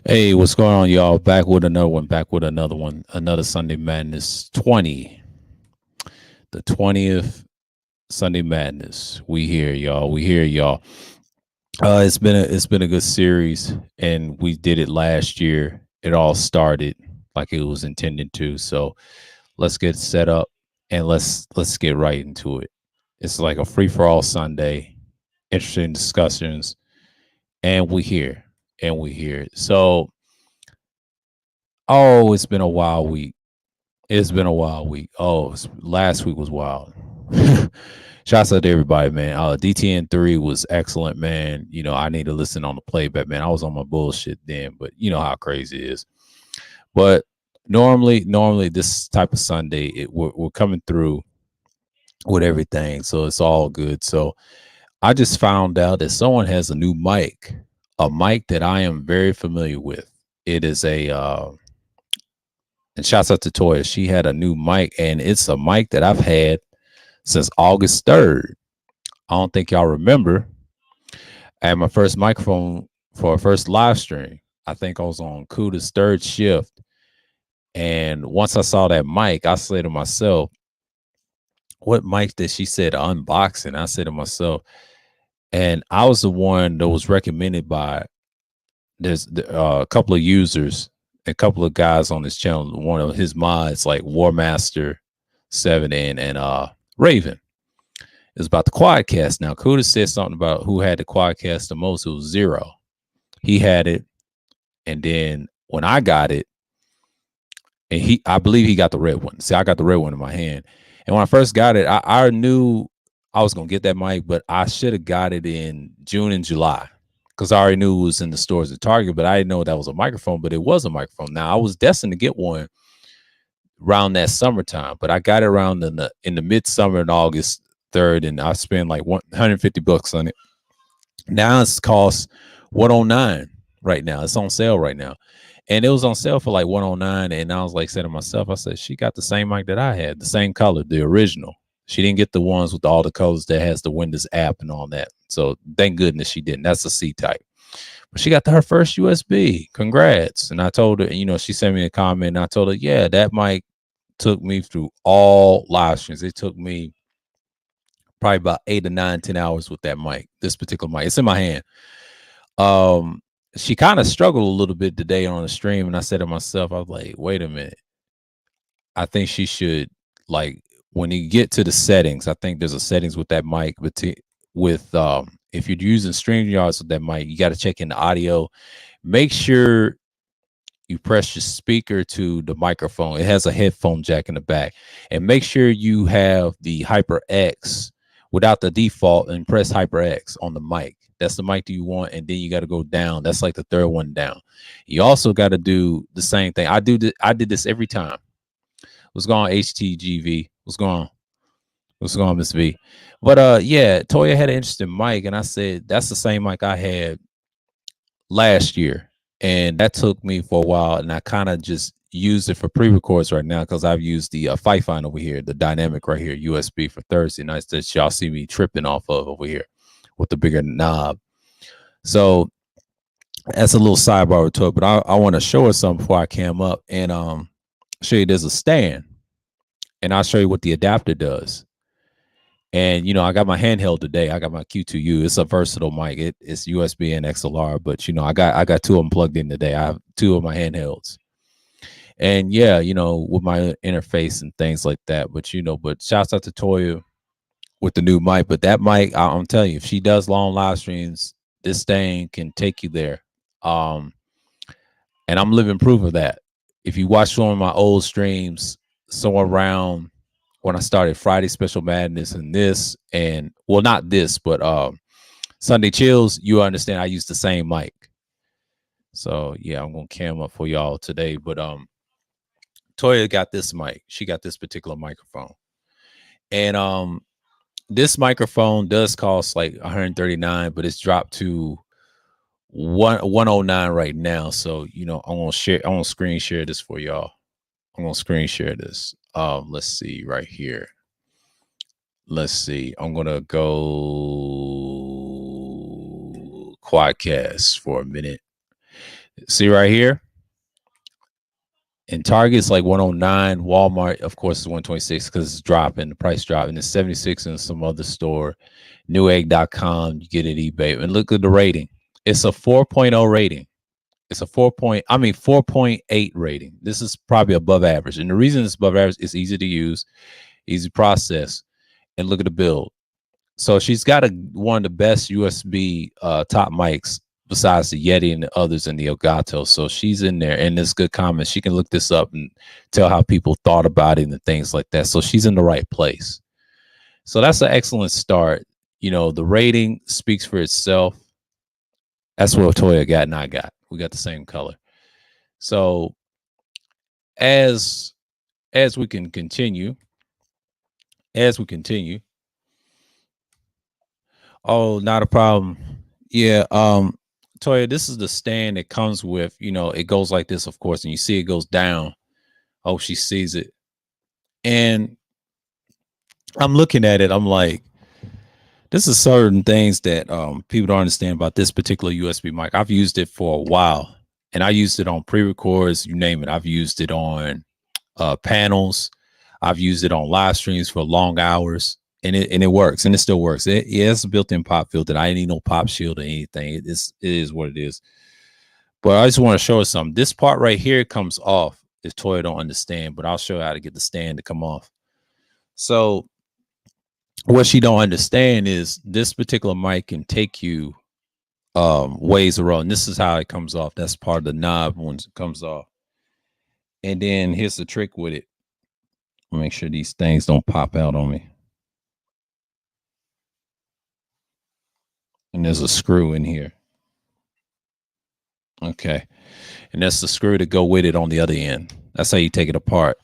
Hey, what's going on, y'all? Back with another one, another Sunday Madness 20, the 20th Sunday Madness. We here, y'all. We here, y'all. It's been a good series, and we did it last year. It all started like it was intended to. So let's get set up and let's get right into it. It's like a free for all Sunday, interesting discussions, and we here, and we here. So it's been a wild week. It's been a wild week. Last week was wild. Shouts out to everybody, man. DTN3 was excellent, man. I need to listen on the playback, man. I was on my bullshit then, but you know how crazy it is. But normally this type of Sunday, we're coming through with everything, so it's all good. So I just found out that someone has a mic that I am very familiar with. It is and shouts out to Toya. She had a new mic, and it's a mic that I've had since August 3rd. I don't think y'all remember. I had my first microphone for a first live stream. I think I was on Kuda's third shift. And once I saw that mic, I said to myself, what mic did she said unboxing? I said to myself, and I was the one that was recommended by a couple of users, a couple of guys on this channel. One of his mods, like Warmaster 7 and Raven. It's about the quadcast. Now, Kuda said something about who had the quadcast the most. It was Zero. He had it, and then when I got it, and I believe he got the red one. See, I got the red one in my hand, and when I first got it, I knew I was gonna get that mic, but I should have got it in June and July because I already knew it was in the stores at Target, but I didn't know that was a microphone. But it was a microphone. Now I was destined to get one around that summertime, but I got it around in the midsummer in August 3rd, and I spent like $150 on it. Now it's cost 109 right now. It's on sale right now. And it was on sale for like 109. And I was like saying to myself, I said, she got the same mic that I had, the same color, the original. She didn't get the ones with all the colors that has the Windows app and all that. So thank goodness she didn't. That's a C type. But she got her first USB. Congrats. And I told her, she sent me a comment, and I told her, yeah, that mic took me through all live streams. It took me probably about 8 to 9, 10 hours with that mic, this particular mic. It's in my hand. She kind of struggled a little bit today on the stream, and I said to myself, I was like, wait a minute. I think she should, like, when you get to the settings, I think there's a settings with that mic, but if you're using StreamYards with that mic, you got to check in the audio. Make sure you press your speaker to the microphone. It has a headphone jack in the back, and make sure you have the HyperX without the default, and press HyperX on the mic. That's the mic that you want, and then you got to go down. That's like the third one down. You also got to do the same thing. I did this every time. What's going on, HTGV? What's going on? What's going on, Miss V? But yeah, Toya had an interesting mic, and I said that's the same mic I had last year, and that took me for a while, and I kind of just used it for pre-records right now because I've used the Fight Fine over here, the dynamic right here, USB for Thursday nights that y'all see me tripping off of over here with the bigger knob. So that's a little sidebar to it, but I want to show us something before I cam up and show you there's a stand, and I'll show you what the adapter does. And I got my handheld today. I got my Q2U. It's a versatile mic. It's USB and XLR, but I got two of them plugged in today. I have two of my handhelds. And yeah, with my interface and things like that. But shouts out to Toya with the new mic. But that mic, I'm telling you, if she does long live streams, this thing can take you there. And I'm living proof of that. If you watch some of my old streams, somewhere around when I started Friday Special Madness and well, not this, but Sunday Chills, you understand I use the same mic. So yeah, I'm gonna cam up for y'all today. But Toya got this mic. She got this particular microphone. And this microphone does cost like 139, but it's dropped to 109 right now. So I'm gonna screen share this for y'all. I'm gonna screen share this. Let's see right here. Let's see. I'm gonna go Quadcast for a minute. See right here, and Target's like 109. Walmart, of course, is 126 because it's dropping, the price dropping. It's 76 in some other store. Newegg.com, you get it eBay. And look at the rating. It's a 4.0 rating. It's a 4.8 rating. This is probably above average. And the reason it's above average is easy to use, easy process. And look at the build. So she's got one of the best USB top mics besides the Yeti and the others and the Elgato. So she's in there, and there's good comments. She can look this up and tell how people thought about it and things like that. So she's in the right place. So that's an excellent start. You know, the rating speaks for itself. That's what Toya got and I got. We got the same color. So as we continue, oh, not a problem. Yeah, Toya, this is the stand that comes with, you know, it goes like this, of course, and you see it goes down. Oh, she sees it. And I'm looking at it, I'm like, this is certain things that people don't understand about this particular USB mic. I've used it for a while, and I used it on pre-records, you name it. I've used it on panels. I've used it on live streams for long hours, and it works, and it still works. It has a built-in pop filter. I didn't need no pop shield or anything. It is what it is. But I just want to show us something. This part right here comes off if Toya don't understand, but I'll show you how to get the stand to come off. So what she don't understand is this particular mic can take you ways around. And this is how it comes off. That's part of the knob once it comes off. And then here's the trick with it. Make sure these things don't pop out on me. And there's a screw in here. Okay. And that's the screw to go with it on the other end. That's how you take it apart.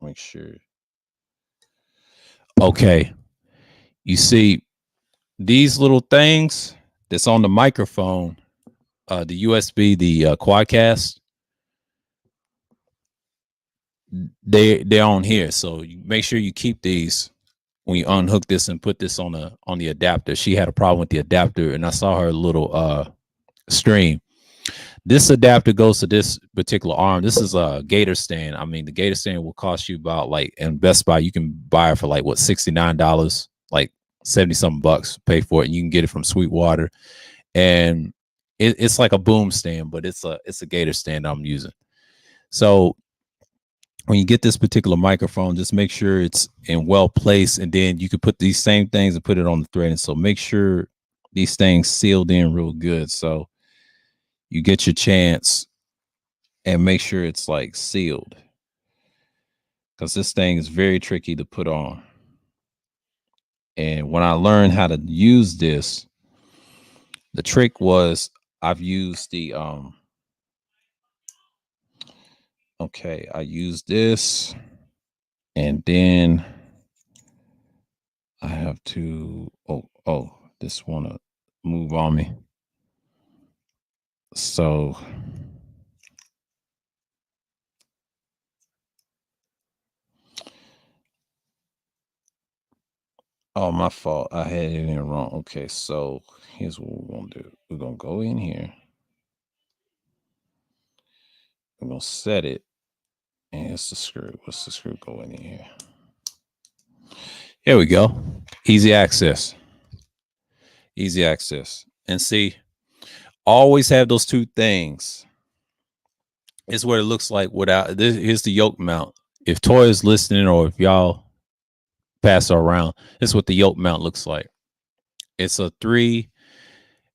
Make sure. Okay. You see these little things that's on the microphone, the USB, the Quadcast, they're on here. So you make sure you keep these when you unhook this and put this on the adapter. She had a problem with the adapter, and I saw her little stream. This adapter goes to this particular arm. This is a Gator stand. I mean, the Gator stand will cost you about, like, in Best Buy, you can buy it for like what, $69, like 70 something bucks, pay for it. And you can get it from Sweetwater. And it's like a boom stand, but it's a Gator stand I'm using. So when you get this particular microphone, just make sure it's in well placed, and then you can put these same things and put it on the thread. And so make sure these things sealed in real good. So you get your chance and make sure it's like sealed, because this thing is very tricky to put on. And when I learned how to use this, the trick was I've used the okay, I used this, and then I have to this wanna move on me. So oh, my fault. I had it in wrong. Okay, so here's what we're gonna do. We're gonna go in here. We're gonna set it. And it's the screw. What's the screw going in here? Here we go. Easy access. Easy access. And see, always have those two things. It's what it looks like without this. Here's the yoke mount. If Toya is listening, or if y'all pass her around, this is what the yoke mount looks like. It's a 3.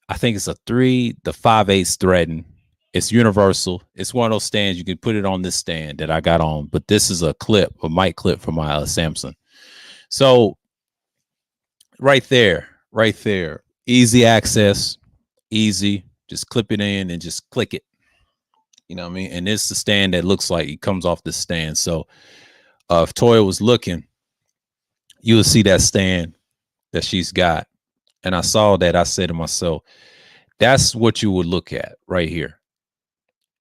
I think it's a 3 to 5/8 threading. It's universal. It's one of those stands. You can put it on this stand that I got on, but this is a mic clip for my Samsung. So right there, easy access, easy. Just clip it in and just click it. You know what I mean? And it's the stand that looks like it comes off the stand. So if Toya was looking, you would see that stand that she's got. And I saw that. I said to myself, that's what you would look at right here.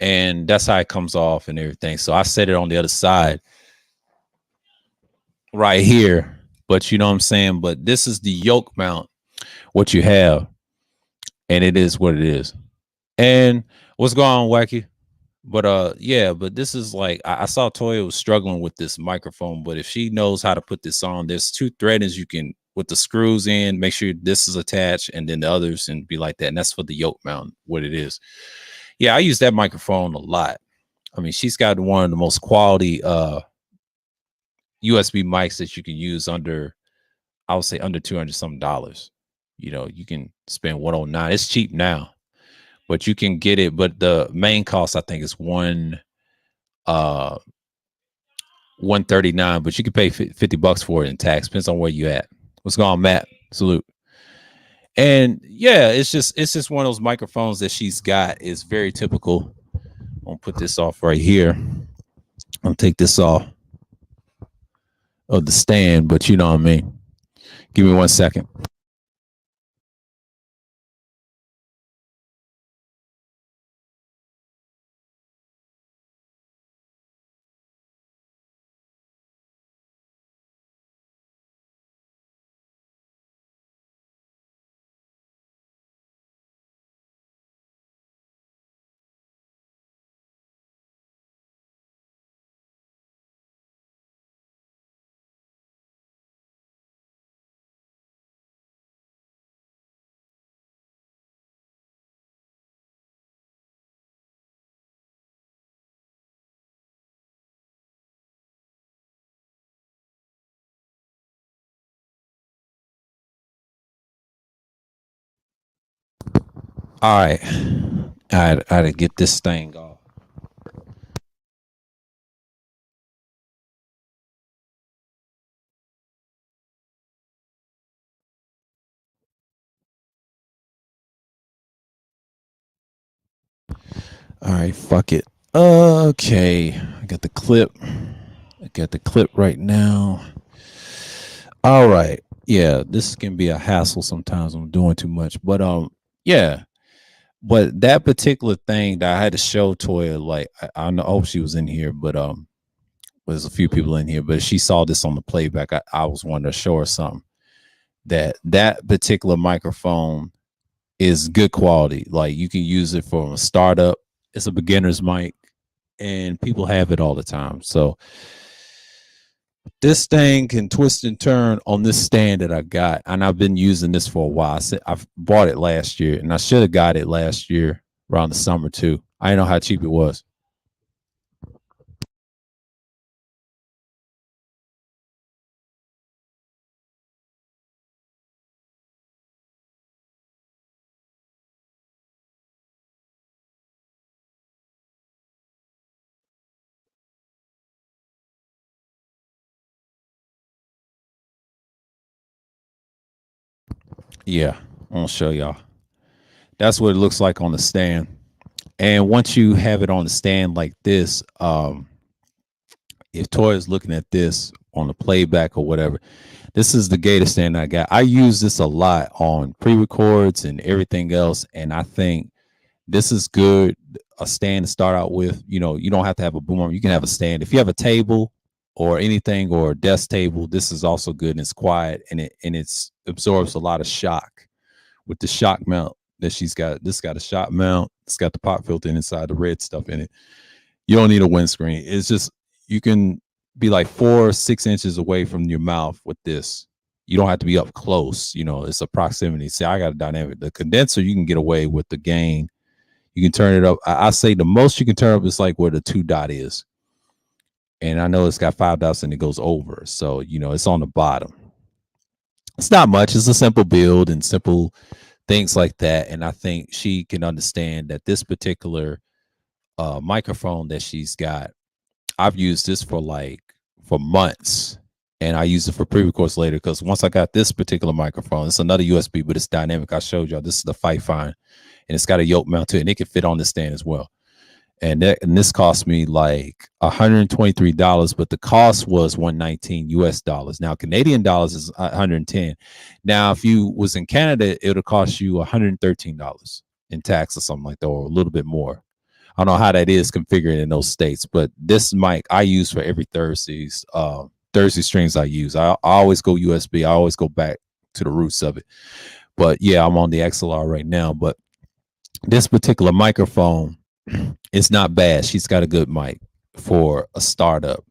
And that's how it comes off and everything. So I set it on the other side right here. But you know what I'm saying? But this is the yoke mount, what you have. And it is what it is. And What's going on, Wacky? But yeah, but this is like I saw Toya was struggling with this microphone, but if she knows how to put this on, there's two threadings you can with the screws in, make sure this is attached, and then the others and be like that. And that's for the yoke mount, what it is. Yeah, I use that microphone a lot. I mean, she's got one of the most quality USB mics that you can use under, I would say under 200 some dollars. You know, you can spend 109. It's cheap now, but you can get it. But the main cost, I think, is uh 139, but you can pay $50 for it in tax. Depends on where you at. What's going on, Matt? Salute. And yeah, it's just one of those microphones that she's got is very typical. I'm gonna put this off right here. I'm gonna take this off of the stand, but you know what I mean. Give me 1 second. All right. I had to get this thing off. All right, fuck it. Okay. I got the clip. I got the clip right now. All right. Yeah, this can be a hassle sometimes. I'm doing too much. But yeah. But that particular thing that I had to show Toya, like I know hope she was in here, but there's a few people in here, but she saw this on the playback. I was wanting to show her something. That particular microphone is good quality. Like you can use it for a startup. It's a beginner's mic, and people have it all the time. So this thing can twist and turn on this stand that I got, and I've been using this for a while. I've bought it last year, and I should have got it last year around the summer too. I didn't know how cheap it was. Yeah, I'm gonna show y'all. That's what it looks like on the stand. And once you have it on the stand like this, if Toy is looking at this on the playback or whatever, this is the Gator stand I got. I use this a lot on pre-records and everything else, and I think this is good. A stand to start out with. You know, you don't have to have a boom arm. You can have a stand. If you have a table or anything or a desk table, this is also good and it's quiet and it's absorbs a lot of shock with the shock mount that she's got. This got a shock mount. It's got the pop filter inside, the red stuff in it. You don't need a windscreen. It's just you can be like 4 or 6 inches away from your mouth with this. You don't have to be up close. You know, it's a proximity. See, I got a dynamic. The condenser, you can get away with the gain. You can turn it up. I say the most you can turn up is like where the 2 dot is. And I know it's got 5 dots and it goes over. So, you know, it's on the bottom. It's not much. It's a simple build and simple things like that. And I think she can understand that this particular microphone that she's got, I've used this for months, and I use it for pre-records later because once I got this particular microphone, it's another USB, but it's dynamic. I showed y'all this is the Fight Fine, and it's got a yoke mount to it, and it can fit on the stand as well. And this cost me like $123, but the cost was 119 US dollars. Now Canadian dollars is 110. Now if you was in Canada, it'll cost you $113 in tax or something like that, or a little bit more. I don't know how that is configured in those states, but this mic I use for every Thursday streams I use. I always go USB. I always go back to the roots of it. But yeah, I'm on the XLR right now. But this particular microphone, It's not bad. She's got a good mic for a startup,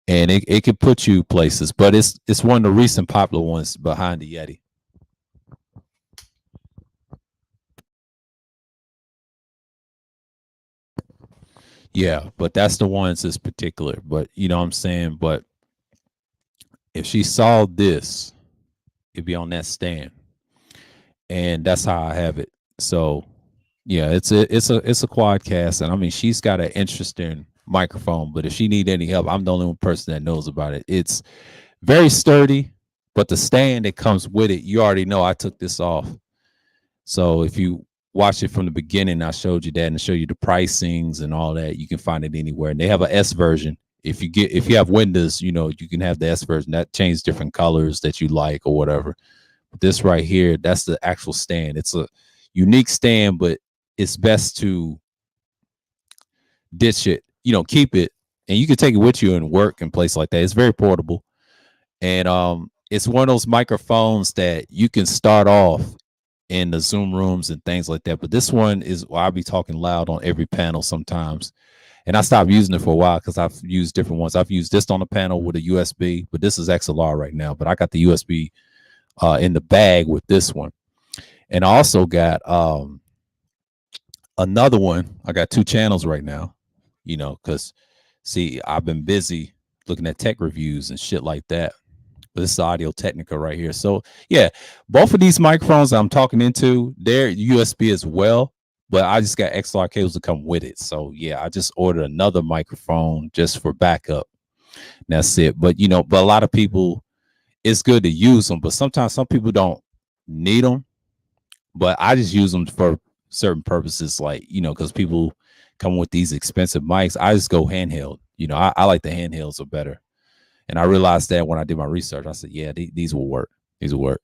and it could put you places. But it's one of the recent popular ones behind the Yeti. Yeah, but that's the ones that's particular. But you know what I'm saying. But if she saw this, it'd be on that stand, and that's how I have it. So yeah, it's a quadcast, and I mean she's got an interesting microphone. But if she need any help, I'm the only one person that knows about it. It's very sturdy, but the stand that comes with it, you already know I took this off. So if you watch it from the beginning, I showed you that and show you the pricings and all that. You can find it anywhere, and they have an S version. If you have Windows, you know you can have the S version that changes different colors that you like or whatever. But this right here, that's the actual stand. It's a unique stand, but it's best to ditch it. You know, keep it, and you can take it with you and work and place like that. It's very portable, and it's one of those microphones that you can start off in the Zoom rooms and things like that. But this one is, well, I'll be talking loud on every panel sometimes. And I stopped using it for a while because I've used different ones. I've used this on the panel with a USB, but this is XLR right now. But I got the USB in the bag with this one. And I also got another one. I got two channels right now, you know, because see, I've been busy looking at tech reviews and shit like that. But this is Audio Technica right here. So yeah, both of these microphones I'm talking into, they're USB as well, but I just got XLR cables to come with it. So yeah, I just ordered another microphone just for backup. That's it. But you know, but a lot of people, it's good to use them, but sometimes some people don't need them. But I just use them for certain purposes, like you know, because people come with these expensive mics. I just go handheld. You know, I like the handhelds are better. And I realized that when I did my research, I said, yeah, these will work. These will work.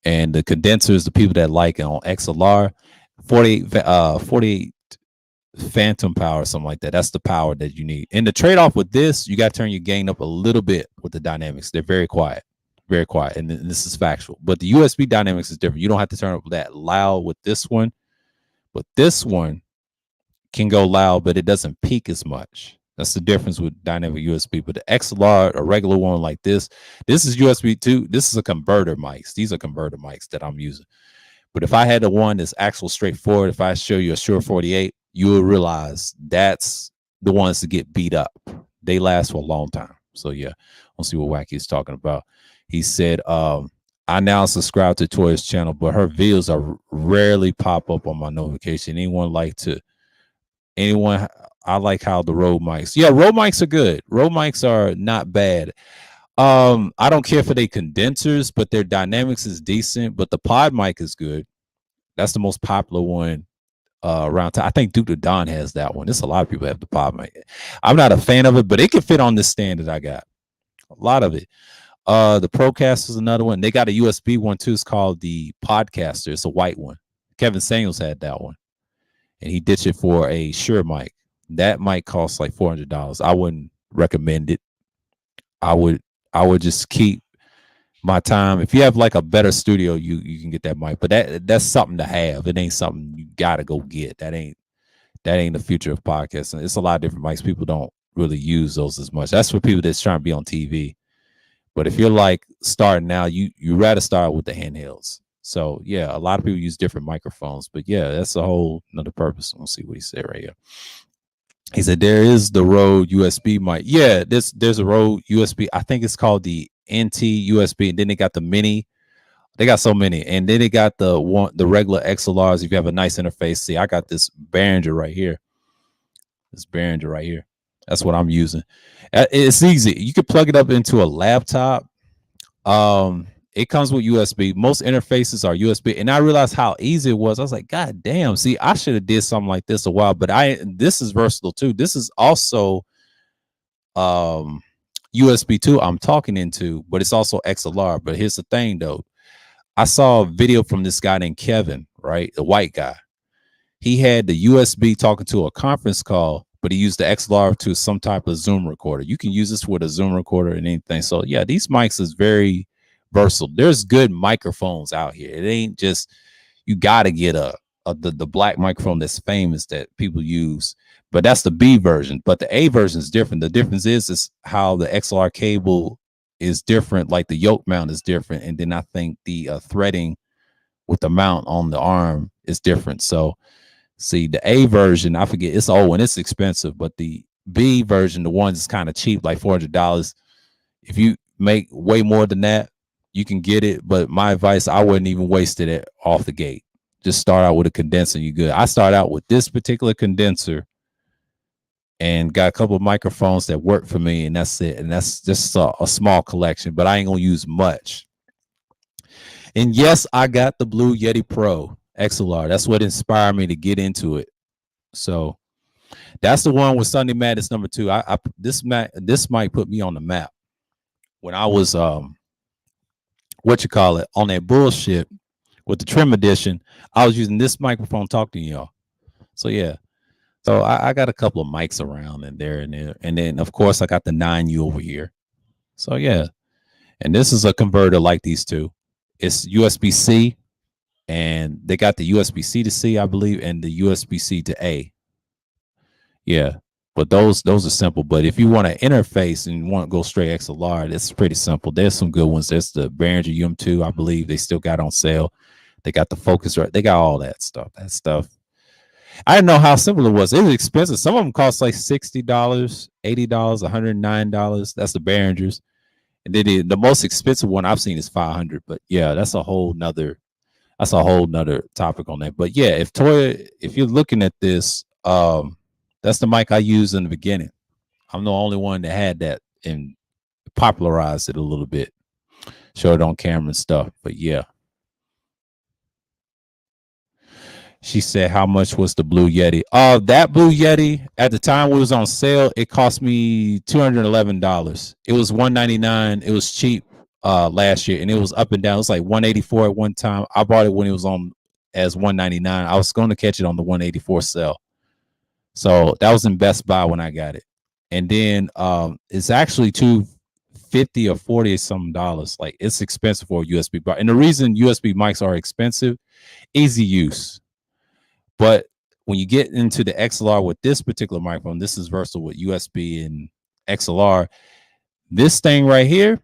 And the condensers, the people that like it on XLR, 48 phantom power or something like that. That's the power that you need. And the trade-off with this, you got to turn your gain up a little bit with the dynamics. They're very quiet. Very quiet. And this is factual. But the USB dynamics is different. You don't have to turn up that loud with this one. But this one can go loud, but it doesn't peak as much. That's the difference with dynamic USB. But the XLR, a regular one like this is USB 2. This is a converter mics. These are converter mics that I'm using. But if I had the one that's actual straightforward, if I show you a Shure 48, you will realize that's the ones that get beat up. They last for a long time. So yeah, we'll see what Wacky is talking about. He said, I now subscribe to Toya's channel, but her videos are rarely pop up on my notification. Anyone I like how the Rode mics. Yeah, Rode mics are good. Rode mics are not bad. I don't care for their condensers, but their dynamics is decent. But the pod mic is good. That's the most popular one around time. I think Duke the Don has that one. There's a lot of people have the pod mic. I'm not a fan of it, but it can fit on this stand that I got. A lot of it. The Procast is another one. They got a USB one too. It's called the Podcaster. It's a white one. Kevin Samuels had that one, and he ditched it for a Shure mic. That might cost like $400. I wouldn't recommend it. I would just keep my time. If you have like a better studio, you can get that mic. But that's something to have. It ain't something you gotta go get. That ain't the future of podcasting. It's a lot of different mics. People don't really use those as much. That's for people that's trying to be on TV. But if you're like starting now, you rather start with the handhelds. So yeah, a lot of people use different microphones. But yeah, that's a whole another purpose. We'll see what he said right here. He said there is the Rode USB mic. Yeah, there's a Rode USB. I think it's called the NT USB, and then they got the mini. They got so many, and then they got the regular XLRs. If you have a nice interface, see, I got this Behringer right here. This Behringer right here. That's what I'm using. It's easy. You can plug it up into a laptop. It comes with USB. Most interfaces are USB, and I realized how easy it was. I was like, God damn! See, I should have did something like this a while. But this is versatile too. This is also USB 2 I'm talking into, but it's also XLR. But here's the thing, though. I saw a video from this guy named Kevin, right? The white guy. He had the USB talking to a conference call, but he used the XLR to some type of Zoom recorder. You can use this with a Zoom recorder and anything. So yeah, these mics is very versatile. There's good microphones out here. It ain't just you got to get a the black microphone that's famous that people use, but that's the B version. But the A version is different. The difference is how the XLR cable is different. Like the yoke mount is different, and then I think the threading with the mount on the arm is different. So see, the A version, I forget, it's old and it's expensive, but the B version, the one that's kind of cheap, like $400. If you make way more than that, you can get it. But my advice, I wouldn't even waste it off the gate. Just start out with a condenser, you good. I start out with this particular condenser and got a couple of microphones that work for me, and that's it. And that's just a small collection, but I ain't gonna use much. And yes, I got the Blue Yeti Pro XLR. That's what inspired me to get into it. So that's the one with Sunday Madness number 2. This mic put me on the map when I was on that bullshit with the Trim Edition. I was using this microphone talking to y'all. So yeah. So I got a couple of mics around and there. And then of course I got the 9U over here. So yeah. And this is a converter like these two. It's USB-C, and they got the USB-C to C, I believe, and the USB-C to A. Yeah. But those are simple. But if you want to interface and want to go straight XLR, it's pretty simple. There's some good ones. There's the Behringer UM2, I believe they still got on sale. They got the Focusrite. They got all that stuff. I didn't know how simple it was. It was expensive. Some of them cost like $60, $80, $109. That's the Behringers. And then the most expensive one I've seen is $500. But yeah, that's a whole nother topic on that. But yeah, if you're looking at this, that's the mic I used in the beginning. I'm the only one that had that and popularized it a little bit. Showed it on camera and stuff. But yeah. She said, how much was the Blue Yeti? That Blue Yeti, at the time it was on sale, it cost me $211. It was $199. It was cheap last year, and it was up and down. It was like $184 at one time. I bought it when it was on as $199. I was going to catch it on the $184 sale. So that was in Best Buy when I got it. And then it's actually $250 or $40 some dollars. Like, it's expensive for a USB mic. And the reason USB mics are expensive, easy use. But when you get into the XLR with this particular microphone, this is versatile with USB and XLR. This thing right here,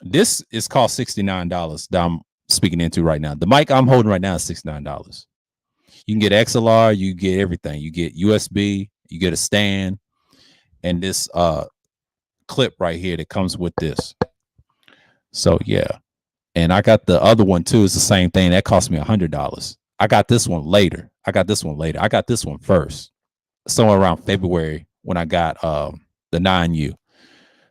this is cost $69 that I'm speaking into right now. The mic I'm holding right now is $69. You can get XLR, you get everything. You get USB, you get a stand, and this clip right here that comes with this. So yeah. And I got the other one too. It's the same thing. That cost me $100. I got this one later. I got this one first, somewhere around February when I got the 9U.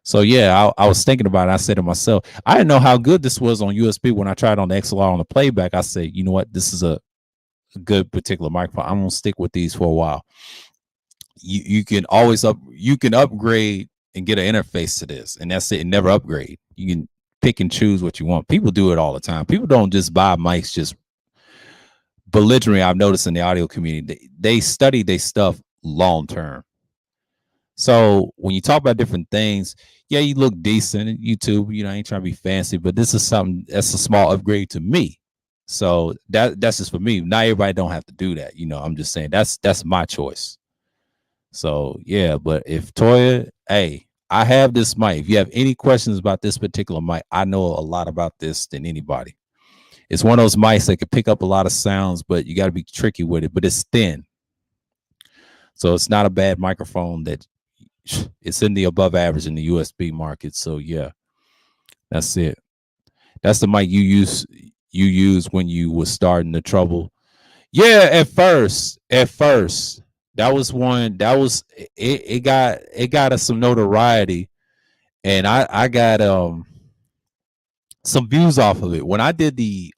So yeah, I was thinking about it. I said to myself, I didn't know how good this was on USB when I tried on the XLR on the playback. I said, you know what? This is a good particular microphone. I'm gonna stick with these for a while. You can always upgrade and get an interface to this, and that's it. And never upgrade. You can pick and choose what you want. People do it all the time. People don't just buy mics just belligerent. I've noticed in the audio community, they study their stuff long term. So when you talk about different things, yeah, you look decent in YouTube. You know, I ain't trying to be fancy, but this is something that's a small upgrade to me. So that's just for me. Not everybody don't have to do that. You know, I'm just saying that's my choice. So yeah, but if Toya, hey, I have this mic. If you have any questions about this particular mic, I know a lot about this than anybody. It's one of those mics that can pick up a lot of sounds, but you got to be tricky with it. But it's thin, so it's not a bad microphone. That it's in the above average in the USB market. So yeah, that's it. That's the mic you use when you was starting the trouble. Yeah, at first, that was one. That was it. It got us some notoriety, and I got some views off of it when I did the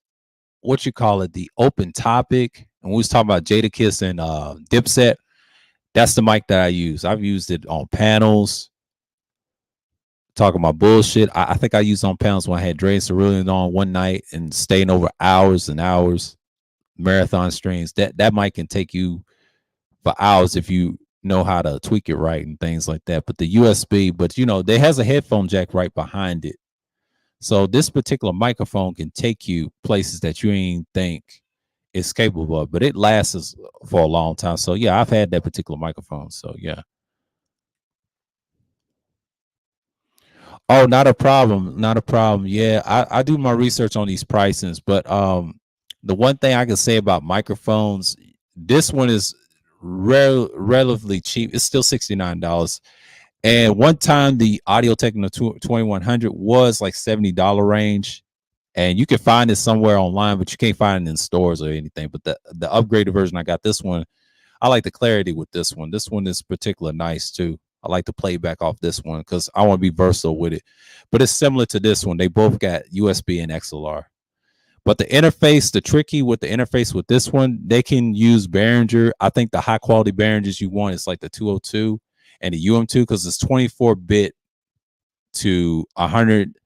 the open topic, and we was talking about Jadakiss and Dipset. That's the mic that I use. I've used it on panels, talking about bullshit. I think I used on panels when I had Dre Cerulean on one night and staying over hours and hours, marathon streams. That mic can take you for hours if you know how to tweak it right and things like that. But the USB, but you know, there has a headphone jack right behind it. So this particular microphone can take you places that you ain't think it's capable of, but it lasts for a long time. So yeah, I've had that particular microphone. So yeah. Oh, not a problem. Not a problem. Yeah, I do my research on these pricings, but the one thing I can say about microphones, this one is relatively cheap. It's still $69. And one time the Audio Technica 2100 was like $70 range. And you can find it somewhere online, but you can't find it in stores or anything. But the upgraded version, I got this one. I like the clarity with this one. This one is particular nice too. I like to play back off this one because I want to be versatile with it. But it's similar to this one. They both got USB and XLR. But the interface, the tricky with the interface with this one, they can use Behringer. I think the high quality Behringers you want is like the 202 and the UM2 because it's 24-bit to 100.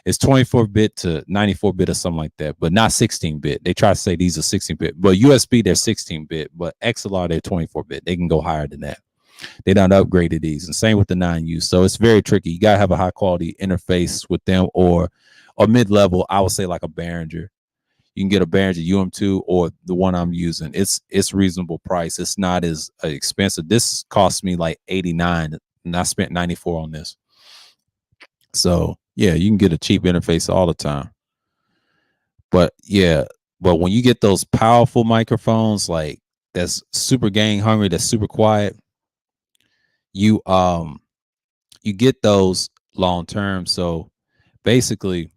It's 24-bit to 94-bit or something like that, but not 16-bit. They try to say these are 16-bit, but USB they're 16-bit, but XLR they're 24-bit. They can go higher than that. They done upgraded these, and same with the 9U. So it's very tricky. You gotta have a high quality interface with them, or mid level. I would say like a Behringer. You can get a Behringer UM2 or the one I'm using. It's reasonable price. It's not as expensive. This cost me like 89, and I spent 94 on this. So yeah, you can get a cheap interface all the time. But yeah, but when you get those powerful microphones, like that's super gain hungry, that's super quiet, you you get those long term. So basically,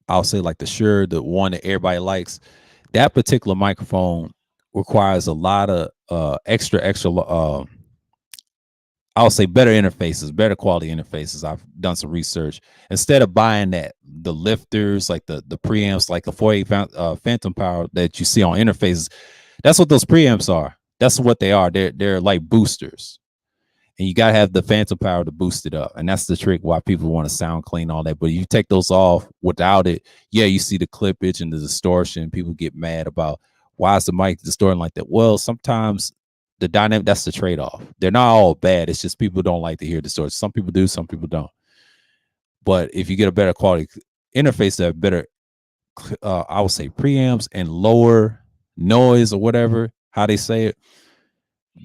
I'll say like the Shure, the one that everybody likes, that particular microphone requires a lot of extra I'll say better interfaces, better quality interfaces. I've done some research. Instead of buying the lifters, like the preamps, like the 48 Phantom Power that you see on interfaces, that's what those preamps are. That's what they are. They're like boosters, and you gotta have the Phantom Power to boost it up. And that's the trick why people want to sound clean, all that. But you take those off without it, yeah, you see the clippage and the distortion. People get mad about why is the mic distorting like that. Well, sometimes the dynamic, that's the trade-off. They're not all bad. It's just people don't like to hear distortion. Some people do, some people don't. But if you get a better quality interface that have better I would say preamps and lower noise or whatever, how they say it,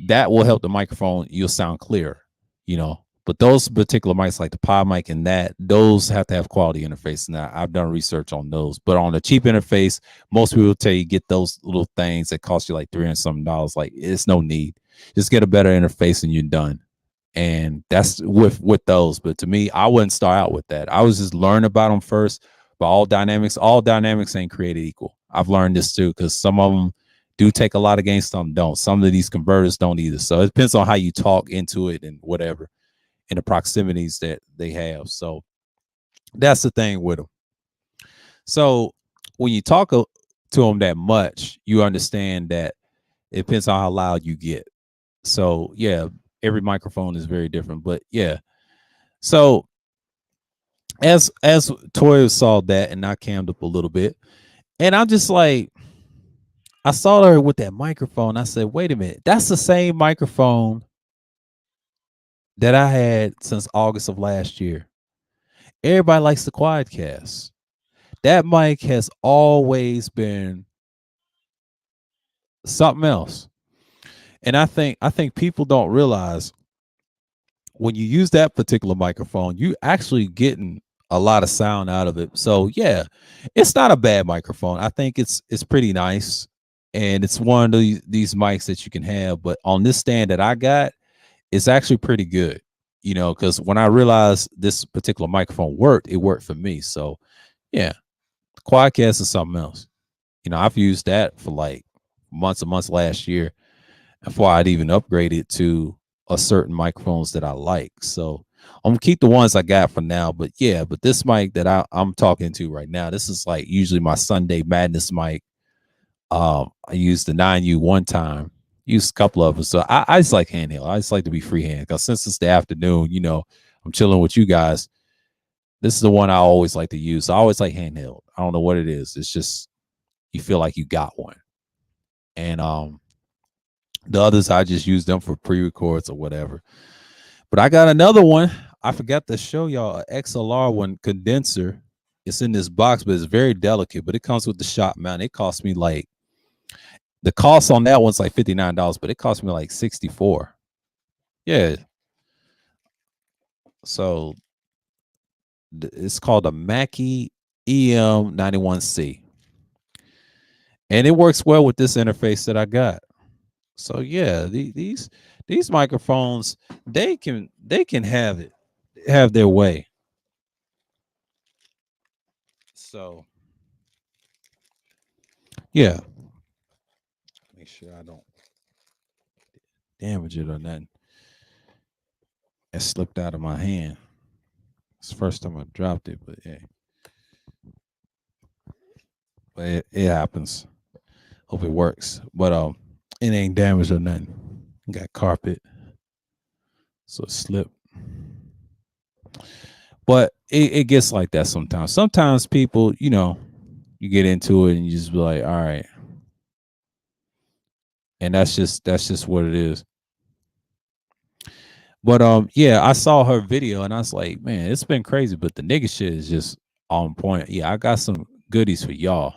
that will help the microphone. You'll sound clearer, you know. But those particular mics, like the pod mic and that, those have to have quality interface. Now, I've done research on those, but on the cheap interface, most people tell you get those little things that cost you like $300 something. Like it's no need. Just get a better interface and you're done. And that's with those. But to me, I wouldn't start out with that. I was just learn about them first. But all dynamics ain't created equal. I've learned this too because some of them do take a lot of gain, some don't. Some of these converters don't either. So it depends on how you talk into it and whatever, and the proximities that they have. So that's the thing with them. So when you talk to them that much, you understand that it depends on how loud you get. So yeah, every microphone is very different. But yeah, so as Toya saw that, and I cammed up a little bit, and I'm just like, I saw her with that microphone. I said, wait a minute, that's the same microphone that I had since August of last year. Everybody likes the Quadcast. That mic has always been something else. And I think people don't realize when you use that particular microphone, you actually getting a lot of sound out of it. So yeah, it's not a bad microphone. I think it's pretty nice. And it's one of these mics that you can have. But on this stand that I got, it's actually pretty good. You know, because when I realized this particular microphone worked, it worked for me. So yeah, Quadcast is something else. You know, I've used that for like months and months last year before I'd even upgraded to a certain microphones that I like. So I'm gonna keep the ones I got for now. But yeah, but this mic that I'm talking to right now, this is like usually my Sunday Madness mic. I used the 9U one time, used a couple of them. So I just like handheld. I just like to be freehand because since it's the afternoon, you know, I'm chilling with you guys. This is the one I always like to use. I always like handheld. I don't know what it is. It's just you feel like you got one. And the others I just use them for pre-records or whatever. But I got another one. I forgot to show y'all an XLR one condenser. It's in this box, but it's very delicate. But it comes with the shop mount. It cost me like the cost on that one's like $59, but it cost me like 64. Yeah. So it's called a Mackie EM91C. And it works well with this interface that I got. So yeah, these microphones, they can have their way. So yeah, make sure I don't damage it or nothing. It slipped out of my hand. It's the first time I dropped it, but yeah, but it happens. Hope it works. But it ain't damaged or nothing. Got carpet, so it slipped. But it gets like that sometimes. Sometimes people, you get into it and you just be like, all right. And that's just what it is. But yeah, I saw her video and I was like, man, it's been crazy, but the nigga shit is just on point. Yeah, I got some goodies for y'all.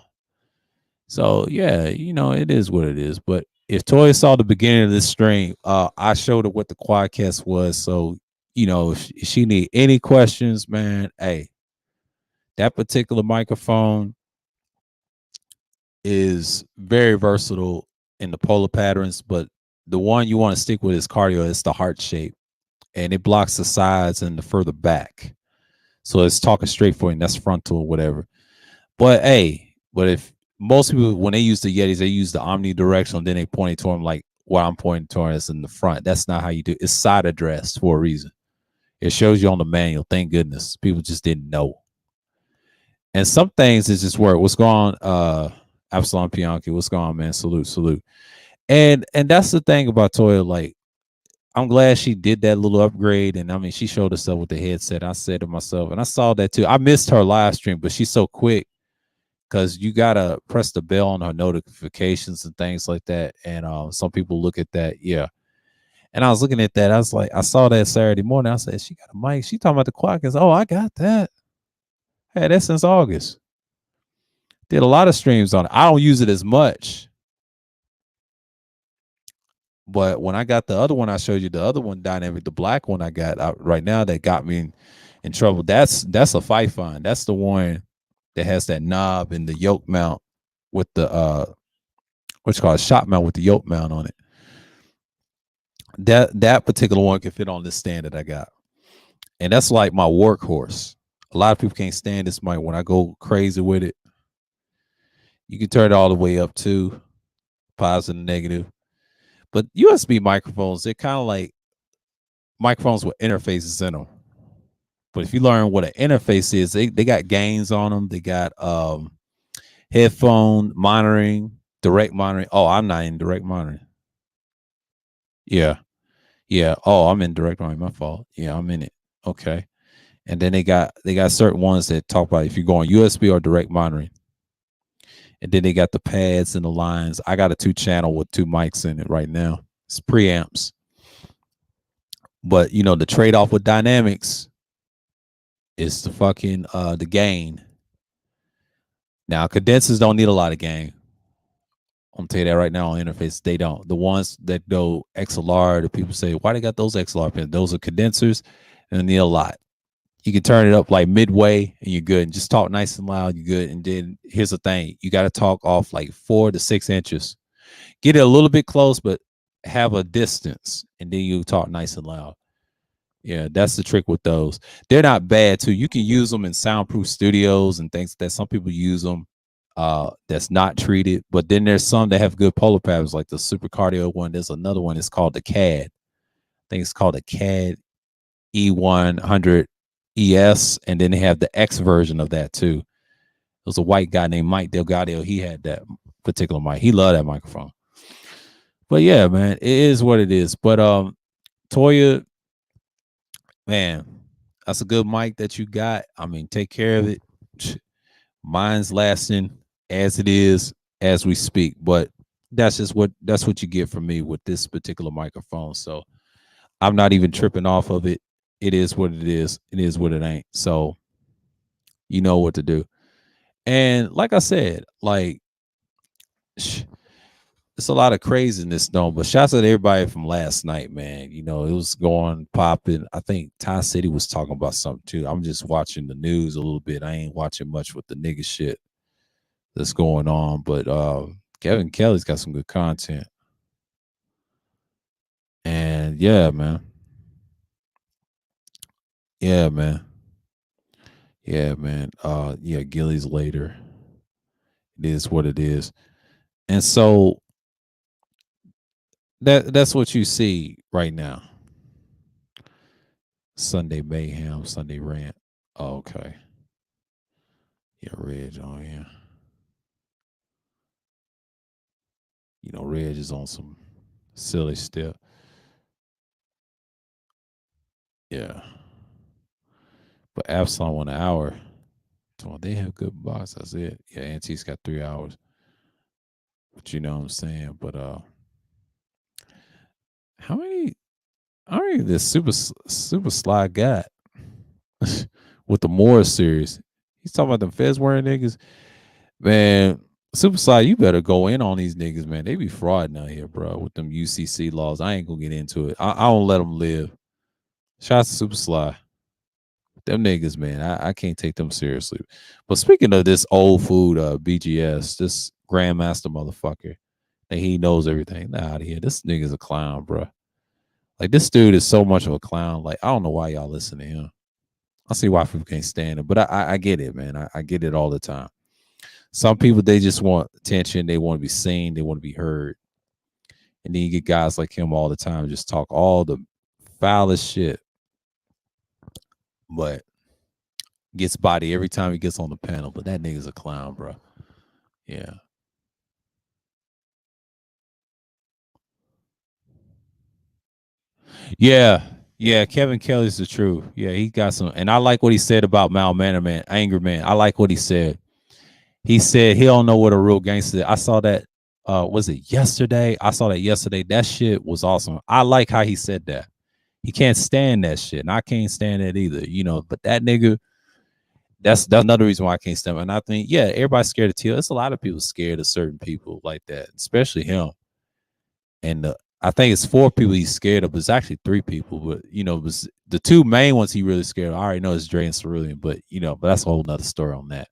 So yeah, it is what it is. But if Toya saw the beginning of this stream, I showed her what the Quadcast was. So, if she need any questions, man, hey, that particular microphone is very versatile in the polar patterns, but the one you want to stick with is cardio. It's the heart shape, and it blocks the sides and the further back. So it's talking straight for you, and that's frontal or whatever. But hey, if most people, when they use the Yetis, they use the omnidirectional, then they point to them like what I'm pointing to is in the front. That's not how you do it. It's side addressed for a reason. It shows you on the manual. Thank goodness. People just didn't know. And some things is just work. What's going on? Absalom Pianki, what's going on, man? Salute. And that's the thing about Toya. Like, I'm glad she did that little upgrade. And I mean, she showed herself with the headset. I said to myself, and I saw that too. I missed her live stream, but she's so quick because you gotta press the bell on her notifications and things like that. And some people look at that, yeah. And I was looking at that. I was like, I saw that Saturday morning. I said, she got a mic. She talking about the Quadcast. Oh, I got that. I had that since August. Did a lot of streams on it. I don't use it as much. But when I got the other one, I showed you the other one, Dynamic, the black one I got out right now that got me in trouble. That's a fight fine. That's the one that has that knob and the yoke mount with the what's called a shot mount with the yoke mount on it. That particular one can fit on this stand that I got. And that's like my workhorse. A lot of people can't stand this mic when I go crazy with it. You can turn it all the way up to positive and negative. But USB microphones, they're kind of like microphones with interfaces in them. But if you learn what an interface is, they got gains on them. They got headphone monitoring, direct monitoring. Oh, I'm not in direct monitoring. Yeah. Oh, I'm in direct monitoring. My fault. Yeah, I'm in it. Okay. And then they got certain ones that talk about if you go on USB or direct monitoring. And then they got the pads and the lines. I got a 2-channel with 2 mics in it right now. It's preamps. But the trade-off with dynamics is the fucking the gain. Now condensers don't need a lot of gain. I'm gonna tell you that right now on interface. They don't. The ones that go XLR, the people say, why they got those XLR pins? Those are condensers and they need a lot. You can turn it up like midway and you're good. And just talk nice and loud, you're good. And then here's the thing. You got to talk off like 4 to 6 inches. Get it a little bit close, but have a distance. And then you talk nice and loud. Yeah, that's the trick with those. They're not bad too. You can use them in soundproof studios and things that some people use them that's not treated. But then there's some that have good polar patterns, like the Super Cardio one. There's another one. It's called the CAD. I think it's called the CAD E100 ES, and then they have the X version of that too. There was a white guy named Mike Delgado. He had that particular mic. He loved that microphone. But yeah, man, it is what it is. But Toya, man, that's a good mic that you got. I mean, take care of it. Mine's lasting as it is as we speak. But that's what you get from me with this particular microphone. So I'm not even tripping off of it. It is what it is. It is what it ain't. So You know what to do. And like I said, like it's a lot of craziness though. But shouts out to everybody from last night, man. You know, it was going popping. I think Ty City was talking about something too. I'm just watching the news a little bit. I ain't watching much with the nigga shit that's going on. But Kevin Kelly's got some good content. And yeah, man. Yeah, man. Yeah, man. Yeah, Gilly's later. It is what it is. And so that's what you see right now. Sunday mayhem, Sunday rant. Oh, okay. Yeah, Reg on here. You know, Reg is on some silly stuff. Yeah. But Absalom 1 hour. So they have good box. That's it. Yeah, Auntie's got 3 hours. But you know what I'm saying? But how many this super sly got with the Morris series? He's talking about them Feds wearing niggas. Man, Super Sly, you better go in on these niggas, man. They be frauding out here, bro, with them UCC laws. I ain't gonna get into it. I don't let them live. Shots to Super Sly. Them niggas, man, I can't take them seriously. But speaking of this old food, BGS, this Grandmaster motherfucker, and he knows everything. Nah, out of here. This nigga's a clown, bro. Like this dude is so much of a clown. Like I don't know why y'all listen to him. I see why people can't stand him, but I get it, man. I get it all the time. Some people they just want attention, they want to be seen, they want to be heard. And then you get guys like him all the time just talk all the foulest shit, but gets body every time he gets on the panel. But that nigga's a clown, bro. Yeah. Yeah. Yeah, Kevin Kelly's the truth. Yeah, he got some, and I like what he said about Mal Mannerman, Anger Man. I like what he said. He said he don't know what a real gangster is. I saw that. Was it yesterday? I saw that yesterday. That shit was awesome. I like how he said that. He can't stand that shit, and I can't stand it either. You know, but that nigga, that's another reason why I can't stand him. And I think, yeah, everybody's scared of Teal. It's a lot of people scared of certain people like that, especially him. And I think it's 4 people he's scared of, but it's actually 3 people. But you know, it was the 2 main ones he really scared of. I already know it's Dre and Cerulean, but you know, but that's a whole nother story on that.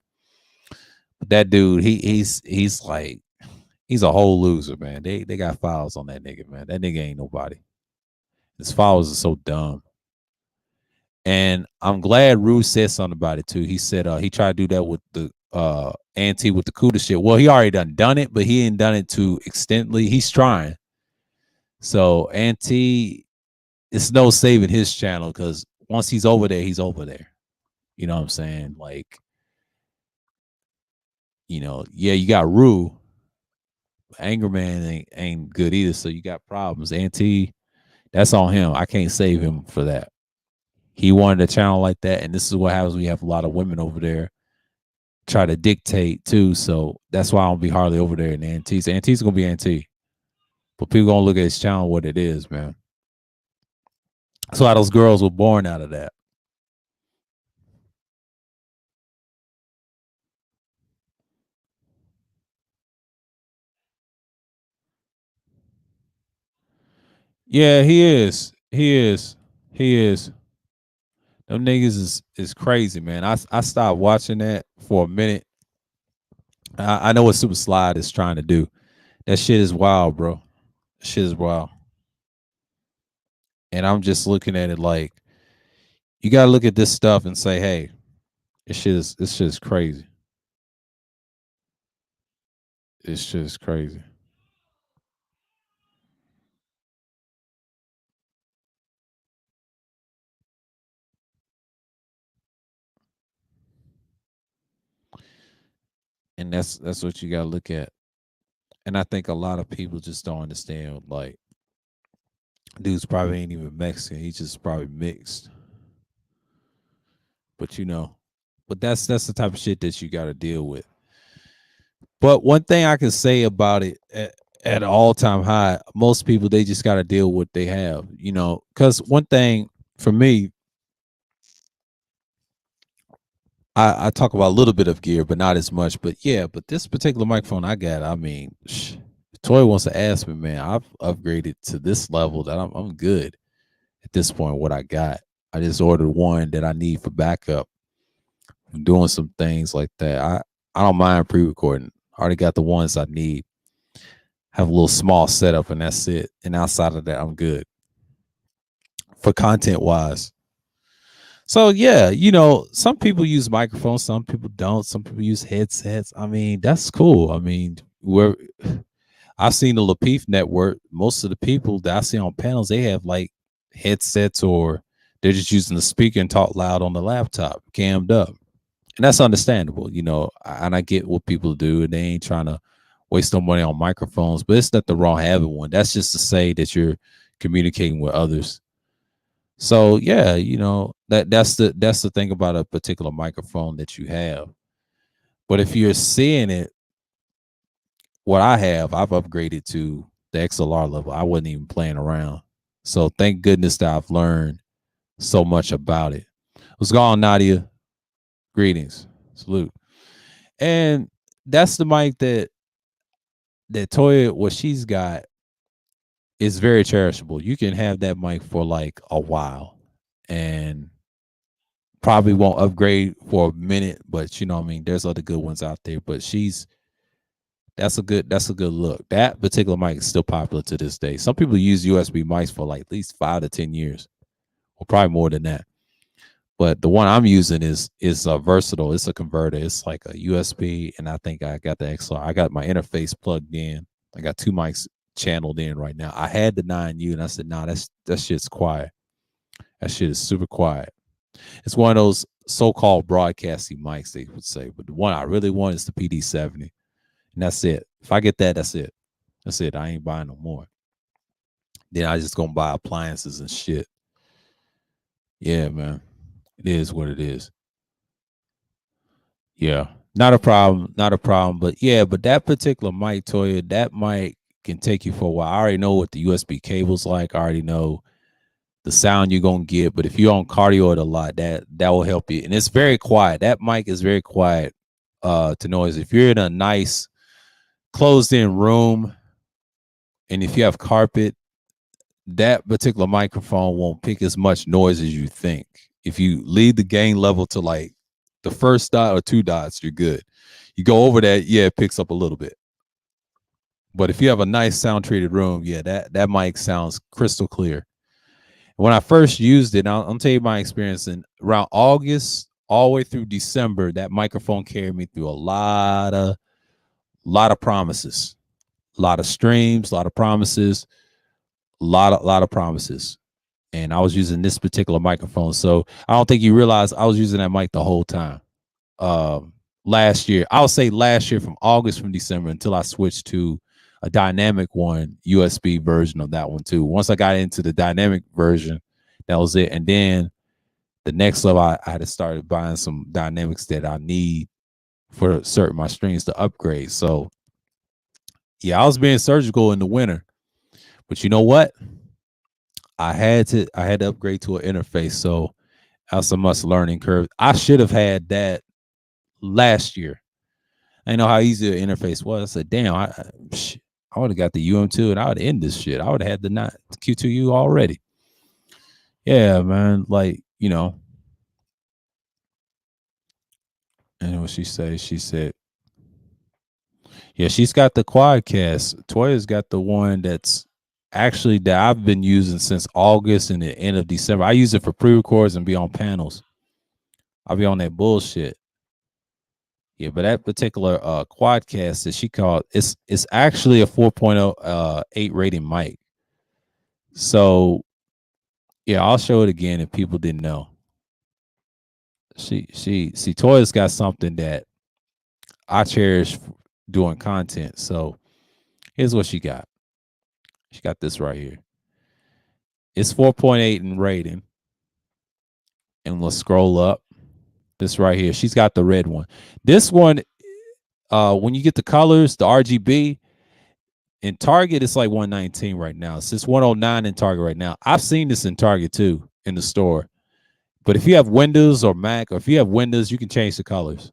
But that dude, he's like he's a whole loser, man. They got files on that nigga, man. That nigga ain't nobody. His files are so dumb. And I'm glad Rue said something about it too. He said he tried to do that with the Auntie with the CUDA shit. Well, he already done it, but he ain't done it too extensively. He's trying. So Auntie, it's no saving his channel because once he's over there, he's over there. You know what I'm saying? Like, you know, yeah, you got Rue. Anger Man ain't good either, so you got problems. Auntie, that's on him. I can't save him for that. He wanted a channel like that, and this is what happens when you have a lot of women over there try to dictate too. So that's why I don't be hardly over there in Auntie's. Auntie's gonna be Auntie, but people gonna look at his channel what it is, man. That's why those girls were born out of that. Yeah, he is. He is. He is. Them niggas is crazy, man. I stopped watching that for a minute. I know what Super Slide is trying to do. That shit is wild, bro. That shit is wild. And I'm just looking at it like you gotta look at this stuff and say, hey, this shit is crazy. This shit is crazy. And that's what you gotta look at. And I think a lot of people just don't understand. Like, dude's probably ain't even Mexican. He's just probably mixed. But you know, but that's the type of shit that you got to deal with. But one thing I can say about it at an all time high, most people they just got to deal with what they have. You know, because one thing for me, I talk about a little bit of gear, but not as much. But yeah, but this particular microphone I got, I mean, Toy wants to ask me, man. I've upgraded to this level that I'm good at this point. What I got, I just ordered one that I need for backup. I'm doing some things like that. I don't mind pre-recording. I already got the ones I need. Have a little small setup, and that's it. And outside of that, I'm good for content wise. So yeah, some people use microphones, some people don't. Some people use headsets. I mean, that's cool. I mean, we're I've seen the Lapeef network. Most of the people that I see on panels, they have like headsets or they're just using the speaker and talk loud on the laptop, cammed up. And that's understandable, and I get what people do, and they ain't trying to waste no money on microphones, but it's nothing wrong having one. That's just to say that you're communicating with others. So yeah, that's the thing about a particular microphone that you have. But if you're seeing it, what I've upgraded to the XLR level. I wasn't even playing around. So thank goodness that I've learned so much about it. What's going on, Nadia? Greetings. Salute. And that's the mic that Toya, what she's got is very cherishable. You can have that mic for like a while and probably won't upgrade for a minute, but what I mean, there's other good ones out there. But that's a good look. That particular mic is still popular to this day. Some people use USB mics for like at least 5 to 10 years, or probably more than that. But the one I'm using is versatile. It's a converter. It's like a USB, and I think I got the XLR. I got my interface plugged in. I got two mics channeled in right now. I had the 9U, and I said, "Nah, that shit's quiet. That shit is super quiet." It's one of those so-called broadcasting mics, they would say. But the one I really want is the PD70, and that's it. If I get that, that's it. That's it. I ain't buying no more. Then I just gonna buy appliances and shit. Yeah, man. It is what it is. Yeah. Not a problem. Not a problem. But yeah, but that particular mic, Toya, that mic can take you for a while. I already know what the USB cable's like. I already know the sound you're gonna get. But if you're on cardio it a lot, that will help you. And it's very quiet. That mic is very quiet to noise. If you're in a nice closed in room and if you have carpet, that particular microphone won't pick as much noise as you think. If you leave the gain level to like the first dot or two dots, you're good. You go over that, yeah, it picks up a little bit. But if you have a nice sound treated room, yeah, that mic sounds crystal clear. When I first used it, I'll tell you my experience. In around August, all the way through December, that microphone carried me through a lot of promises, a lot of streams, a lot of promises, a lot of promises. And I was using this particular microphone. So I don't think you realize I was using that mic the whole time. Last year, I'll say last year from August, from December until I switched to a dynamic one, USB version of that one too. Once I got into the dynamic version, that was it. And then the next level, I had to start buying some dynamics that I need for certain my strings to upgrade. So yeah, I was being surgical in the winter, but you know what? I had to upgrade to an interface. So that's a must learning curve. I should have had that last year. I know how easy the interface was. I said, damn, I would have got the UM2 and I would end this shit. I would have had the Q2U already. Yeah, man. Like, and what she said, yeah, she's got the Quadcast. Toya's got the one that's actually that I've been using since August and the end of December. I use it for pre-records and be on panels. I'll be on that bullshit. Yeah, but that particular Quadcast that she called, it's actually a 4.0 8 rating mic. So yeah, I'll show it again if people didn't know. Toya's got something that I cherish doing content. So here's what she got. She got this right here. It's 4.8 in rating. And we'll scroll up. This right here. She's got the red one. This one, when you get the colors, the RGB, in Target, it's like 119 right now. It's just 109 in Target right now. I've seen this in Target too, in the store. But if you have Windows or Mac, or if you have Windows, you can change the colors.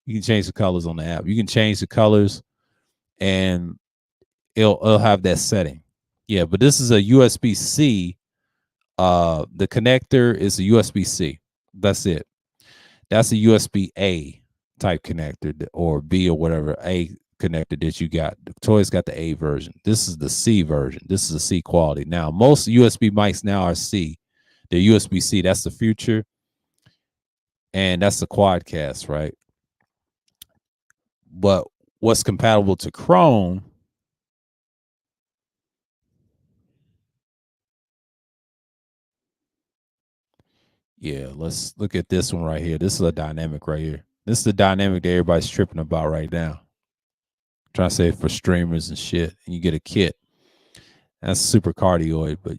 You can change the colors on the app. You can change the colors, and it'll have that setting. Yeah, but this is a USB C. The connector is a USB C. That's it. That's a USB A type connector or B or whatever A connector that you got. The Toy's got the A version. This is the C version. This is the C quality. Now, most USB mics now are C. They're USB C. That's the future. And that's the quadcast, right? But what's compatible to Chrome? Yeah, let's look at this one right here. This is a dynamic right here. This is the dynamic that everybody's tripping about right now. Trying to say for streamers and shit, and you get a kit. That's super cardioid, but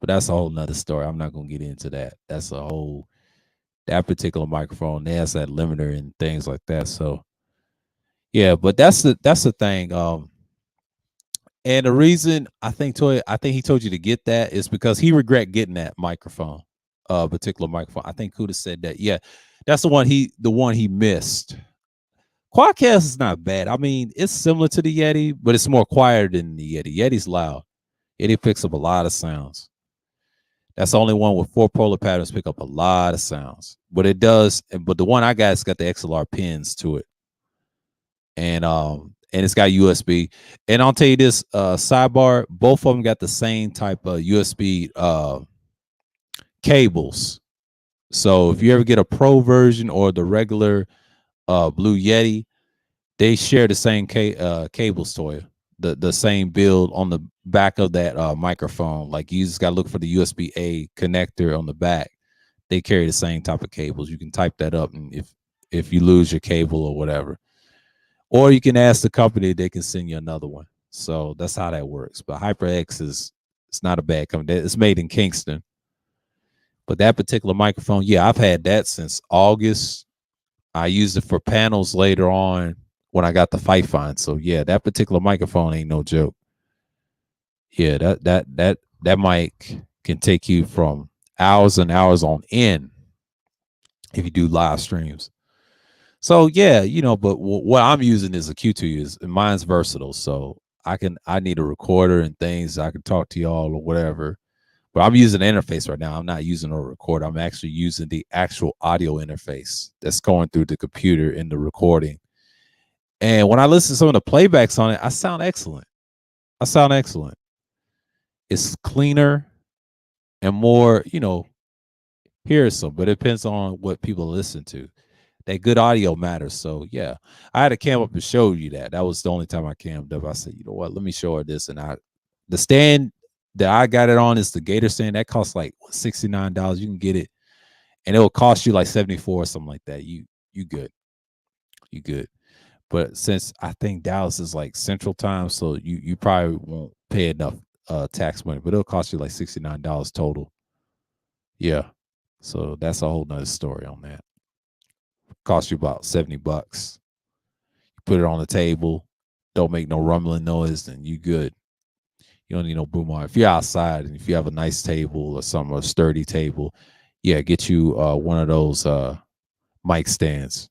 but that's a whole nother story. I'm not gonna get into that. That's a whole that particular microphone. It has that limiter and things like that. So yeah, but that's the thing. And the reason I think he told you to get that is because he regret getting that microphone, particular microphone. I think Kuda said that. Yeah, that's the one he missed. Quadcast is not bad. I mean, it's similar to the Yeti, but it's more quieter than the Yeti. Yeti's loud. Yeti picks up a lot of sounds. That's the only one with 4 polar patterns pick up a lot of sounds. But it does. But the one I got, it's got the XLR pins to it, and it's got USB. And I'll tell you this, sidebar, both of them got the same type of USB cables. So if you ever get a Pro version or the regular Blue Yeti, they share the same cables, Toya. The same build on the back of that microphone. Like you just got to look for the USB A connector on the back. They carry the same type of cables. You can type that up, and if you lose your cable or whatever, or you can ask the company, they can send you another one. So that's how that works. But HyperX it's not a bad company. It's made in Kingston. But that particular microphone, yeah, I've had that since August. I used it for panels later on when I got the Fifine. So yeah, that particular microphone ain't no joke. Yeah, that mic can take you from hours and hours on end if you do live streams. So yeah, but what I'm using is a Q2 is, and mine's versatile. So I need a recorder and things. I can talk to y'all or whatever. But I'm using the interface right now. I'm not using a recorder. I'm actually using the actual audio interface that's going through the computer in the recording. And when I listen to some of the playbacks on it, I sound excellent. It's cleaner and more, hearsome, but it depends on what people listen to. That good audio matters. So yeah, I had to cam up and show you that. That was the only time I cammed up. I said, you know what, let me show her this. And the stand that I got it on is the Gator stand. That costs like $69. You can get it, and it will cost you like 74 or something like that. You good. You good. But since I think Dallas is like Central Time, so you probably won't pay enough tax money, but it'll cost you like $69 total. Yeah. So that's a whole nother story on that. Cost you about $70. You put it on the table, don't make no rumbling noise, and you good. You don't need no boom arm. If you're outside and if you have a nice table or a sturdy table, yeah, get you one of those mic stands.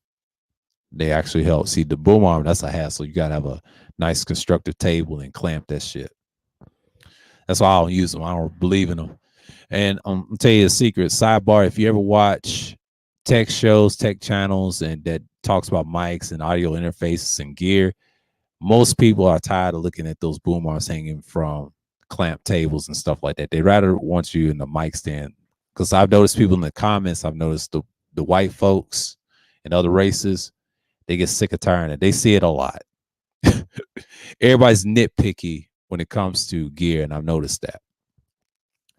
They actually help. See, the boom arm, that's a hassle. You gotta have a nice constructive table and clamp that shit. That's why I don't use them. I don't believe in them. And I'll tell you a secret sidebar. If you ever watch tech shows, tech channels, and that talks about mics and audio interfaces and gear, most people are tired of looking at those boom arms hanging from clamp tables and stuff like that. They rather want you in the mic stand. Because I've noticed people in the comments, I've noticed the white folks and other races, they get sick of tiring it. They see it a lot. Everybody's nitpicky when it comes to gear, and I've noticed that.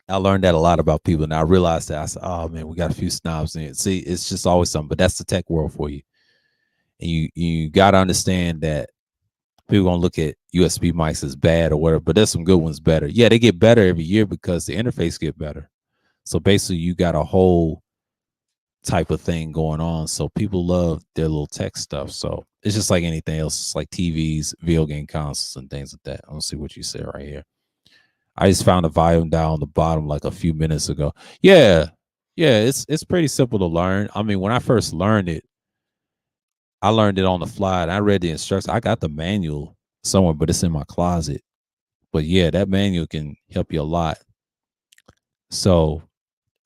I learned that a lot about people, and I realized that. I said, oh man, we got a few snobs in it. See, it's just always something, but that's the tech world for you. And you got to understand that people gonna look at USB mics as bad or whatever, but there's some good ones better. Yeah, they get better every year because the interface get better. So basically, you got a whole type of thing going on. So people love their little tech stuff. So it's just like anything else. It's like TVs, video game consoles, and things like that. I don't see what you said right here. I just found the volume down on the bottom like a few minutes ago. Yeah, Yeah, it's pretty simple to learn. I mean, when I first learned it, I learned it on the fly and I read the instructions. I got the manual somewhere, but it's in my closet. But yeah, that manual can help you a lot. So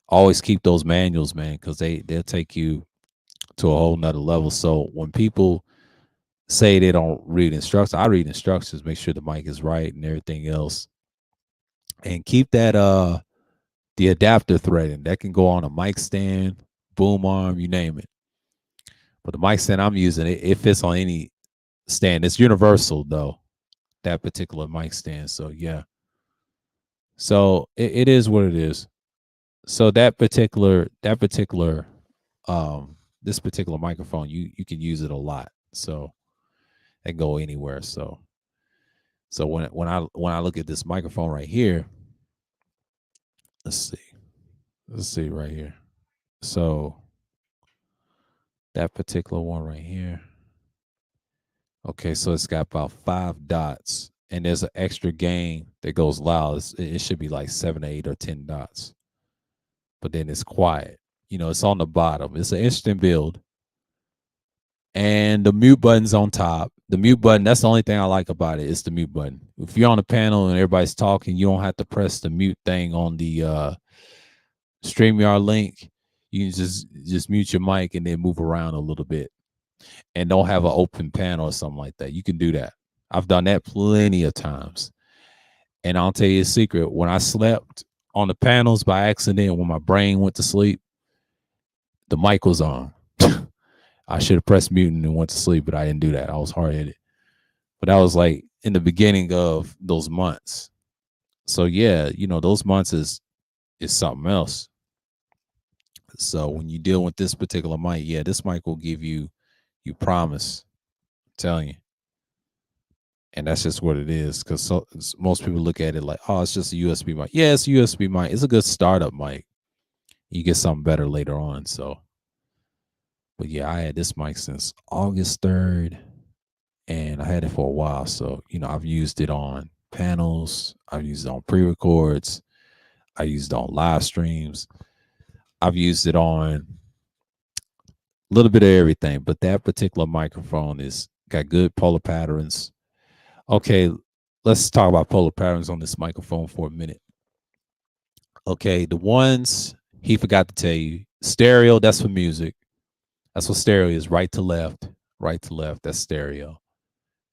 always keep those manuals, man, because they'll take you to a whole nother level. So when people say they don't read instructions, I read instructions, make sure the mic is right and everything else. And keep that the adapter threading. That can go on a mic stand, boom arm, you name it. But the mic stand I'm using, it fits on any stand. It's universal though, that particular mic stand. So yeah. So it is what it is. So that particular this particular microphone, you can use it a lot. So and go anywhere. So when I look at this microphone right here, let's see. Let's see right here. So that particular one right here. Okay, so it's got about 5 dots, and there's an extra gain that goes loud. It should be like 7, 8, or 10 dots, but then it's quiet. It's on the bottom. It's an interesting build, and the mute button's on top. The mute button, that's the only thing I like about it. It's the mute button. If you're on a panel and everybody's talking, you don't have to press the mute thing on the StreamYard link. You can just mute your mic and then move around a little bit, and don't have an open panel or something like that. You can do that. I've done that plenty of times. And I'll tell you a secret. When I slept on the panels by accident, when my brain went to sleep, the mic was on. I should have pressed mute and went to sleep, but I didn't do that. I was hard headed. But that was like in the beginning of those months. So yeah, those months is something else. So when you deal with this particular mic, yeah, this mic will give you promise. I'm telling you. And that's just what it is. Because most people look at it like, oh, it's just a USB mic. Yeah, it's a USB mic. It's a good startup mic. You get something better later on. So, but yeah, I had this mic since August 3rd, and I had it for a while. So, I've used it on panels, I've used it on pre-records, I used it on live streams, I've used it on a little bit of everything. But that particular microphone is got good polar patterns. Okay, let's talk about polar patterns on this microphone for a minute. Okay, the ones he forgot to tell you, stereo, that's for music. That's what stereo is, right to left, right to left. That's stereo.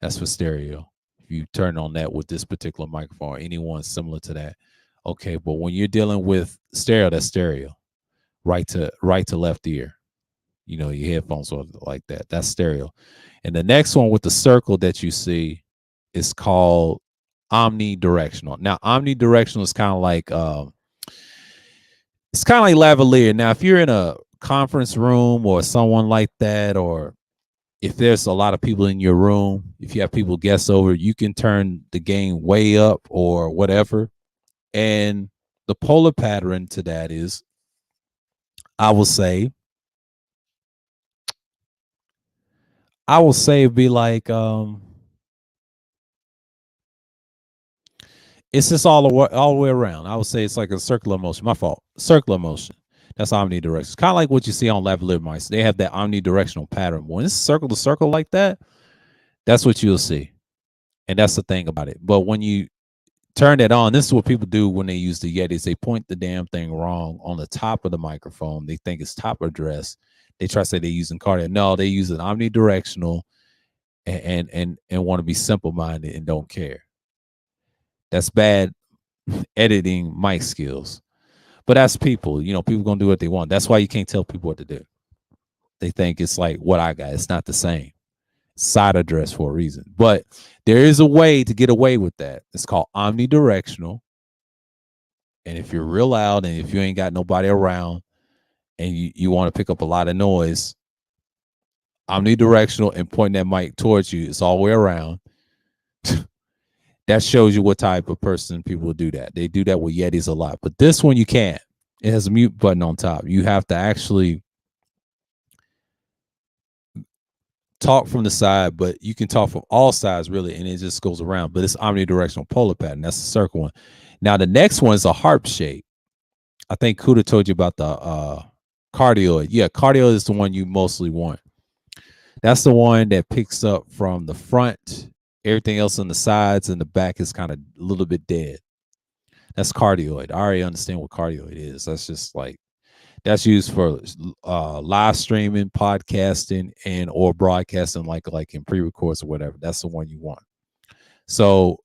That's for stereo. If you turn on that with this particular microphone or anyone similar to that. Okay, but when you're dealing with stereo, that's stereo. Right to left ear. Your headphones are like that. That's stereo. And the next one with the circle that you see is called omnidirectional. Now, omnidirectional is kind of like it's kind of like lavalier. Now, if you're in a conference room or someone like that, or if there's a lot of people in your room, if you have people guests over, you can turn the gain way up or whatever. And the polar pattern to that is, I will say it'd be like it's just all the way around. I would say it's like a circular motion. My fault. Circular motion. That's omnidirectional. It's kind of like what you see on lavalier mice. They have that omnidirectional pattern. When it's circle to circle like that, that's what you'll see. And that's the thing about it. But when you turn it on, this is what people do when they use the Yetis. They point the damn thing wrong on the top of the microphone. They think it's top address. They try to say they're using cardiac. No, they use an omnidirectional and want to be simple minded and don't care. That's bad editing mic skills. But that's people. People gonna do what they want. That's why you can't tell people what to do. They think it's like what I got. It's not the same. Side address for a reason. But there is a way to get away with that. It's called omnidirectional. And if you're real loud and if you ain't got nobody around and you want to pick up a lot of noise, omnidirectional and pointing that mic towards you, it's all the way around. That shows you what type of person people do that. They do that with Yetis a lot. But this one you can't. It has a mute button on top. You have to actually talk from the side, but you can talk from all sides really, and it just goes around. But it's omnidirectional polar pattern. That's the circle one. Now the next one is a harp shape. I think Kuda told you about the cardioid. Yeah, cardioid is the one you mostly want. That's the one that picks up from the front. Everything else on the sides and the back is kind of a little bit dead. That's cardioid. I already understand what cardioid is. That's just like that's used for live streaming, podcasting, and or broadcasting, like in pre-records or whatever. That's the one you want. So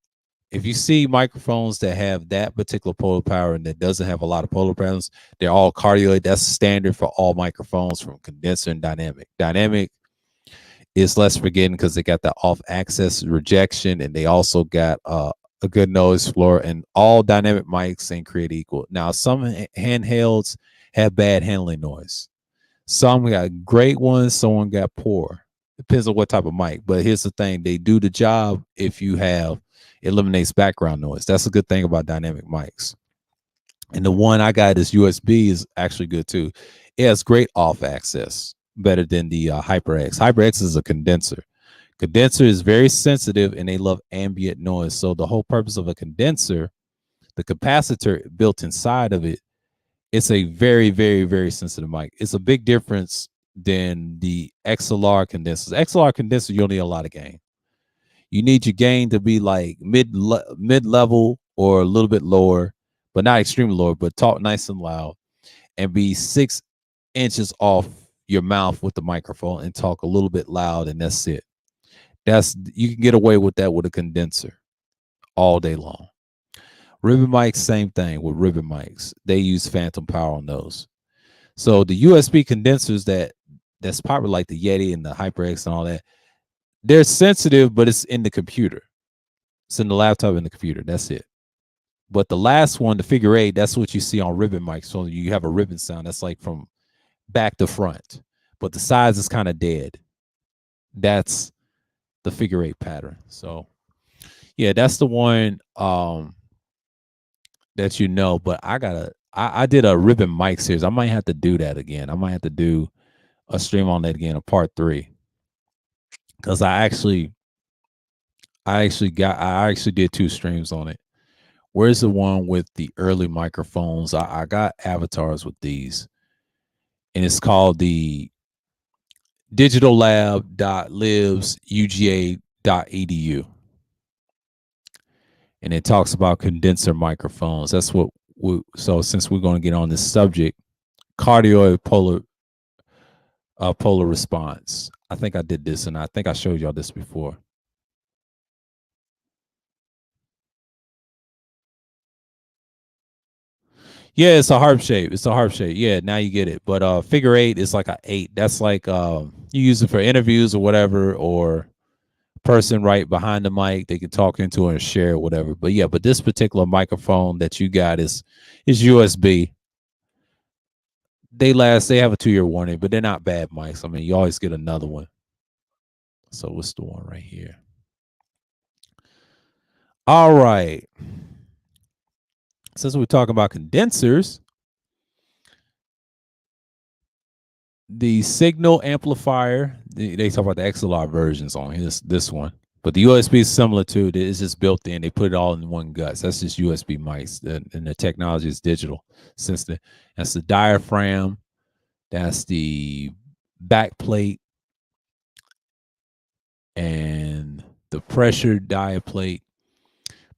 if you see microphones that have that particular polar power and that doesn't have a lot of polar patterns, they're all cardioid. That's standard for all microphones from condenser and dynamic. Dynamic is less forgetting because they got the off-axis rejection and they also got a good noise floor. And all dynamic mics ain't created equal. Now, some handhelds have bad handling noise. Some got great ones. Some got poor. Depends on what type of mic. But here's the thing: they do the job if you have eliminates background noise. That's a good thing about dynamic mics. And the one I got is USB is actually good too. It has great off access, better than the HyperX. HyperX is a condenser. Condenser is very sensitive and they love ambient noise. So the whole purpose of a condenser, the capacitor built inside of it, it's a very, very, very sensitive mic. It's a big difference than the XLR condensers. XLR condenser, you'll need a lot of gain. You need your gain to be like mid level or a little bit lower, but not extremely lower, but talk nice and loud and be 6 inches off your mouth with the microphone and talk a little bit loud, and that's it. You can get away with that with a condenser all day long. Ribbon mics, same thing with ribbon mics. They use phantom power on those. So the USB condensers that's popular, like the Yeti and the HyperX and all that, they're sensitive, but it's in the computer. It's in the laptop and the computer. That's it. But the last one, the figure 8, that's what you see on ribbon mics. So you have a ribbon sound that's like from back to front, but the size is kind of dead. That's the figure 8 pattern. So yeah, that's the one that you know. But I did a ribbon mic series. I might have to do that again. I might have to do a stream on that again, a part 3. Because I actually did 2 streams on it. Where's the one with the early microphones? I got avatars with these, and it's called the digitallab.libsuga.edu, and it talks about condenser microphones. That's what so since we're going to get on this subject, cardioid polar response. I think I did this, and I think I showed y'all this before. Yeah, it's a harp shape. It's a harp shape. Yeah, now you get it. But figure 8 is like a 8. That's like you use it for interviews or whatever, or person right behind the mic they can talk into it and share it, whatever. But yeah, but this particular microphone that you got is USB. They have a 2-year warranty, but they're not bad mics. I mean, you always get another one. So what's the one right here? All right. Since we're talking about condensers, the signal amplifier, they talk about the XLR versions on this one, but the USB is similar to it. It's just built in. They put it all in one guts. That's just USB mics, and the technology is digital. That's the diaphragm, that's the back plate, and the pressure diode plate.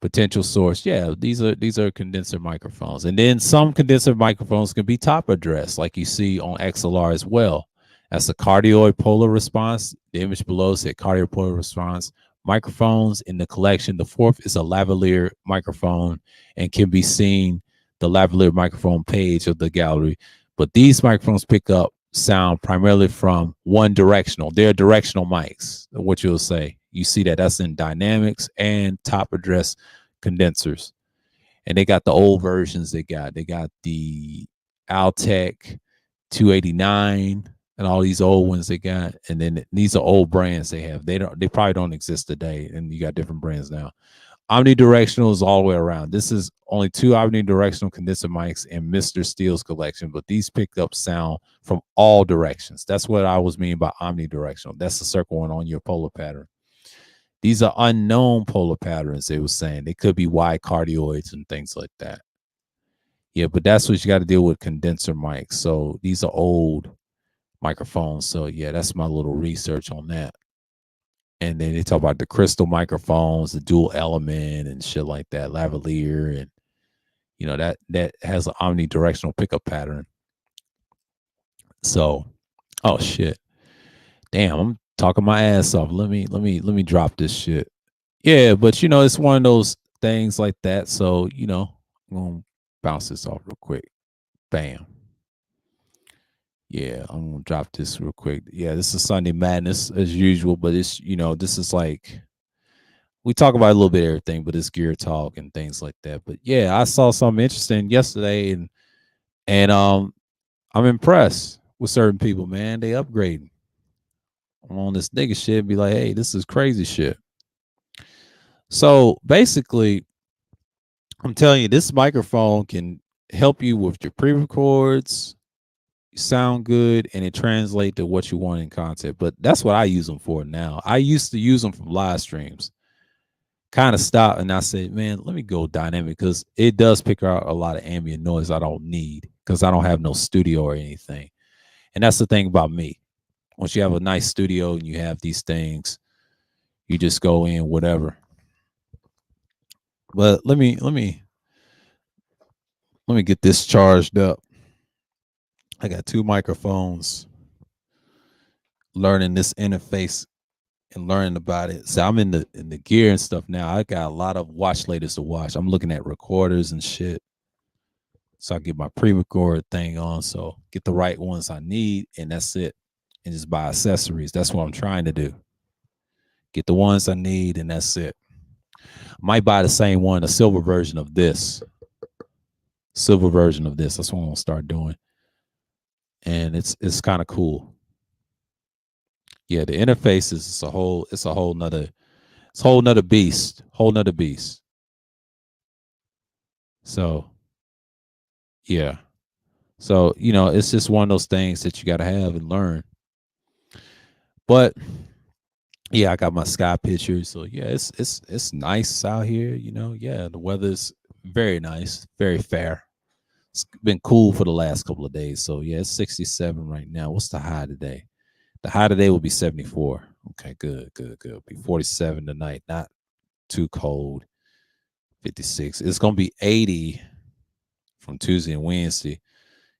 Potential source, yeah, these are condenser microphones. And then some condenser microphones can be top addressed, like you see on XLR as well. That's the cardioid polar response. The image below said cardioid polar response. Microphones in the collection, the 4th is a lavalier microphone and can be seen the lavalier microphone page of the gallery. But these microphones pick up sound primarily from one directional. They're directional mics, what you'll say. You see that's in dynamics and top address condensers. And they got the old versions. They got the Altec 289 and all these old ones they got. And then these are old brands they have. They probably don't exist today. And you got different brands now. Omnidirectional is all the way around. This is only 2 omnidirectional condenser mics in Mr. Steele's collection, but these pick up sound from all directions. That's what I was meaning by omnidirectional. That's the circle one on your polar pattern. These are unknown polar patterns, they were saying. They could be wide cardioids and things like that. Yeah, but that's what you got to deal with, condenser mics. So these are old microphones. So yeah, that's my little research on that. And then they talk about the crystal microphones, the dual element and shit like that, lavalier, and that has an omnidirectional pickup pattern. So, oh shit, damn, I'm talking my ass off. Let me drop this shit. Yeah, but it's one of those things like that. So I'm gonna bounce this off real quick. Bam. Yeah, I'm gonna drop this real quick. Yeah, this is Sunday Madness as usual, but it's this is like we talk about a little bit of everything, but it's gear talk and things like that. But yeah, I saw something interesting yesterday, and I'm impressed with certain people, man. They upgrading. I'm on this nigga shit, be like, hey, this is crazy shit. So basically, I'm telling you, this microphone can help you with your pre-records, sound good, and it translate to what you want in content. But that's what I use them for now. I used to use them from live streams. Kind of stopped, and I said, man, let me go dynamic because it does pick out a lot of ambient noise I don't need because I don't have no studio or anything. And that's the thing about me. Once you have a nice studio and you have these things, you just go in whatever. But let me get this charged up. I got two microphones, learning this interface and learning about it. So I'm in the gear and stuff now. I got a lot of watch latest to watch. I'm looking at recorders and shit. So I get my pre-record thing on. So get the right ones I need, and that's it. And just buy accessories. That's what I'm trying to do. Get the ones I need, and that's it. Might buy the same one, a silver version of this. Silver version of this. That's what I'm gonna start doing. And it's kind of cool. Yeah, the interface is a whole nother beast. Whole nother beast. So yeah. So, it's just one of those things that you gotta have and learn. But yeah, I got my sky pictures. So yeah, it's nice out here, Yeah, the weather's very nice, very fair. It's been cool for the last couple of days. So yeah, it's 67 right now. What's the high today? The high today will be 74. Okay, good, good, good. It'll be 47 tonight. Not too cold. 56. It's gonna be 80 from Tuesday and Wednesday.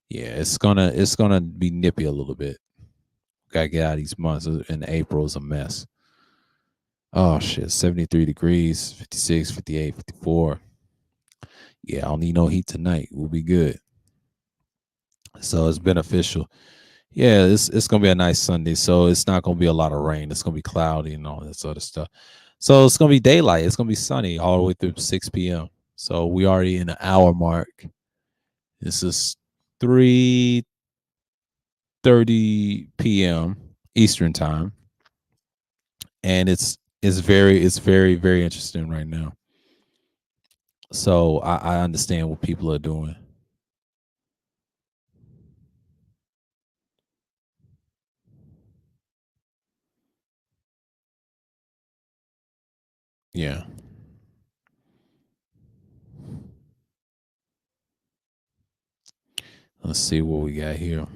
Yeah, it's gonna be nippy a little bit. Gotta get out of these months. And April is a mess. Oh shit, 73 degrees, 56, 58, 54. Yeah, I don't need no heat tonight. We'll be good. So it's beneficial. Yeah, it's gonna be a nice Sunday. So it's not gonna be a lot of rain. It's gonna be cloudy and all that sort of stuff. So it's gonna be daylight. It's gonna be sunny all the way through 6 p.m. So we already in the hour mark. This is 3:30 p.m. Eastern time. And it's very, very interesting right now. So I understand what people are doing. Yeah. Let's see what we got here.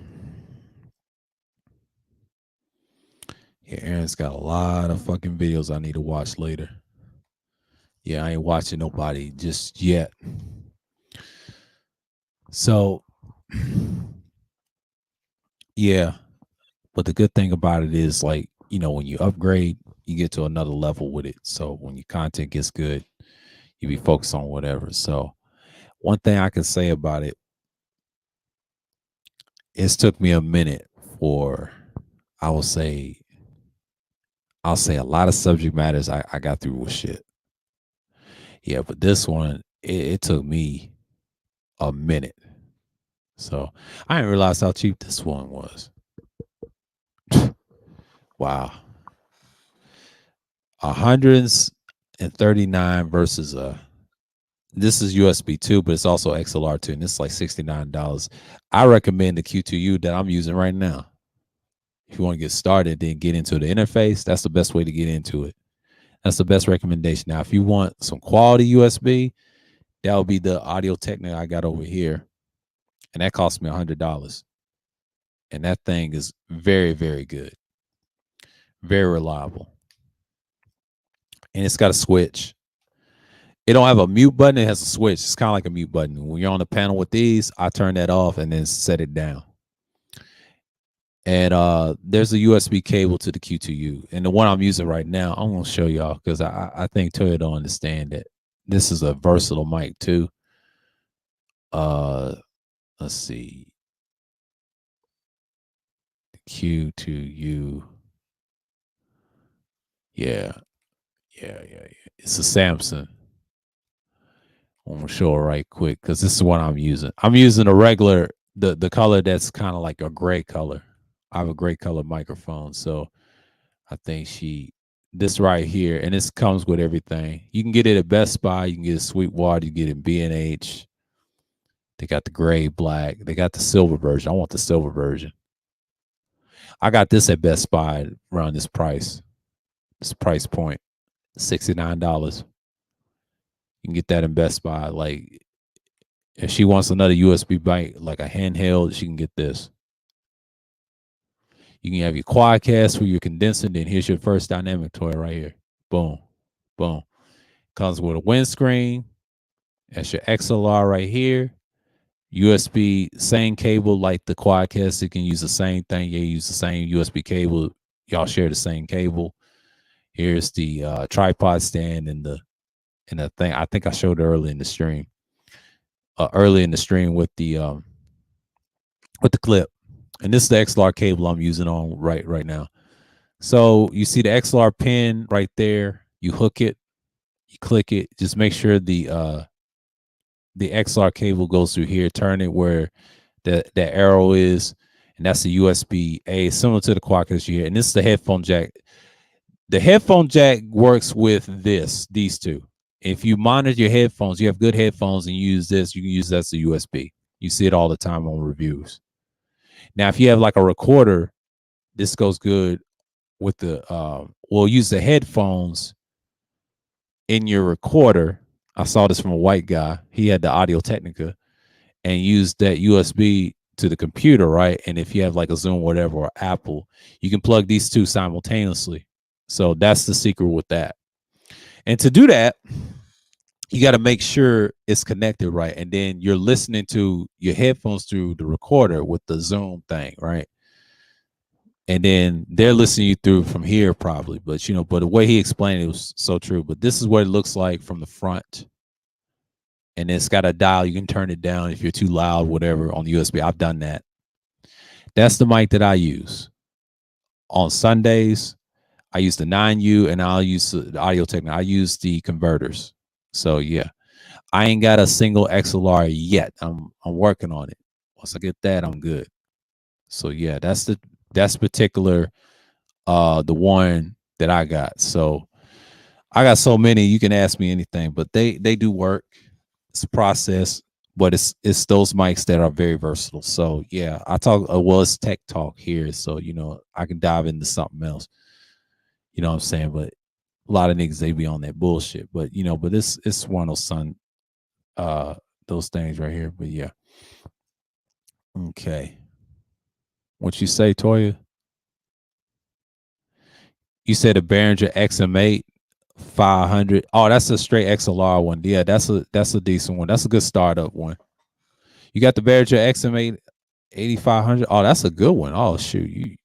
Yeah, Aaron's got a lot of fucking videos I need to watch later. Yeah, I ain't watching nobody just yet. So, yeah. But the good thing about it is, like, when you upgrade, you get to another level with it. So when your content gets good, you be focused on whatever. So one thing I can say about it, it's took me a minute for, I will say, I'll say a lot of subject matters I got through with shit. Yeah, but this one, it took me a minute. So I didn't realize how cheap this one was. Wow. 139 versus this is USB 2, but it's also XLR 2, and it's like $69. I recommend the Q2U that I'm using right now. If you want to get started, then get into the interface. That's the best way to get into it. That's the best recommendation. Now, if you want some quality USB, that would be the Audio Technica I got over here. and that cost me $100. And that thing is very, very good, very reliable, and it's got a switch. It don't have a mute button. It has a switch. It's kind of like a mute button. When you're on the panel with these, I turn that off and then set it down. And there's a USB cable to the Q2U. And the one I'm using right now, I'm gonna show y'all because I think Toya don't understand that this is a versatile mic too. Let's see. Q2U. Yeah. It's a Samsung. I'm gonna show it right quick because this is what I'm using. I'm using a regular the color that's kind of like a gray color. I have a gray color microphone, so I think this right here, and this comes with everything. You can get it at Best Buy, you can get it at Sweetwater, you can get it in B&H. They got the gray, black, they got the silver version. I want the silver version. I got this at Best Buy around this price point, $69. You can get that in Best Buy. Like, if she wants another USB mic, like a handheld, she can get this. You can have your quadcast for your condenser. Then here's your first dynamic toy right here. Boom, boom. Comes with a windscreen. That's your XLR right here. USB, same cable like the quadcast. You can use the same thing. You use the same USB cable. Y'all share the same cable. Here's the tripod stand and the thing. I think I showed early in the stream. With the clip. And this is the XLR cable I'm using on right now. So you see the XLR pin right there. You hook it, you click it. Just make sure the XLR cable goes through here. Turn it where the arrow is, and that's the USB A, similar to the quadcast here. And this is the headphone jack. The headphone jack works with these two. If you monitor your headphones, you have good headphones, and you use this, you can use that as a USB. You see it all the time on reviews. Now, if you have like a recorder, this goes good with the we'll use the headphones in your recorder. I saw this from a white guy. He had the Audio Technica and used that USB to the computer, right? And if you have like a Zoom, whatever, or Apple, you can plug these two simultaneously. So that's the secret with that. And to do that, you got to make sure it's connected right. And then you're listening to your headphones through the recorder with the Zoom thing, right? And then they're listening you through from here probably. But, but the way he explained it was so true. But this is what it looks like from the front. And it's got a dial. You can turn it down if you're too loud, whatever, on the USB. I've done that. That's the mic that I use. On Sundays, I use the 9U, and I'll use the Audio Technica. I use the converters. So yeah, I ain't got a single XLR yet. I'm working on it. Once I get that, I'm good. So yeah, that's particular the one that I got. So I got so many, you can ask me anything, but they do work. It's a process, but it's those mics that are very versatile. So yeah, I talk it's tech talk here, so I can dive into something else. You know what I'm saying? But a lot of niggas, they be on that bullshit. But but it's one of those things right here. But yeah. Okay. What you say, Toya? You said a Behringer XM8 500. Oh, that's a straight XLR one. Yeah, that's a decent one. That's a good startup one. You got the Behringer XM8 8500. Oh, that's a good one. Oh shoot,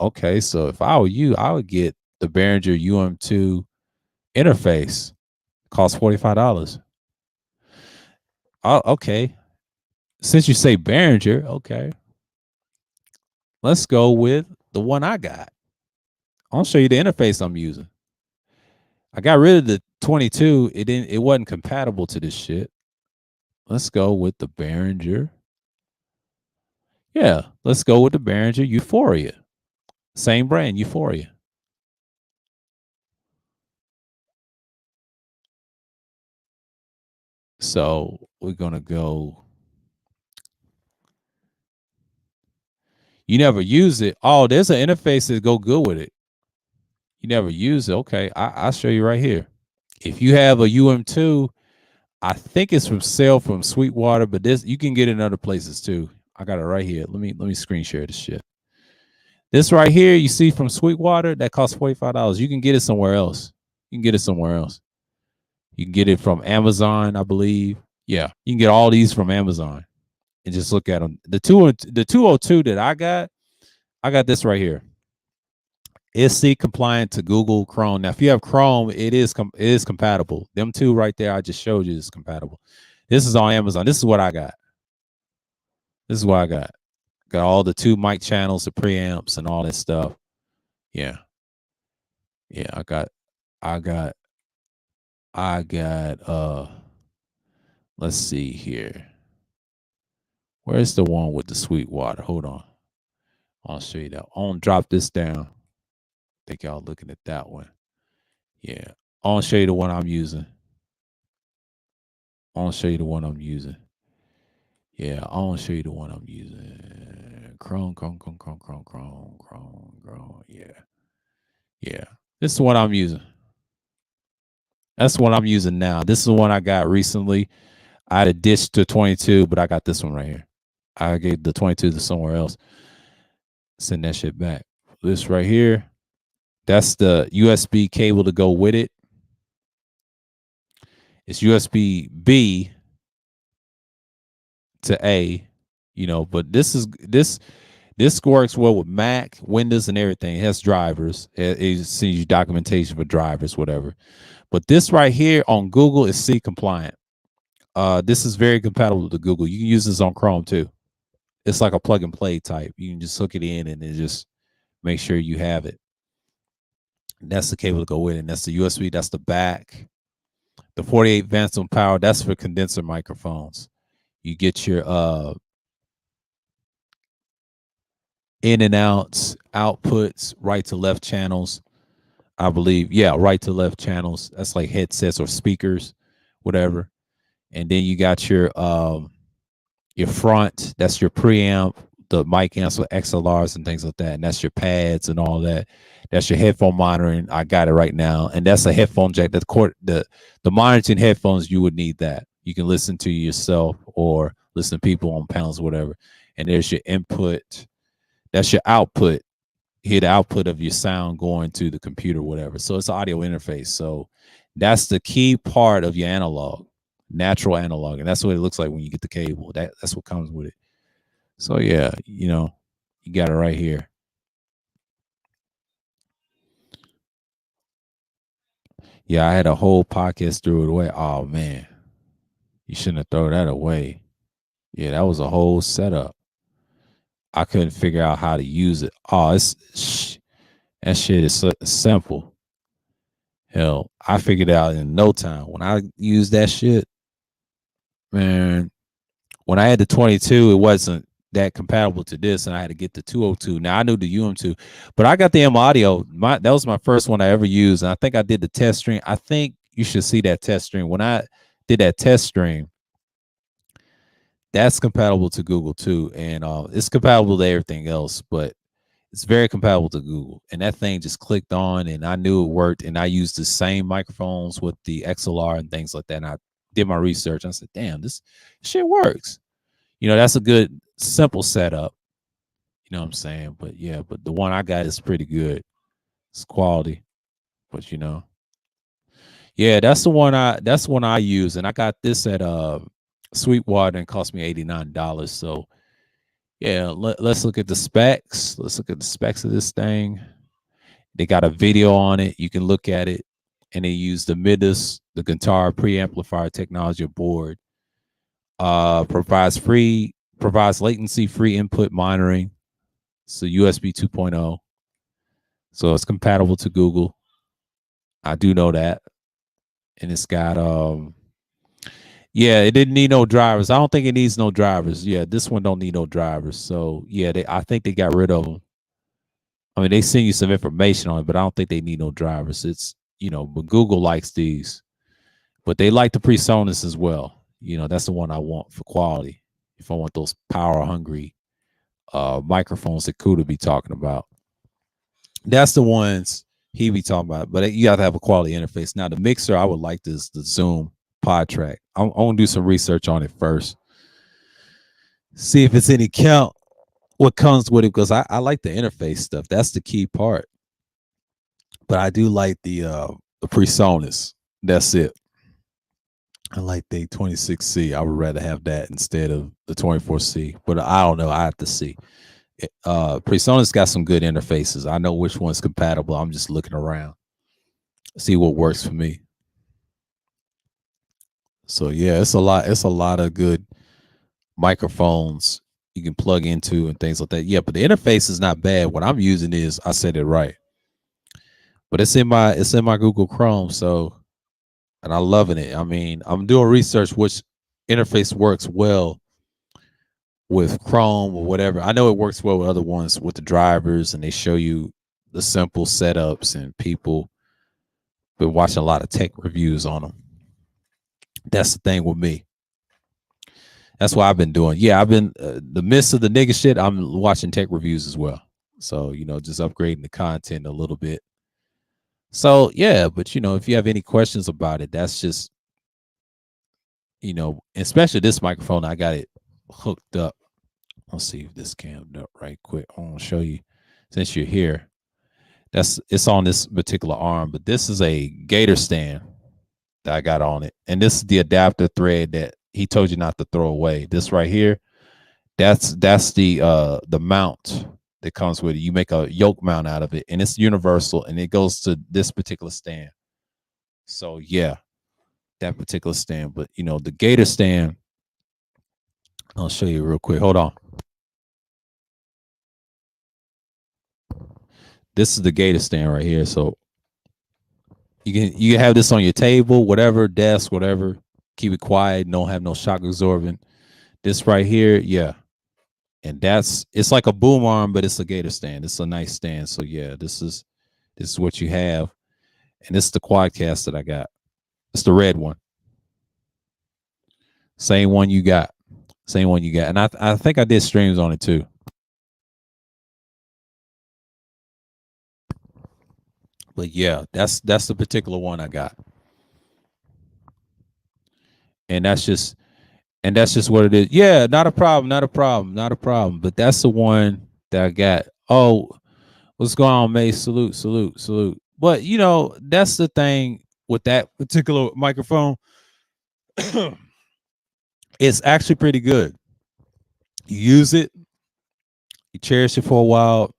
okay. So if I were you, I would get the Behringer UM2 interface. Costs $45. Oh, okay. Since you say Behringer, okay. Let's go with the one I got. I'll show you the interface I'm using. I got rid of the 22. It wasn't compatible to this shit. Let's go with the Behringer. Yeah, let's go with the Behringer Euphoria. Same brand, Euphoria. So we're gonna go. You never use it. Oh, there's an interface that go good with it. You never use it. Okay, I'll show you right here. If you have a UM2, I think it's from sale from Sweetwater, but this you can get it in other places too. I got it right here. Let me screen share this shit. This right here, you see from Sweetwater, that costs $45. You can get it somewhere else. You can get it somewhere else. You can get it from Amazon, I believe. Yeah, you can get all these from Amazon and just look at them. The 202 that I got this right here. It's C compliant to Google Chrome. Now, if you have Chrome, it is compatible. Them two right there I just showed you is compatible. This is on Amazon. This is what I got. This is what I got. Got all the 2 mic channels, the preamps, and all that stuff. Yeah. Yeah, I got let's see here. Where's the one with the Sweetwater? Hold on. I'll show you that. I'll drop this down. I think y'all looking at that one. Yeah. I'll show you the one I'm using. I'll show you the one I'm using. Yeah, I'll show you the one I'm using. Chrome. Yeah. Yeah. This is what I'm using. That's what I'm using now. This is the one I got recently. I had a ditch to 22, but I got this one right here. I gave the 22 to somewhere else. Send that shit back. This right here, that's the USB cable to go with it. It's USB B to A, you know, but this works well with Mac, Windows, and everything. It has drivers. It sends you documentation for drivers, whatever. But this right here on Google is C compliant. This is very compatible to Google. You can use this on Chrome too. It's like a plug and play type. You can just hook it in and then just make sure you have it. And that's the cable to go with it. And that's the USB. That's the back. The 48 volts on power. That's for condenser microphones. You get your in and outs, outputs, right to left channels. I believe, yeah, right to left channels. That's like headsets or speakers, whatever. And then you got your front. That's your preamp, the mic amps with XLRs and things like that. And that's your pads and all that. That's your headphone monitoring. I got it right now. And that's a headphone jack. The monitoring headphones, you would need that. You can listen to yourself or listen to people on panels, whatever. And there's your input. That's your output. Hear the output of your sound going to the computer, whatever. So it's an audio interface. So that's the key part of your analog, natural analog. And that's what it looks like when you get the cable. That's what comes with it. So yeah, you know, you got it right here. Yeah, I had a whole podcast, threw it away. Oh man, you shouldn't have thrown that away. Yeah, that was a whole setup. I couldn't figure out how to use it. Oh, that shit is so simple. Hell, I figured it out in no time. When I used that shit, man, when I had the 22, it wasn't that compatible to this, and I had to get the 202. Now I knew the UM2, but I got the M Audio. That was my first one I ever used, and I think I did the test stream. I think you should see that test stream. When I did that test stream, that's compatible to Google too, and it's compatible to everything else, but it's very compatible to Google. And that thing just clicked on, and I knew it worked. And I used the same microphones with the XLR and things like that. And I did my research. I said, "Damn, this shit works." You know, that's a good simple setup. You know what I'm saying? But yeah, but the one I got is pretty good. It's quality. But you know, yeah, that's the one I use, and I got this at Sweetwater and it cost me $89. So yeah, let's look at the specs. Let's look at the specs of this thing. They got a video on it. You can look at it, and they use the Midas, the Guitar preamplifier technology board. Provides latency-free input monitoring. So USB 2.0. So it's compatible to Google. I do know that. And it's got yeah, it didn't need no drivers. I don't think it needs no drivers. Yeah, this one don't need no drivers. So yeah, I think they got rid of them. I mean, they send you some information on it, but I don't think they need no drivers. It's, you know, but Google likes these, but they like the PreSonus as well. You know, that's the one I want for quality. If I want those power hungry microphones that Kuda be talking about, that's the ones he be talking about. But you got to have a quality interface. Now the mixer, I would like the Zoom PodTrack. I'm gonna do some research on it first. See if it's any count. What comes with it, because I like the interface stuff. That's the key part. But I do like the PreSonus. That's it. I like the 26C. I would rather have that instead of the 24C. But I don't know. I have to see. PreSonus got some good interfaces. I know which one's compatible. I'm just looking around, see what works for me. So yeah, it's a lot. It's a lot of good microphones you can plug into and things like that. Yeah, but the interface is not bad. What I'm using is, I said it right, but it's in my Google Chrome. So, and I'm loving it. I mean, I'm doing research which interface works well with Chrome or whatever. I know it works well with other ones with the drivers, and they show you the simple setups, and people been watching a lot of tech reviews on them. That's the thing with me. That's what I've been doing. Yeah, I've been the midst of the nigga shit. I'm watching tech reviews as well. So just upgrading the content a little bit. So yeah, but if you have any questions about it, that's just especially this microphone. I got it hooked up. Let's see if this cammed up right quick. I want to show you since you're here. It's on this particular arm, but this is a Gator stand that I got on it, and this is the adapter thread that he told you not to throw away. This right here, that's the mount that comes with it. You make a yoke mount out of it, and it's universal, and it goes to this particular stand. So yeah, that particular stand. But the Gator stand, I'll show you real quick. Hold on. This is the Gator stand right here. So you can have this on your table, whatever, desk, whatever. Keep it quiet. Don't have no shock absorbing. This right here, yeah. And it's like a boom arm, but it's a Gator stand. It's a nice stand. So yeah, this is what you have. And this is the Quadcast that I got. It's the red one. Same one you got. Same one you got. And I think I did streams on it too. But yeah, that's the particular one I got. And that's just what it is. Yeah, not a problem, not a problem, not a problem. But that's the one that I got. Oh, what's going on, May? Salute, salute, salute. But that's the thing with that particular microphone. It's actually pretty good. You use it, you cherish it for a while.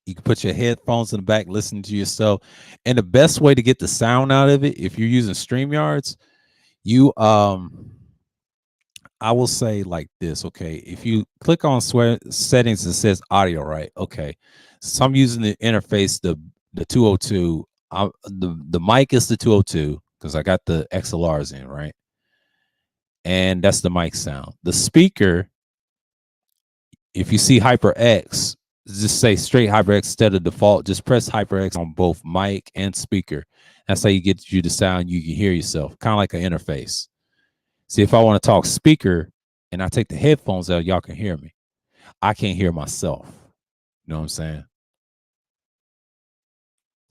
You can put your headphones in the back, listen to yourself. And the best way to get the sound out of it, if you're using StreamYards, you I will say like this, okay? If you click on settings, it says audio, right? Okay. So I'm using the interface, the 202. The mic is the 202 because I got the XLRs in, right? And that's the mic sound. The speaker, if you see HyperX, just say straight HyperX instead of default. Just press HyperX on both mic and speaker. That's how you get you the sound you can hear yourself, kind of like an interface. See, if I want to talk speaker and I take the headphones out, y'all can hear me. I can't hear myself. You know what I'm saying?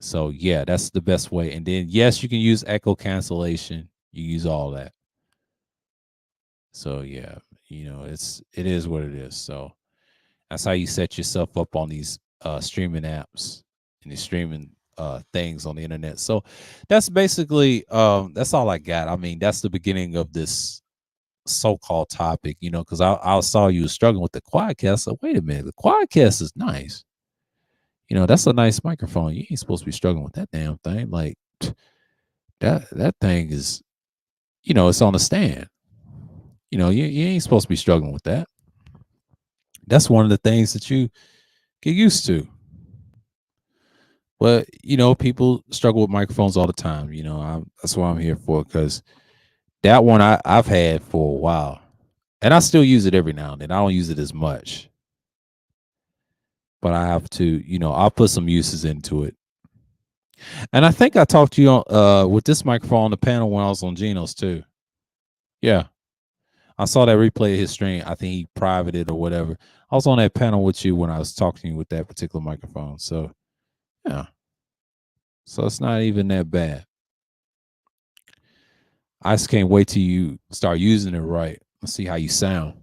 So yeah, that's the best way. And then yes, you can use echo cancellation. You use all that. So yeah, it is what it is. So that's how you set yourself up on these streaming apps and these streaming things on the internet. So that's basically that's all I got. I mean, that's the beginning of this so-called topic, because I saw you struggling with the Quadcast. So wait a minute, the Quadcast is nice. That's a nice microphone. You ain't supposed to be struggling with that damn thing. Like that thing is, it's on a stand. You ain't supposed to be struggling with that. That's one of the things that you get used to. But people struggle with microphones all the time. That's what I'm here for, because that one I've had for a while, and I still use it every now and then. I don't use it as much, but I have to. I'll put some uses into it. And I think I talked to you with this microphone on the panel when I was on Geno's too. Yeah, I saw that replay of his stream. I think he privated or whatever. I was on that panel with you when I was talking to you with that particular microphone. So yeah. So it's not even that bad. I just can't wait till you start using it right and see how you sound.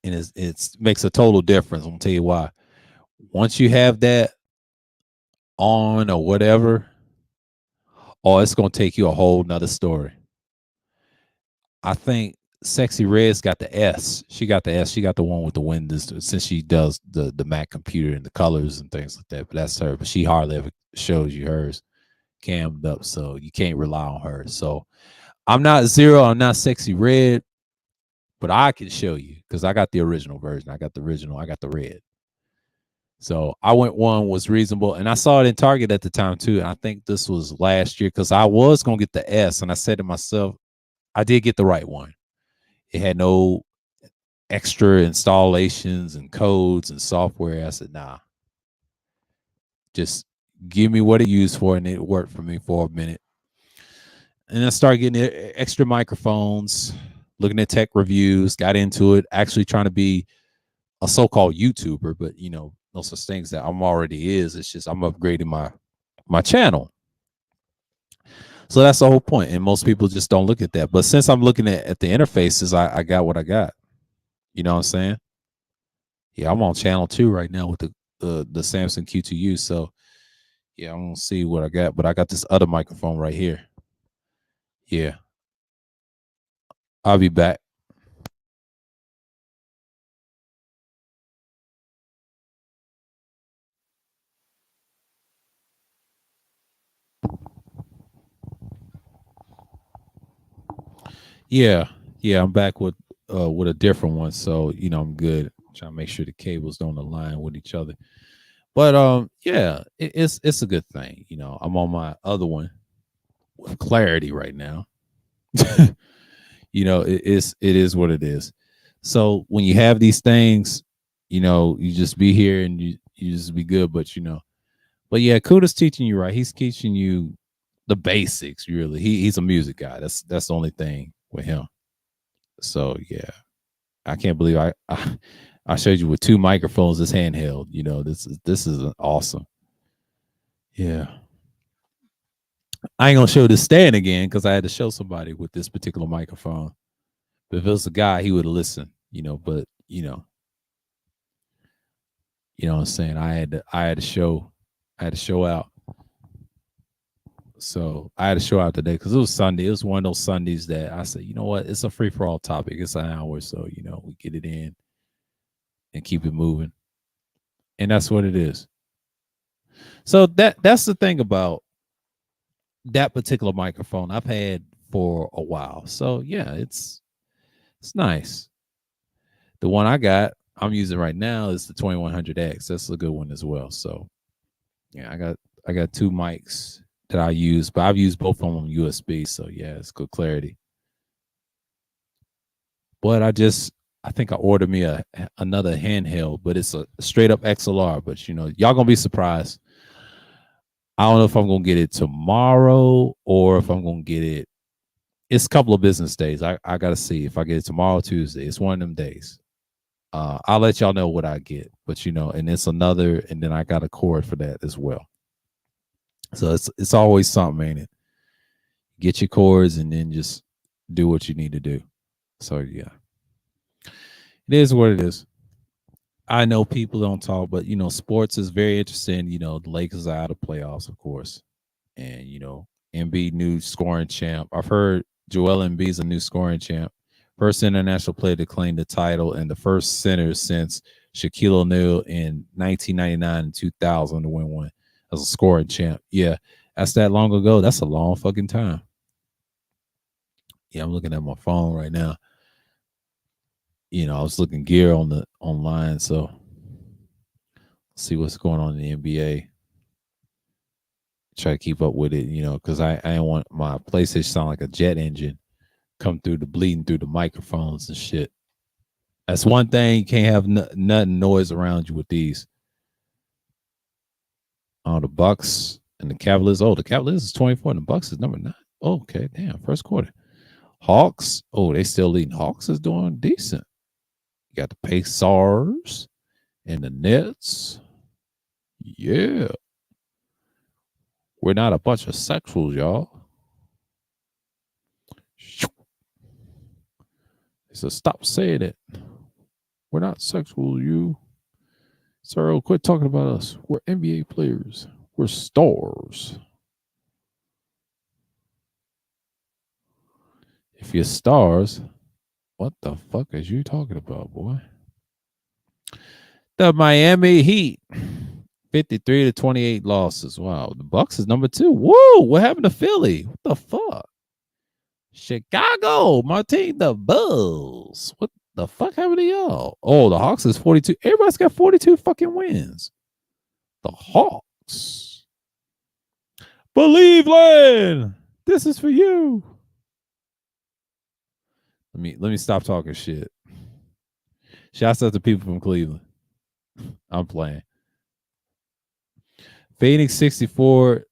And it's makes a total difference. I'm gonna tell you why. Once you have that on or whatever, oh, it's gonna take you a whole nother story. I think Sexy Red's got the S. She got the S. She got the one with the windows since she does the Mac computer and the colors and things like that. But that's her. But she hardly ever shows you hers cammed up, so you can't rely on her. So I'm not Zero. I'm not Sexy Red, but I can show you because I got the original version. I got the original. I got the red. So I went one was reasonable, and I saw it in Target at the time too. And I think this was last year because I was gonna get the S, and I said to myself, I did get the right one. It had no extra installations and codes and software. I said, nah, just give me what it used for, and it worked for me for a minute. And I started getting extra microphones, looking at tech reviews, got into it, actually trying to be a so-called YouTuber, but no such things that I'm already is. It's just I'm upgrading my channel. So that's the whole point. And most people just don't look at that. But since I'm looking at the interfaces, I got what I got. You know what I'm saying? Yeah, I'm on channel 2 right now with the Samson Q2U. So yeah, I'm gonna see what I got. But I got this other microphone right here. Yeah. I'll be back. Yeah. Yeah, I'm back with a different one. So, I'm good. Trying to make sure the cables don't align with each other. But yeah, it's a good thing. I'm on my other one with clarity right now. It is what it is. So when you have these things, you just be here and you just be good. But yeah, Kuda's teaching you right. He's teaching you the basics. Really, he's a music guy. That's the only thing with him. So yeah, I can't believe I showed you with 2 microphones, this handheld. This is awesome. Yeah. I ain't gonna show this stand again because I had to show somebody with this particular microphone. But if it was a guy, he would have listened, but what I'm saying? I had to show out. So I had to show out today because it was Sunday. It was one of those Sundays that I said, you know what? It's a free for all topic. It's an hour, so we get it in and keep it moving. And that's what it is. So that's the thing about that particular microphone I've had for a while. So yeah, it's nice. The one I'm using right now is the 2100X. That's a good one as well. So yeah, I got 2 mics that I use, but I've used both of them on USB. So yeah, it's good clarity. But I think I ordered me another handheld, but it's a straight up XLR. But y'all gonna be surprised. I don't know if I'm gonna get it tomorrow or if I'm gonna get it. It's a couple of business days. I gotta see if I get it tomorrow, Tuesday. It's one of them days. I'll let y'all know what I get, but and it's another, and then I got a cord for that as well. So it's always something, ain't it? Get your cords and then just do what you need to do. So yeah, it is what it is. I know people don't talk, but sports is very interesting. The Lakers are out of playoffs, of course, and Embiid new scoring champ. I've heard Joel Embiid's a new scoring champ, first international player to claim the title, and the first center since Shaquille O'Neal in 1999 and 2000 to win one as a scoring champ. Yeah, that's that long ago. That's a long fucking time. Yeah, I'm looking at my phone right now. I was looking gear on the online, so see what's going on in the NBA. Try to keep up with it, because I didn't want my PlayStation sound like a jet engine come through the bleeding through the microphones and shit. That's one thing, you can't have nothing noise around you with these. Oh, the Bucks and the Cavaliers. Oh, the Cavaliers is 24 and the Bucks is number 9. Oh, okay, damn, first quarter. Hawks. Oh, they still leading. Hawks is doing decent. You got the Pacers and the Nets. Yeah. We're not a bunch of sexuals, y'all. He said, "Stop saying it. We're not sexual, you. Sir, quit talking about us. We're NBA players. We're stars. If you're stars, what the fuck is you talking about, boy?" The Miami Heat, 53-28 losses. Wow. The Bucks is number 2. Whoa, what happened to Philly? What the fuck? Chicago, my team, the Bulls. What the fuck happened to y'all? Oh, the Hawks is 42. Everybody's got 42 fucking wins. The Hawks. Believeland, this is for you. Let me stop talking shit. Shouts out to people from Cleveland. I'm playing. Phoenix 64,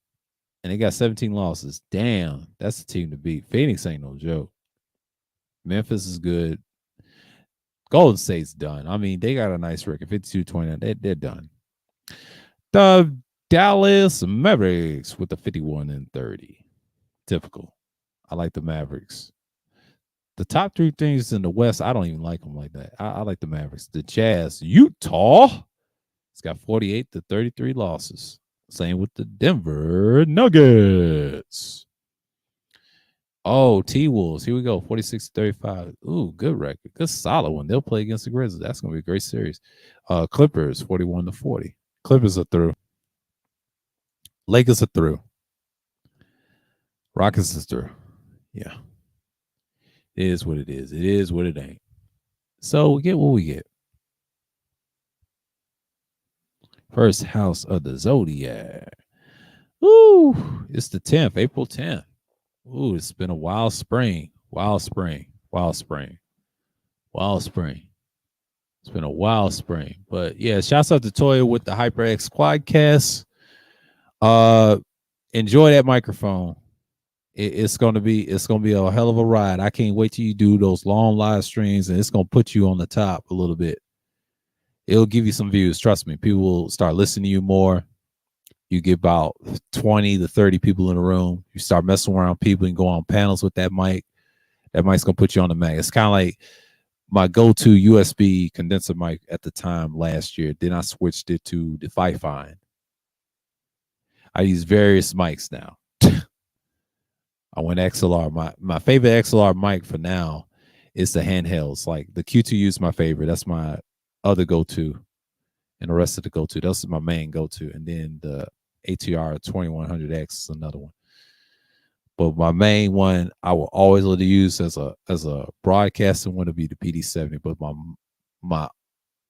and they got 17 losses. Damn, that's the team to beat. Phoenix ain't no joke. Memphis is good. Golden State's done. I mean, they got a nice record, 52-29. They're done. The Dallas Mavericks with the 51-30. Typical. I like the Mavericks. The top 3 things in the West, I don't even like them like that. I like the Mavericks. The Jazz, Utah, it's got 48-33 losses. Same with the Denver Nuggets. Oh, T-Wolves. Here we go. 46-35. Ooh, good record. Good solid one. They'll play against the Grizzlies. That's going to be a great series. Clippers, 41-40. Clippers are through. Lakers are through. Rockets is through. Yeah. It is what it is. It is what it ain't. So we get what we get. First house of the Zodiac. Ooh, it's the 10th, April 10th. Ooh, it's been a wild spring. Wild spring. Wild spring. Wild spring. It's been a wild spring. But yeah, shouts out to Toya with the HyperX Quadcast. Enjoy that microphone. It's gonna be a hell of a ride. I can't wait till you do those long live streams, and it's gonna put you on the top a little bit. It'll give you some views. Trust me, people will start listening to you more. You get about 20 to 30 people in the room. You start messing around people and go on panels with that mic. That mic's gonna put you on the map. It's kind of like my go-to USB condenser mic at the time last year. Then I switched it to the Fifine. I use various mics now. I went XLR. My favorite XLR mic for now is the handhelds. Like the Q2U is my favorite. That's my other go-to. And the rest of the go-to. That's my main go-to. And then the ATR 2100X is another one. But my main one I will always love to use as a broadcasting one to be the PD70. But my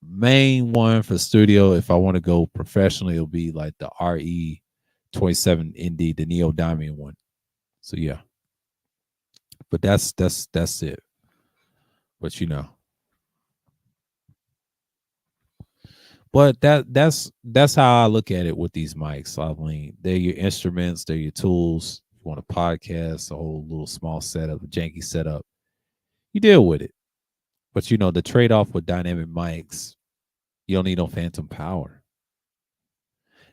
main one for studio, if I want to go professionally, it'll be like the RE27 ND, the Neodymium one. So yeah. But that's it. But you know. But that's how I look at it with these mics. I mean, they're your instruments, they're your tools. If you want a podcast, a whole little small setup, a janky setup, you deal with it. But you know, the trade-off with dynamic mics, you don't need no phantom power.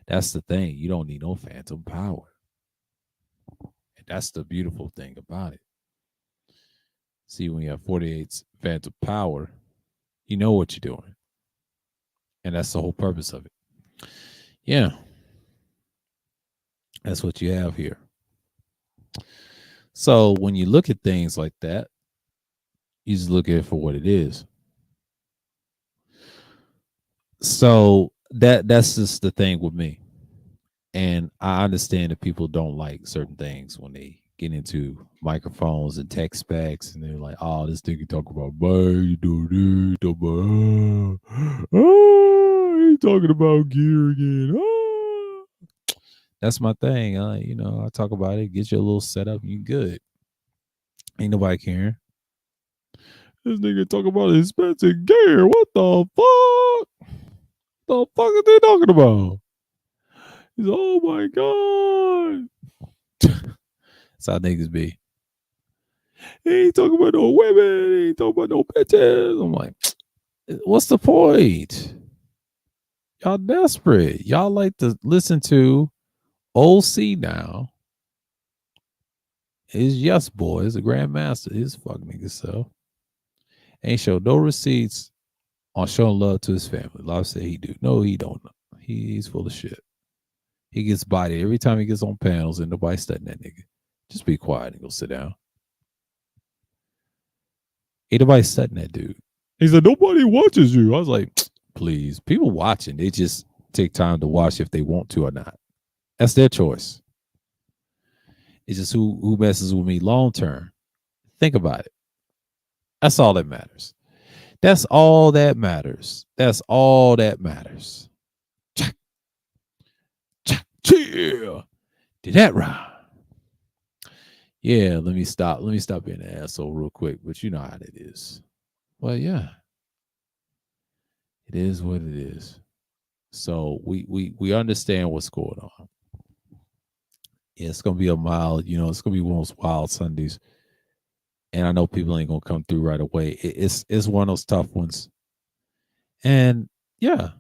That's the thing. You don't need no phantom power. And that's the beautiful thing about it. See, when you have 48's phantom power, you know what you're doing. And that's the whole purpose of it. Yeah. That's what you have here. So when you look at things like that, you just look at it for what it is. So that's just the thing with me. And I understand that people don't like certain things when they get into microphones and tech specs, and they're like, "Oh, this thing you talk about, you do this, he's talking about gear again." Oh. That's my thing. You know, I talk about it, get you a little setup, and you good. Ain't nobody caring. This nigga talk about expensive gear. What the fuck? The fuck are they talking about? He's, oh my god. That's how niggas be. He ain't talking about no women. He ain't talking about no bitches. I'm like, what's the point? Y'all desperate. Y'all like to listen to OC now. His yes boy is a grandmaster. His fuck nigga self. Ain't show no receipts on showing love to his family. Love said he do. No, he don't. He's full of shit. He gets bodied every time he gets on panels, and nobody studying that nigga. Just be quiet and go sit down. Ain't nobody studying that dude. He said, nobody watches you. I was like, please. People watching. They just take time to watch if they want to or not. That's their choice. It's just who messes with me long term. Think about it. That's all that matters. That's all that matters. That's all that matters. Yeah. Did that right. Yeah, let me stop. Let me stop being an asshole real quick. But you know how it is. Well, yeah. It is what it is. So we understand what's going on. Yeah, it's gonna be a mild, it's gonna be one of those wild Sundays. And I know people ain't gonna come through right away. It's one of those tough ones. And yeah,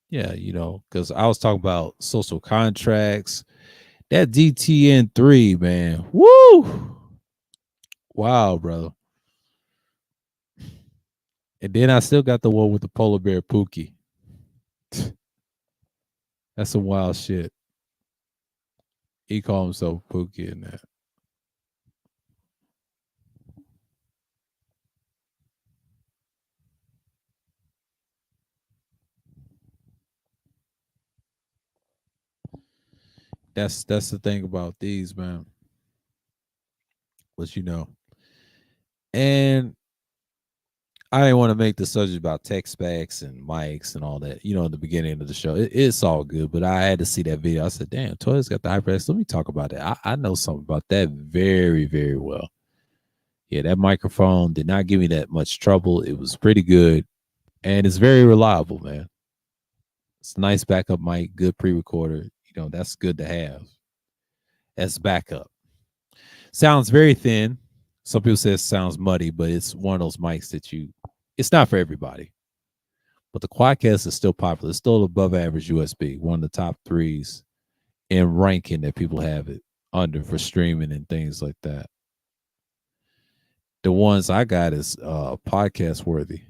because I was talking about social contracts. That DTN3, man. Woo! Wow, brother. And then I still got the one with the polar bear Pookie. That's some wild shit. He called himself Pookie in that. That's the thing about these, man. But and I didn't want to make the subject about tech specs and mics and all that, in the beginning of the show. It's all good, but I had to see that video. I said, damn, Toya's got the HyperX. Let me talk about that. I know something about that very, very well. Yeah, that microphone did not give me that much trouble. It was pretty good, and it's very reliable, man. It's a nice backup mic, good pre-recorder. That's good to have. That's backup. Sounds very thin. Some people say it sounds muddy, but it's one of those mics that it's not for everybody. But the Quadcast is still popular. It's still above average USB, one of the top threes in ranking that people have it under for streaming and things like that. The ones I got is podcast worthy.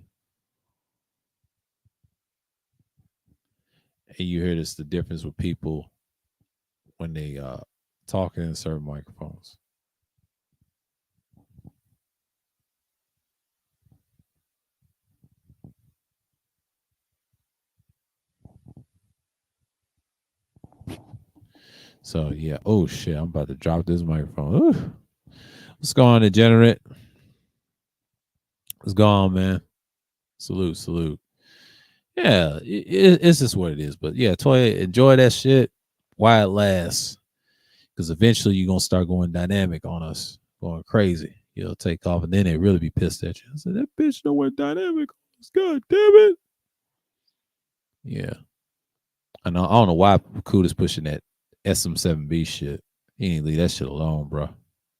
And you hear this, the difference with people when they talking in certain microphones. So yeah, oh shit, I'm about to drop this microphone. Ooh. What's going on, Degenerate? What's going on, man? Salute. Yeah, it's just what it is. But yeah, Toya, enjoy that shit while it lasts. Because eventually you're going to start going dynamic on us, going crazy. You'll take off, and then they really be pissed at you. I said, that bitch don't went dynamic. God damn it. Yeah. I don't know why Kuda's pushing that SM7B shit. He ain't leave that shit alone, bro.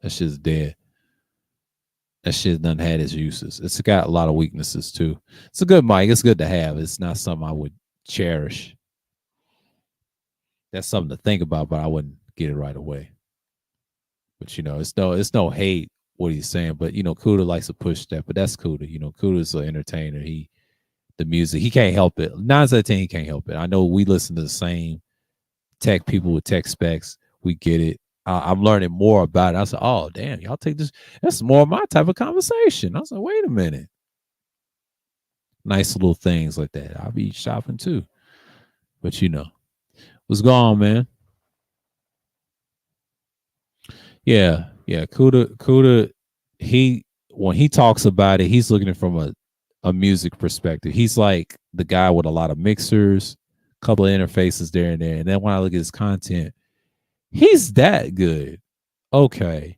That shit's dead. That shit done had its uses. It's got a lot of weaknesses, too. It's a good mic. It's good to have. It's not something I would cherish. That's something to think about, but I wouldn't get it right away. But it's no hate what he's saying. But Kuda likes to push that. But that's Kuda. Kuda's an entertainer. The music, he can't help it. 9 out of 10, he can't help it. I know we listen to the same tech people with tech specs. We get it. I'm learning more about it. I said, oh damn, y'all take this. That's more of my type of conversation. I was like, wait a minute. Nice little things like that. I'll be shopping too. But what's going on, man? Yeah. Kuda, when he talks about it, he's looking at it from a music perspective. He's like the guy with a lot of mixers, a couple of interfaces there and there. And then when I look at his content, he's that good. Okay.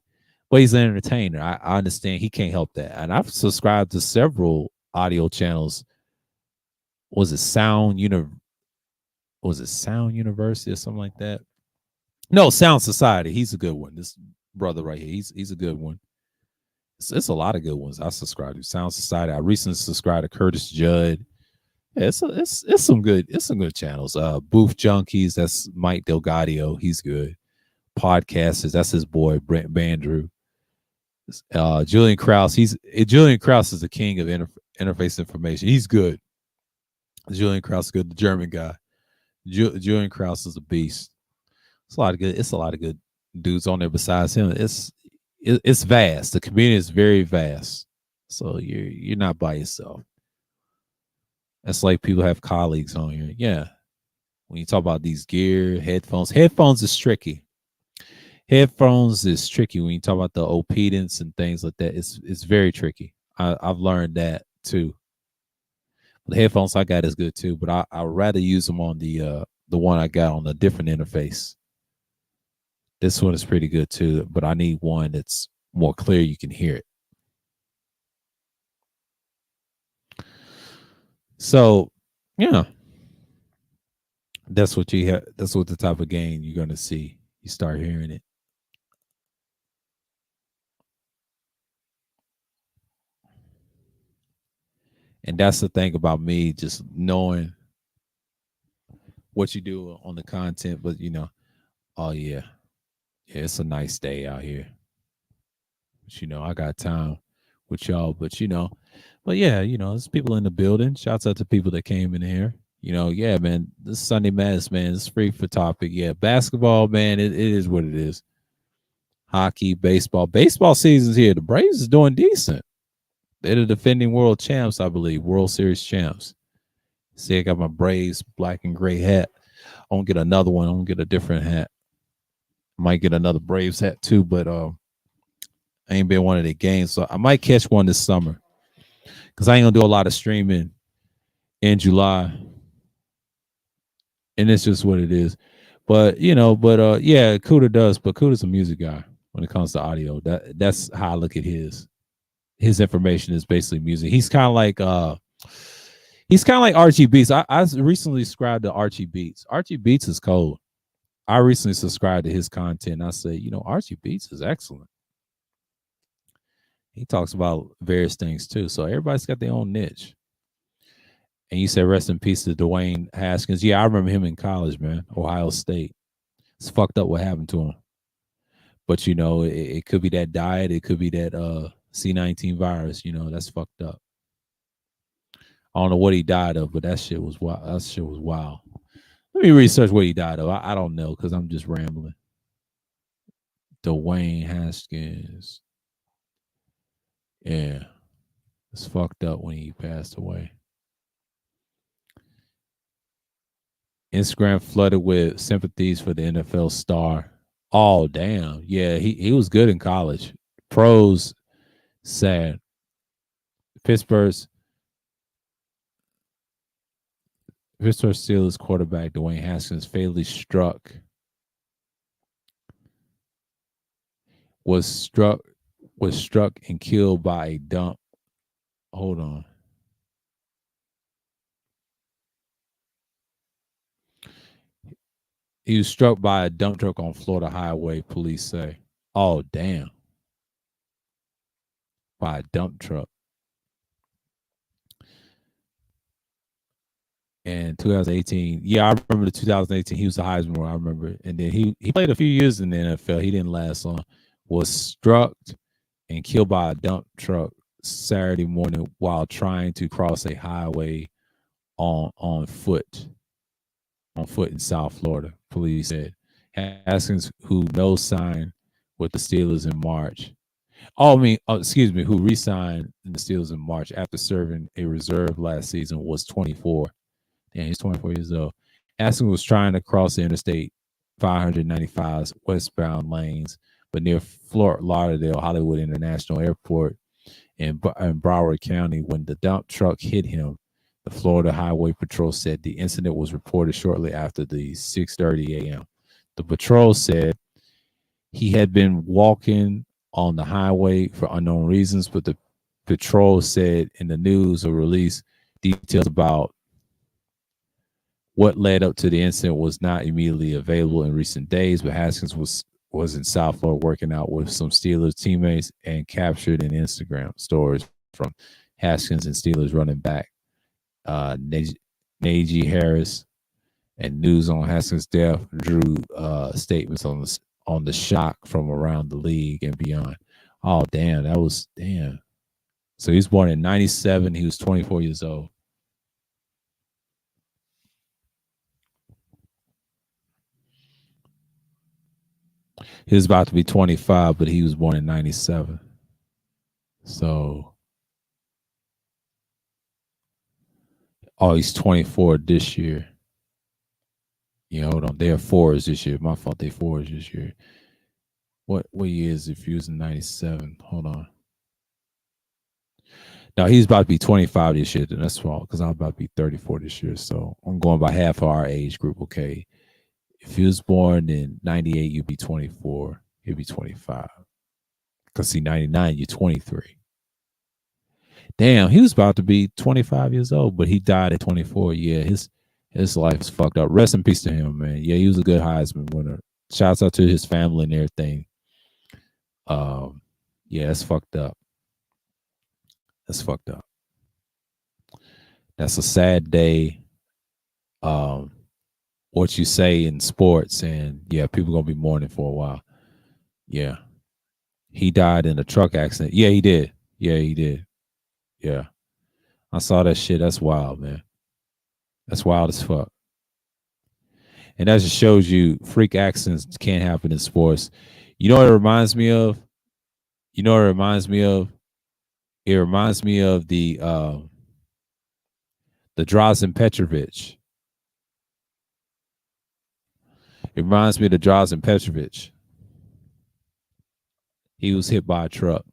But he's an entertainer. I understand he can't help that. And I've subscribed to several audio channels. Was it Sound University or something like that? No, Sound Society. He's a good one. This brother right here. He's a good one. It's a lot of good ones. I subscribe to Sound Society. I recently subscribed to Curtis Judd. Yeah, it's some good channels. Booth Junkies, that's Mike Delgadio. He's good. Podcasters, that's his boy Brent Bandrew. Julian Krause. Julian Krause is the king of interface information. He's good. Julian Krause is good. The German guy. Julian Krause is a beast. It's a lot of good. It's a lot of good dudes on there besides him. It's vast. The community is very vast. So you're not by yourself. It's like people have colleagues on here. Yeah. When you talk about these gear, headphones is tricky. Headphones is tricky when you talk about the opedance and things like that. It's very tricky. I've learned that too. The headphones I got is good too, but I'd rather use them on the one I got on a different interface. This one is pretty good too, but I need one that's more clear. You can hear it. So, yeah, that's what you have. That's what the type of gain you're gonna see. You start hearing it. And that's the thing about me, just knowing what you do on the content. But oh yeah, it's a nice day out here. But I got time with y'all. But yeah, there's people in the building. Shouts out to people that came in here. Yeah, man, this Sunday Madness, man, it's free for topic. Yeah, basketball, man, it is what it is. Hockey, baseball season's here. The Braves is doing decent. They're the defending world champs, I believe, World Series champs. See, I got my Braves black and gray hat. I won't get another one. I won't get a different hat. I might get another Braves hat too, but I ain't been one of the games, so I might catch one this summer because I ain't gonna do a lot of streaming in July, and it's just what it is. But yeah, Kuda does, but Kuda's a music guy when it comes to audio. That's how I look at his. His information is basically music. He's kind of like Archie Beats. I recently subscribed to Archie Beats. Archie Beats is cold. I recently subscribed to his content. I say, Archie Beats is excellent. He talks about various things too. So everybody's got their own niche. And you said rest in peace to Dwayne Haskins. Yeah, I remember him in college, man. Ohio State. It's fucked up what happened to him. But it could be that diet. It could be that C-19 virus. That's fucked up. I don't know what he died of, but that shit was wild. That shit was wild. Let me research what he died of. I don't know because I'm just rambling. Dwayne Haskins. Yeah. It's fucked up when he passed away. Instagram flooded with sympathies for the NFL star. Oh, damn. Yeah, he was good in college. Pros sad. Pittsburgh Steelers quarterback Dwayne Haskins fatally was struck and killed by a dump. Hold on. He was struck by a dump truck on Florida highway, police say. Oh, damn. By a dump truck. And 2018, yeah, I remember the 2018. He was a Heisman winner. I remember, and then he played a few years in the NFL. He didn't last long. Was struck and killed by a dump truck Saturday morning while trying to cross a highway on foot in South Florida. Police said Haskins, who no signed with the Steelers in March. Who re-signed the Steelers in March after serving a reserve last season, was 24. Yeah, he's 24 years old. Haskins was trying to cross the Interstate 595's westbound lanes, but near Fort Lauderdale Hollywood International Airport in Broward County when the dump truck hit him. The Florida Highway Patrol said the incident was reported shortly after the 6:30 a.m. The patrol said he had been walking on the highway for unknown reasons, but the patrol said in the news or release details about what led up to the incident was not immediately available in recent days, but Haskins was in South Florida working out with some Steelers teammates and captured in Instagram stories from Haskins and Steelers running back Najee Harris, and news on Haskins' death drew statements on the shock from around the league and beyond. Oh, damn. That was damn. So he was born in 97. He was 24 years old. He was about to be 25, but he was born in 97. So, oh, he's 24 this year. Yeah, hold on. They are fours this year. My fault. They fours this year. What year is if he was in 97? Hold on. Now he's about to be 25 this year. Then that's wrong because I'm about to be 34 this year. So I'm going by half of our age group. Okay. If he was born in 98, you'd be 24. He'd be 25. Because see, 99, you're 23. Damn, he was about to be 25 years old, but he died at 24. Yeah, his life is fucked up. Rest in peace to him, man. Yeah, he was a good Heisman winner. Shouts out to his family and everything. Yeah, that's fucked up. That's fucked up. That's a sad day. Um, what you say in sports, and yeah, people gonna be mourning for a while. Yeah, he died in a truck accident. Yeah, he did. Yeah, he did. Yeah, I saw that shit. That's wild, man. That's wild as fuck. And that just shows you freak accidents can't happen in sports. You know what it reminds me of? You know what it reminds me of? It reminds me of the Drazen Petrovic. It reminds me of the Drazen Petrovic. He was hit by a truck.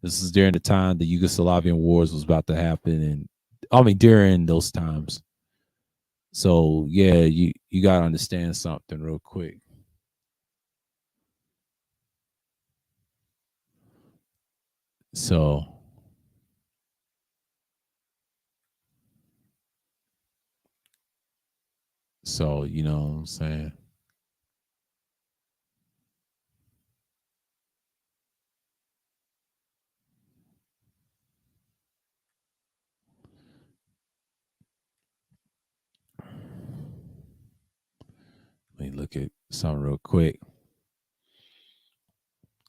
This is during the time the Yugoslavian wars was about to happen, and I mean during those times. So yeah, you gotta understand something real quick. So you know what I'm saying. Let me look at something real quick.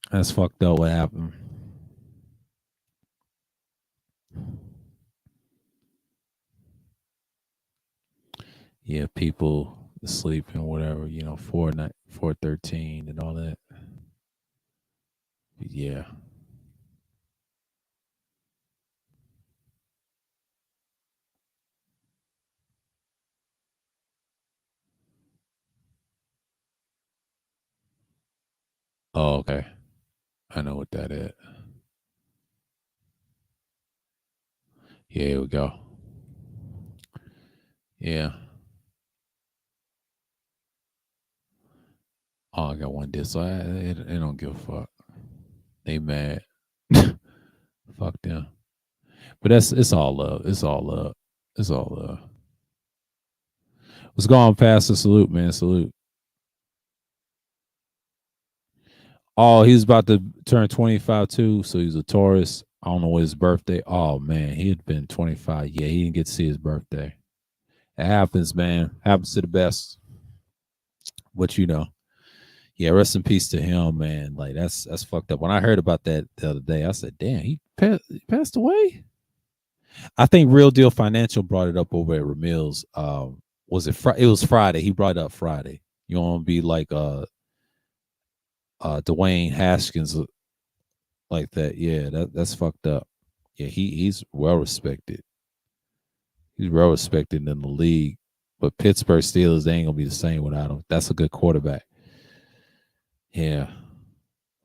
That's fucked up. What happened? Yeah, people asleep and whatever. You know, 413 and all that. Yeah. Oh, okay. I know what that is. Yeah, here we go. Yeah. Oh, I got one disc. So they don't give a fuck. They mad. Fuck them. But it's all love. It's all love. It's all love. What's going on, Pastor? Salute, man. Salute. Oh, he's about to turn 25 too. So he's a Taurus. I don't know what his birthday. Oh man, he had been 25. Yeah, he didn't get to see his birthday. It happens, man. Happens to the best. What you know. Yeah, rest in peace to him, man. Like that's fucked up. When I heard about that the other day, I said, "Damn, he passed away." I think Real Deal Financial brought it up over at Ramil's. Was it Friday? It was Friday. He brought it up Friday. You want to be like Dwayne Haskins like that? Yeah, that's fucked up. Yeah, he's well respected. He's well respected in the league. But Pittsburgh Steelers, they ain't gonna be the same without him. That's a good quarterback. Yeah.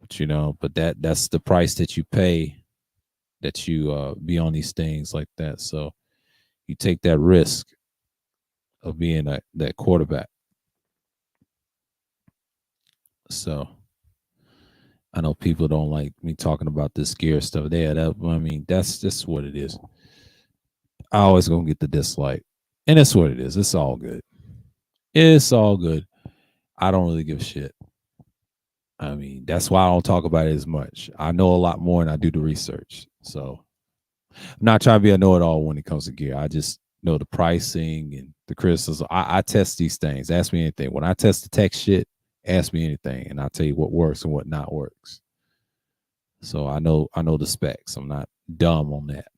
But you know, but that's the price that you pay that you be on these things like that. So you take that risk of being that quarterback. So I know people don't like me talking about this scare stuff. There, that I mean, that's just what it is. I always gonna get the dislike, and that's what it is. It's all good. It's all good. I don't really give a shit. I mean, that's why I don't talk about it as much. I know a lot more, and I do the research. So I'm not trying to be a know-it-all when it comes to gear. I just know the pricing and the criticism. I test these things. Ask me anything. When I test the tech shit, ask me anything, and I'll tell you what works and what not works. So I know the specs. I'm not dumb on that.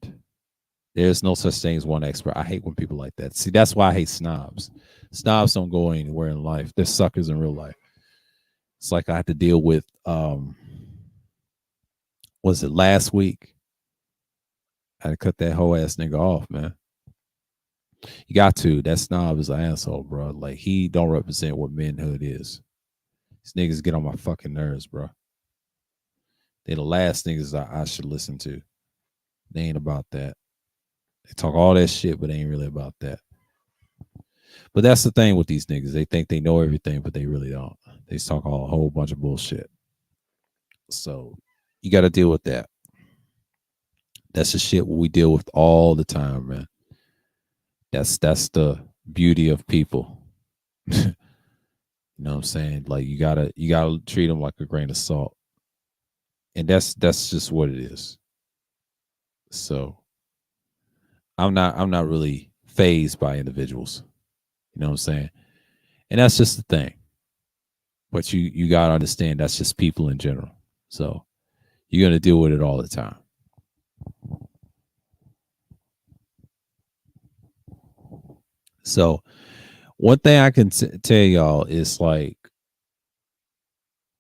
There's no such thing as one expert. I hate when people like that. See, that's why I hate snobs. Snobs don't go anywhere in life. They're suckers in real life. It's like I had to deal with was it last week? I had to cut that whole ass nigga off, man. You got to. That snob is an asshole, bro. Like he don't represent what manhood is. These niggas get on my fucking nerves, bro. They're the last niggas I should listen to. They ain't about that. They talk all that shit, but they ain't really about that. But that's the thing with these niggas. They think they know everything, but they really don't. They talk a whole bunch of bullshit. So you got to deal with that. That's the shit we deal with all the time, man. That's the beauty of people. You know what I'm saying? Like you gotta treat them like a grain of salt, and that's just what it is. So I'm not really phased by individuals. You know what I'm saying? And that's just the thing. But you gotta understand that's just people in general. So you're gonna deal with it all the time. So one thing I can tell y'all is like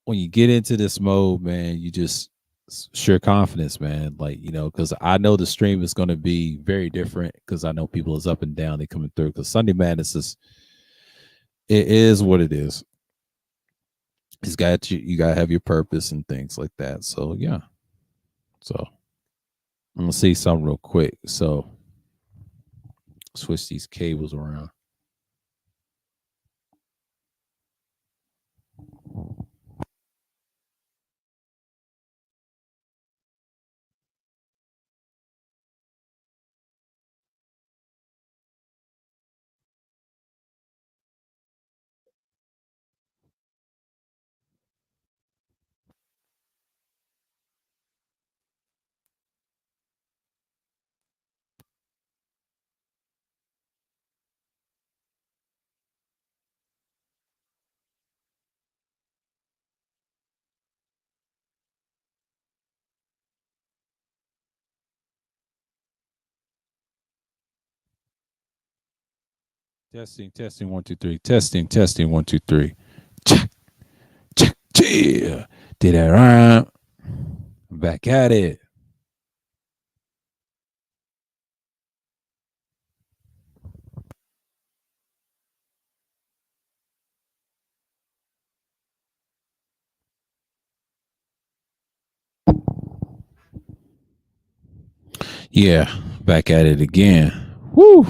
when you get into this mode, man, you just sure confidence, man. Like, because I know the stream is going to be very different because I know people is up and down. They coming through because Sunday Madness it is what it is. It's got you got to have your purpose and things like that. So, yeah. So, I'm going to see something real quick. So, switch these cables around. Testing, 1, 2, 3. Testing, 1, 2, 3. Check, check, yeah. Did that right. Back at it. Yeah, back at it again. Woo.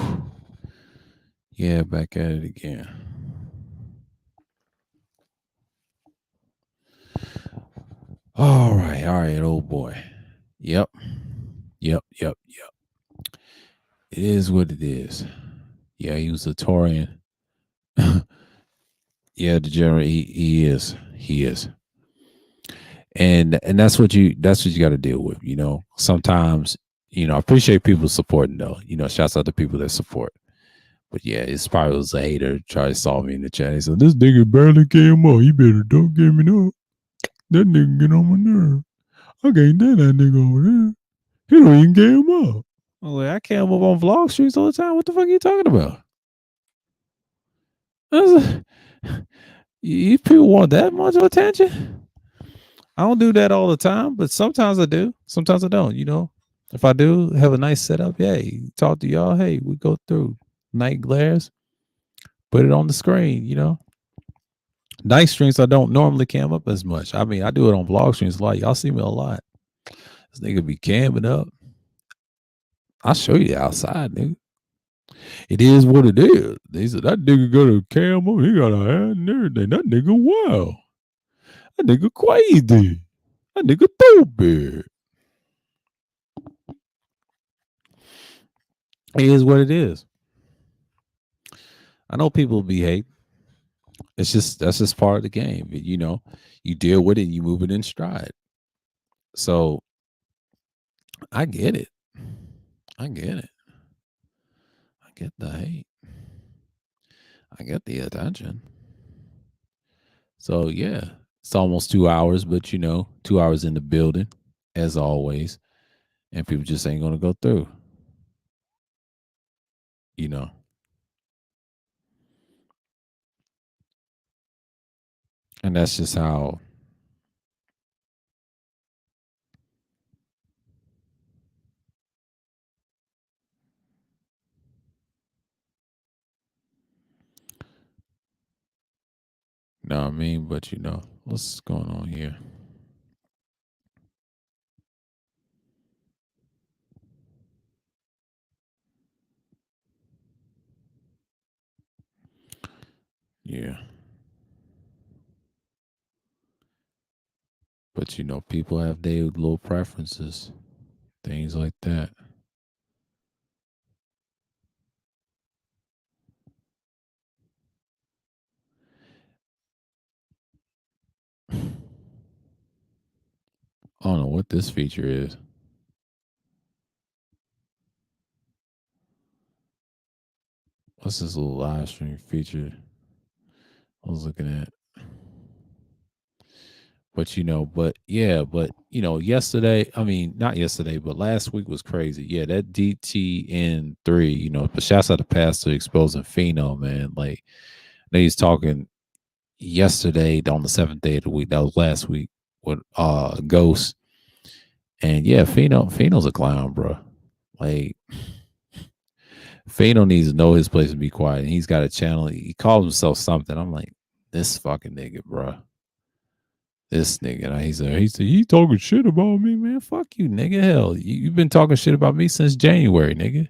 Yeah, back at it again. All right, old boy. Yep. It is what it is. Yeah, he was a Taurian. Yeah, the general he is. He is. And that's what you got to deal with, Sometimes, I appreciate people supporting though. Shouts out to people that support. But yeah, it's probably was a hater try to solve me in the chat. He said, this nigga barely came up. You better don't give me no. That nigga get on my nerve. I can't stand that nigga over there. He don't even came up. I'm like, I came up on vlog streams all the time. What the fuck are you talking about? You people want that much attention? I don't do that all the time, but sometimes I do. Sometimes I don't, If I do have a nice setup, hey, talk to y'all. Hey, we go through night glares, put it on the screen, Night streams I don't normally cam up as much. I mean, I do it on vlog streams a lot. Y'all see me a lot. This nigga be camming up. I'll show you outside, nigga. It is what it is. They said that nigga got a cam up. He got a hat and everything. That nigga wow. That nigga crazy. That nigga stupid. It is what it is. I know people be hate. That's just part of the game. You deal with it and you move it in stride. So I get it. I get it. I get the hate. I get the attention. So yeah, it's almost 2 hours, but 2 hours in the building. as always, and people just ain't gonna go through. You know, and that's just how. Know what I mean? But what's going on here? Yeah, but people have their little preferences, things like that. I don't know what this feature is. What's this little live stream feature I was looking at? But yesterday, I mean, not yesterday, but last week was crazy. Yeah, that DTN3, but shouts out to Pastor exposing Pheno, man. Like, he's talking yesterday on the seventh day of the week. That was last week with Ghost. And yeah, Pheno's a clown, bro. Like, Pheno needs to know his place and be quiet. And he's got a channel. He calls himself something. I'm like, this fucking nigga, bro. This nigga, he talking shit about me, man. Fuck you, nigga. Hell, you've been talking shit about me since January, nigga.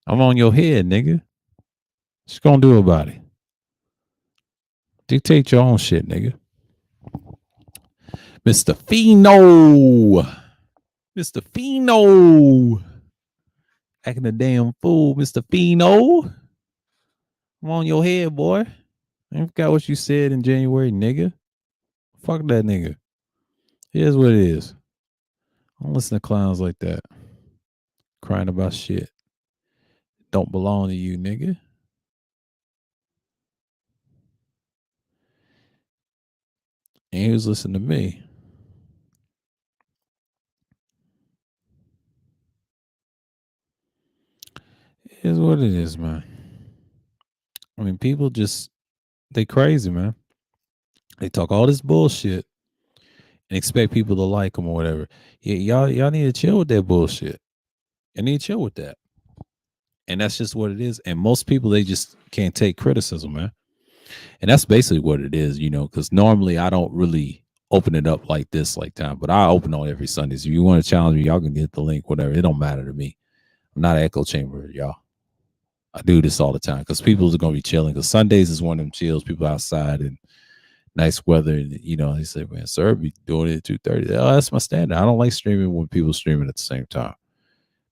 I'm on your head, nigga. What you gonna do about it? Dictate your own shit, nigga. Mr. Pheno. Mr. Pheno. Acting a damn fool, Mr. Pheno. I'm on your head, boy. I forgot what you said in January, nigga. Fuck that nigga. Here's what it is. I don't listen to clowns like that. Crying about shit. Don't belong to you, nigga. And he was listening to me. Here's what it is, man. I mean, people just they crazy, man. They talk all this bullshit and expect people to like them or whatever. Yeah, y'all need to chill with that bullshit. You need to chill with that. And that's just what it is. And most people they just can't take criticism, man. And that's basically what it is, because normally I don't really open it up like this, like time, but I open on every Sunday. So if you want to challenge me, y'all can get the link, whatever. It don't matter to me. I'm not an echo chamber, y'all. I do this all the time because people are gonna be chilling. Because Sundays is one of them chills. People outside and nice weather, and they say, "Man, sir, be doing it at 2:30." Oh, that's my standard. I don't like streaming when people streaming at the same time.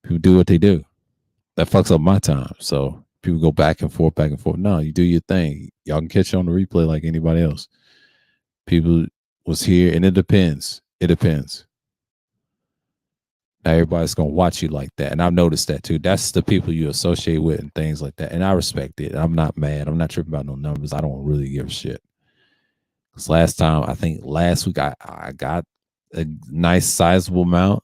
People do what they do. That fucks up my time. So people go back and forth, back and forth. No, you do your thing. Y'all can catch you on the replay like anybody else. People was here, and it depends. It depends. Not everybody's gonna watch you like that, and I've noticed that too. That's the people you associate with and things like that, and I respect it. I'm not mad. I'm not tripping about no numbers. I don't really give a shit. Because I think last week, I got a nice sizable amount.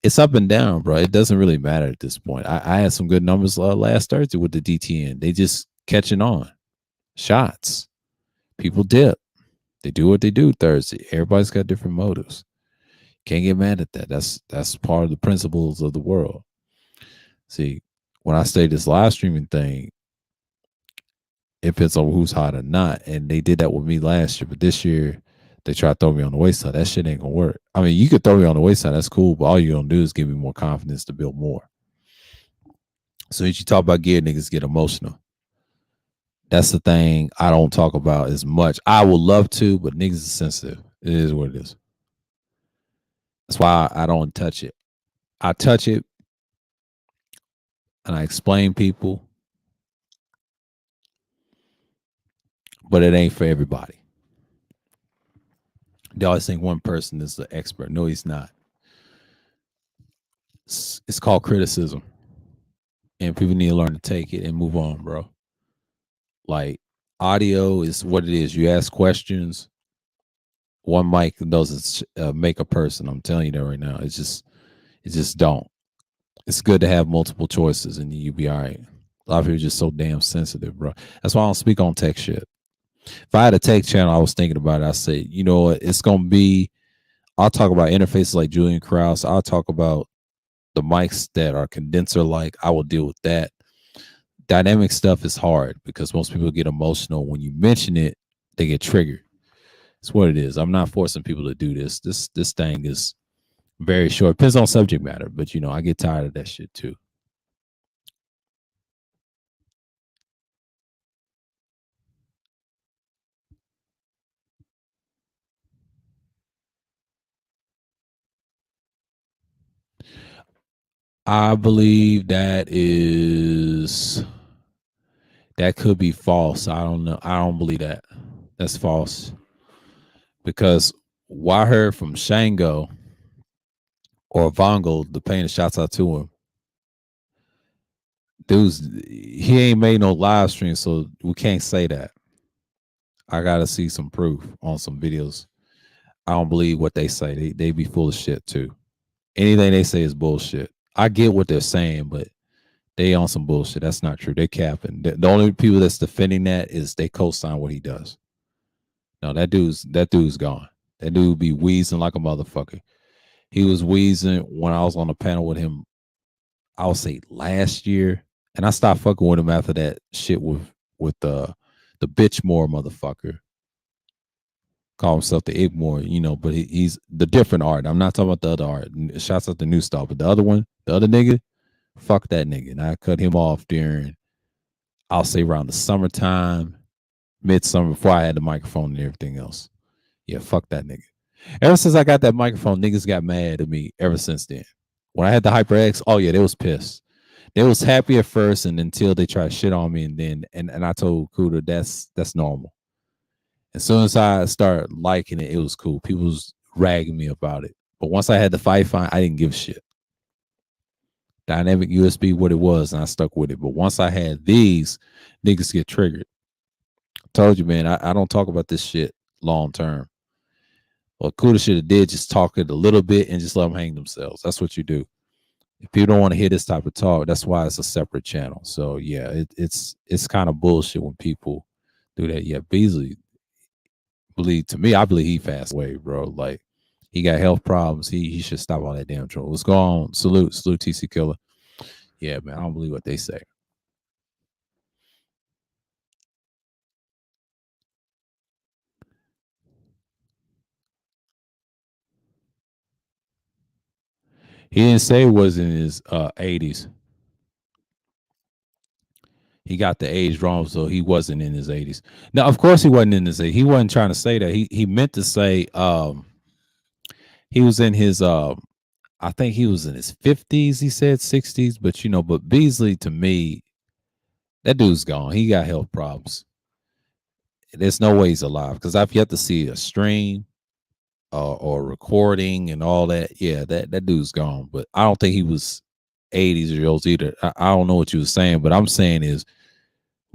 It's up and down, bro. It doesn't really matter at this point. I had some good numbers last Thursday with the DTN. They just catching on. Shots. People dip. They do what they do Thursday. Everybody's got different motives. Can't get mad at that. That's part of the principles of the world. See, when I say this live streaming thing, if it's on who's hot or not, and they did that with me last year, but this year they try to throw me on the wayside. That shit ain't gonna work. I mean, you could throw me on the wayside, that's cool, but all you're gonna do is give me more confidence to build more. So as you talk about gear, niggas get emotional. That's the thing I don't talk about as much. I would love to, but niggas is sensitive. It is what it is. That's why I don't touch it. I touch it and I explain people, but it ain't for everybody. They always think one person is the expert. No, he's not. It's called criticism, and people need to learn to take it and move on, bro. Like, audio is what it is. You ask questions, one mic doesn't make a person. I'm telling you that right now. It just don't. It's good to have multiple choices and you be all right. A lot of people are just so damn sensitive, bro. That's why I don't speak on tech shit. If I had a tech channel, I was thinking about it. I said, you know what, it's gonna be. I'll talk about interfaces like Julian Krause. I'll talk about the mics that are condenser like. I will deal with that. Dynamic stuff is hard because most people get emotional when you mention it. They get triggered. It's what it is. I'm not forcing people to do this. This thing is very short. Depends on subject matter, but you know, I get tired of that shit too. I believe that could be false. I don't know. I don't believe that. That's false because what I heard from Shango or Vongo, the pain shouts out to him. Dude's he ain't made no live stream, so we can't say that. I gotta see some proof on some videos. I don't believe what they say. They be full of shit too. Anything they say is bullshit. I get what they're saying, but they on some bullshit. That's not true. They capping. The only people that's defending that is they co-sign what he does. No, that dude's gone. That dude be wheezing like a motherfucker. He was wheezing when I was on the panel with him. I would say last year, and I stopped fucking with him after that shit with the bitch more motherfucker. Call himself the Igmore, you know, but he's the different art. I'm not talking about the other art. Shouts out the new stuff, but the other one, the other nigga, fuck that nigga. And I cut him off during, I'll say around the summertime, midsummer, before I had the microphone and everything else. Yeah, fuck that nigga. Ever since I got that microphone, niggas got mad at me ever since then. When I had the HyperX, oh yeah, they was pissed. They was happy at first and until they tried shit on me and then and I told Kuda that's normal. As soon as I started liking it, it was cool. People was ragging me about it. But once I had the fight fine, I didn't give a shit. Dynamic USB, what it was, and I stuck with it. But once I had these, niggas get triggered. I told you, man, I don't talk about this shit long term. Well, Kuda should have did just talk it a little bit and just let them hang themselves. That's what you do. If people don't want to hear this type of talk, that's why it's a separate channel. So yeah, it's kind of bullshit when people do that. Yeah, Beasley, believe to me, I believe he fast away, bro. Like he got health problems. He should stop all that damn trouble. Let's go on. Salute TC Killer. Yeah, man, I don't believe what they say. He didn't say it was in his 80s. He got the age wrong, so he wasn't in his 80s. Now, of course, he wasn't in his 80s. He wasn't trying to say that. He meant to say he was in his I think he was in his 50s, he said 60s, but you know, but Beasley to me, that dude's gone. He got health problems. There's no way he's alive because I've yet to see a stream or recording and all that. Yeah, that dude's gone. But I don't think he was 80s years old either. I don't know what you were saying, but I'm saying is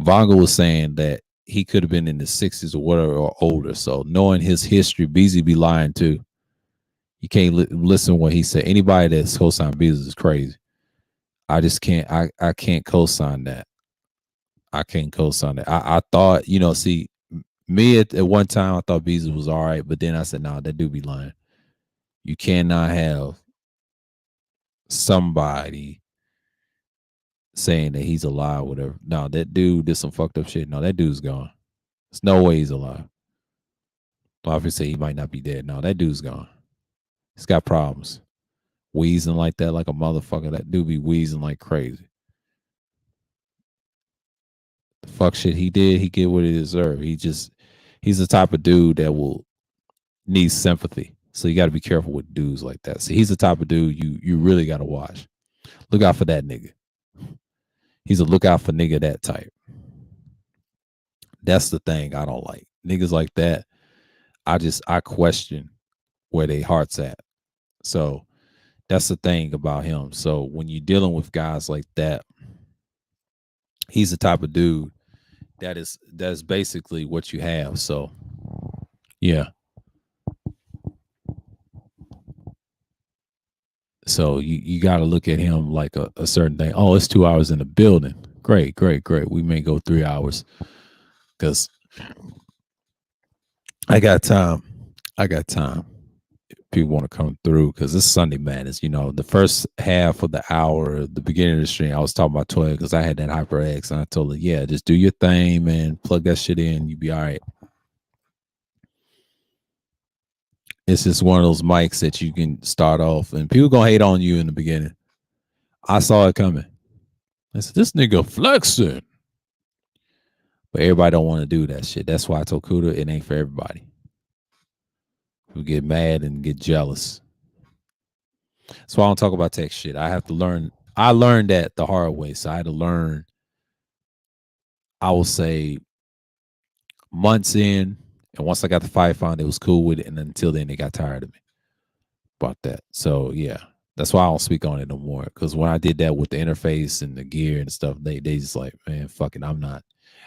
Vongo was saying that he could have been in the 60s or whatever or older. So knowing his history, Beasley be lying too. You can't listen to what he said. Anybody that's co-signed Beasley is crazy. I just can't. I can't co-sign that. I can't co-sign that. I thought, you know, see, me at one time I thought Beasley was all right, but then I said, nah, that dude be lying. You cannot have somebody saying that he's alive, whatever. No, that dude did some fucked up shit. No, that dude's gone. There's no way he's alive. Obviously, say he might not be dead. No, that dude's gone. He's got problems. Wheezing like that, like a motherfucker. That dude be wheezing like crazy. The fuck shit he did, he get what he deserved. He's the type of dude that will need sympathy. So you got to be careful with dudes like that. So he's the type of dude you really got to watch. Look out for that nigga. He's a look out for nigga that type. That's the thing I don't like. Niggas like that, I question where they hearts at. So that's the thing about him. So when you're dealing with guys like that, he's the type of dude that's basically what you have. So yeah. So you got to look at him like a certain thing. Oh, it's 2 hours in the building. Great, great, great. We may go 3 hours because I got time. I got time. People want to come through because it's Sunday Madness. You know, the first half of the hour, the beginning of the stream, I was talking about Toya because I had that HyperX and I told her, yeah, just do your thing, man. Plug that shit in. You be all right. It's just one of those mics that you can start off and people gonna hate on you in the beginning. I saw it coming. I said, this nigga flexing. But everybody don't want to do that shit. That's why I told Kuda it ain't for everybody. People get mad and get jealous. That's why I don't talk about tech shit. I have to learn. I learned that the hard way. So I had to learn, I will say, months in. And once I got the fight found, it was cool with it. And until then, they got tired of me about that. So yeah, that's why I don't speak on it no more. Because when I did that with the interface and the gear and stuff, they just like, man, fuck it, I'm not.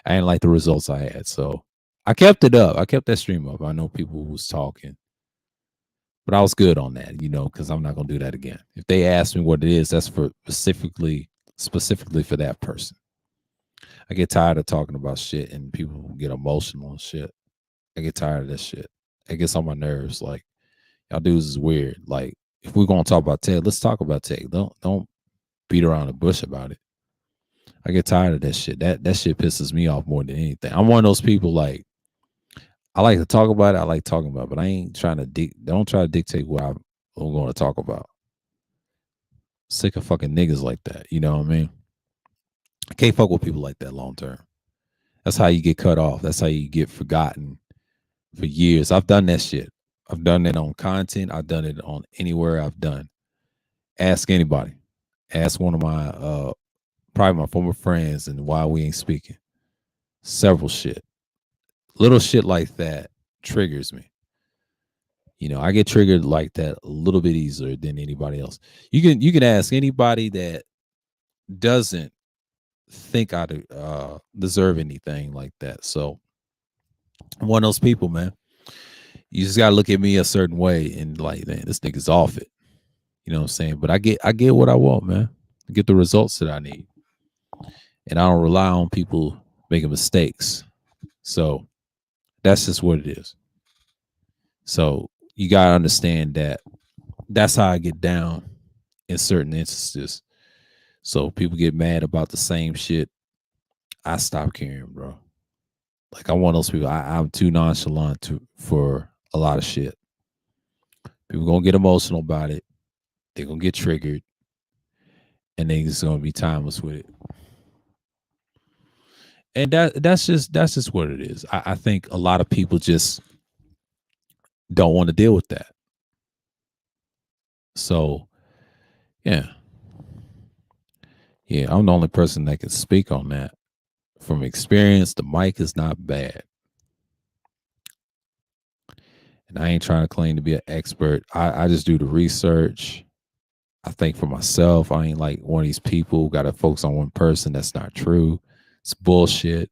I didn't like the results I had. So I kept it up. I kept that stream up. I know people was talking, but I was good on that, you know, because I'm not gonna do that again. If they ask me what it is, that's for specifically for that person. I get tired of talking about shit and people get emotional and shit. I get tired of that shit. It gets on my nerves. Like, y'all dudes is weird. Like, if we're gonna talk about tech, let's talk about tech. Don't beat around the bush about it. I get tired of that shit. That shit pisses me off more than anything. I'm one of those people like I like to talk about it. I like talking about it, but I ain't trying to don't try to dictate what I'm going to talk about. Sick of fucking niggas like that. You know what I mean? I can't fuck with people like that long term. That's how you get cut off. That's how you get forgotten for years. I've done that shit. I've done it on content. I've done it on anywhere I've done. Ask anybody. Ask one of my probably my former friends and why we ain't speaking. Several shit. Little shit like that triggers me. You know, I get triggered like that a little bit easier than anybody else. You can ask anybody that doesn't think I deserve anything like that. So I'm one of those people, man. You just gotta look at me a certain way and like, man, this nigga's off it. You know what I'm saying? But I get what I want, man. I get the results that I need. And I don't rely on people making mistakes. So that's just what it is. So you gotta understand that that's how I get down in certain instances. So people get mad about the same shit. I stop caring, bro. Like I'm one of those people. I'm too nonchalant for a lot of shit. People gonna get emotional about it. They're gonna get triggered, and they just gonna be timeless with it. And that's just what it is. I think a lot of people just don't want to deal with that. So yeah, yeah, I'm the only person that can speak on that. From experience, the mic is not bad. And I ain't trying to claim to be an expert. I just do the research. I think for myself, I ain't like one of these people who got to focus on one person. That's not true. It's bullshit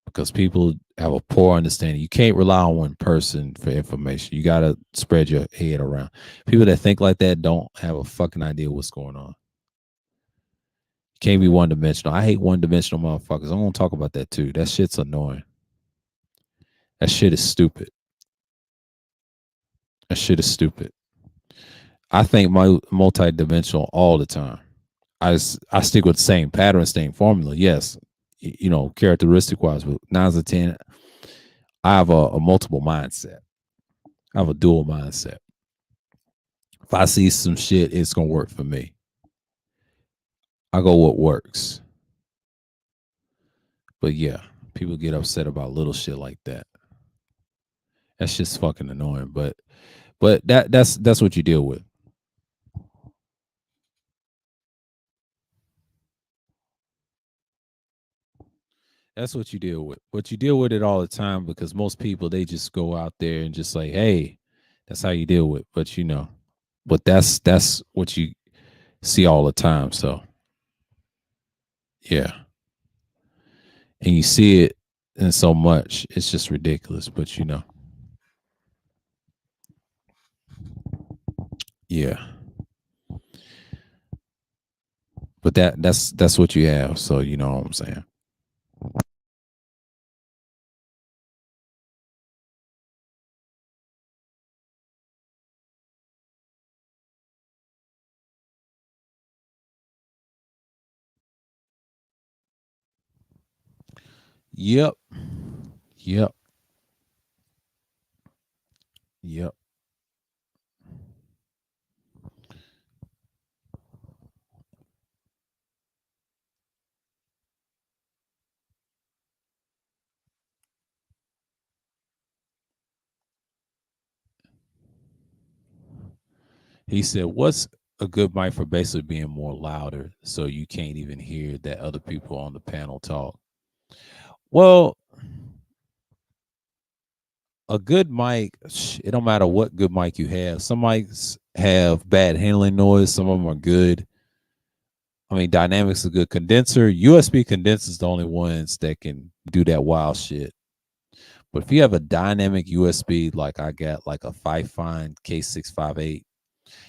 because people have a poor understanding. You can't rely on one person for information. You got to spread your head around. People that think like that don't have a fucking idea what's going on. You can't be one dimensional. I hate one dimensional motherfuckers. I'm going to talk about that too. That shit's annoying. That shit is stupid. That shit is stupid. I think my multi-dimensional all the time. I stick with the same pattern, same formula. Yes, you know, characteristic wise, but 9 out of 10, I have a multiple mindset. I have a dual mindset. If I see some shit, it's gonna work for me. I go what works. But yeah, people get upset about little shit like that. That's just fucking annoying. But that's what you deal with. That's what you deal with. But you deal with it all the time because most people they just go out there and just like, hey, that's how you deal with. But you know, but that's what you see all the time. So yeah, and you see it in so much, it's just ridiculous. But you know, yeah. But that's what you have. So you know what I'm saying. Yep. Yep. Yep. He said, "What's a good mic for basically being more louder so you can't even hear that other people on the panel talk?" Well, a good mic, it don't matter what good mic you have. Some mics have bad handling noise. Some of them are good. I mean, dynamics a good condenser. USB condensers the only ones that can do that wild shit. But if you have a dynamic USB, like I got, like a Fifine K658,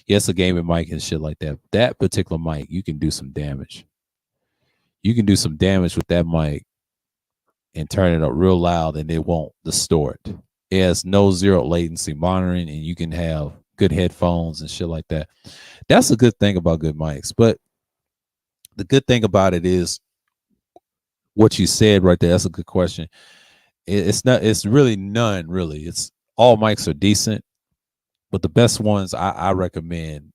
yes, a gaming mic and shit like that. That particular mic, you can do some damage. You can do some damage with that mic and turn it up real loud, and it won't distort. It has no zero latency monitoring, and you can have good headphones and shit like that. That's a good thing about good mics. But the good thing about it is what you said right there. That's a good question. It's not. It's really none. Really, it's all mics are decent, but the best ones I recommend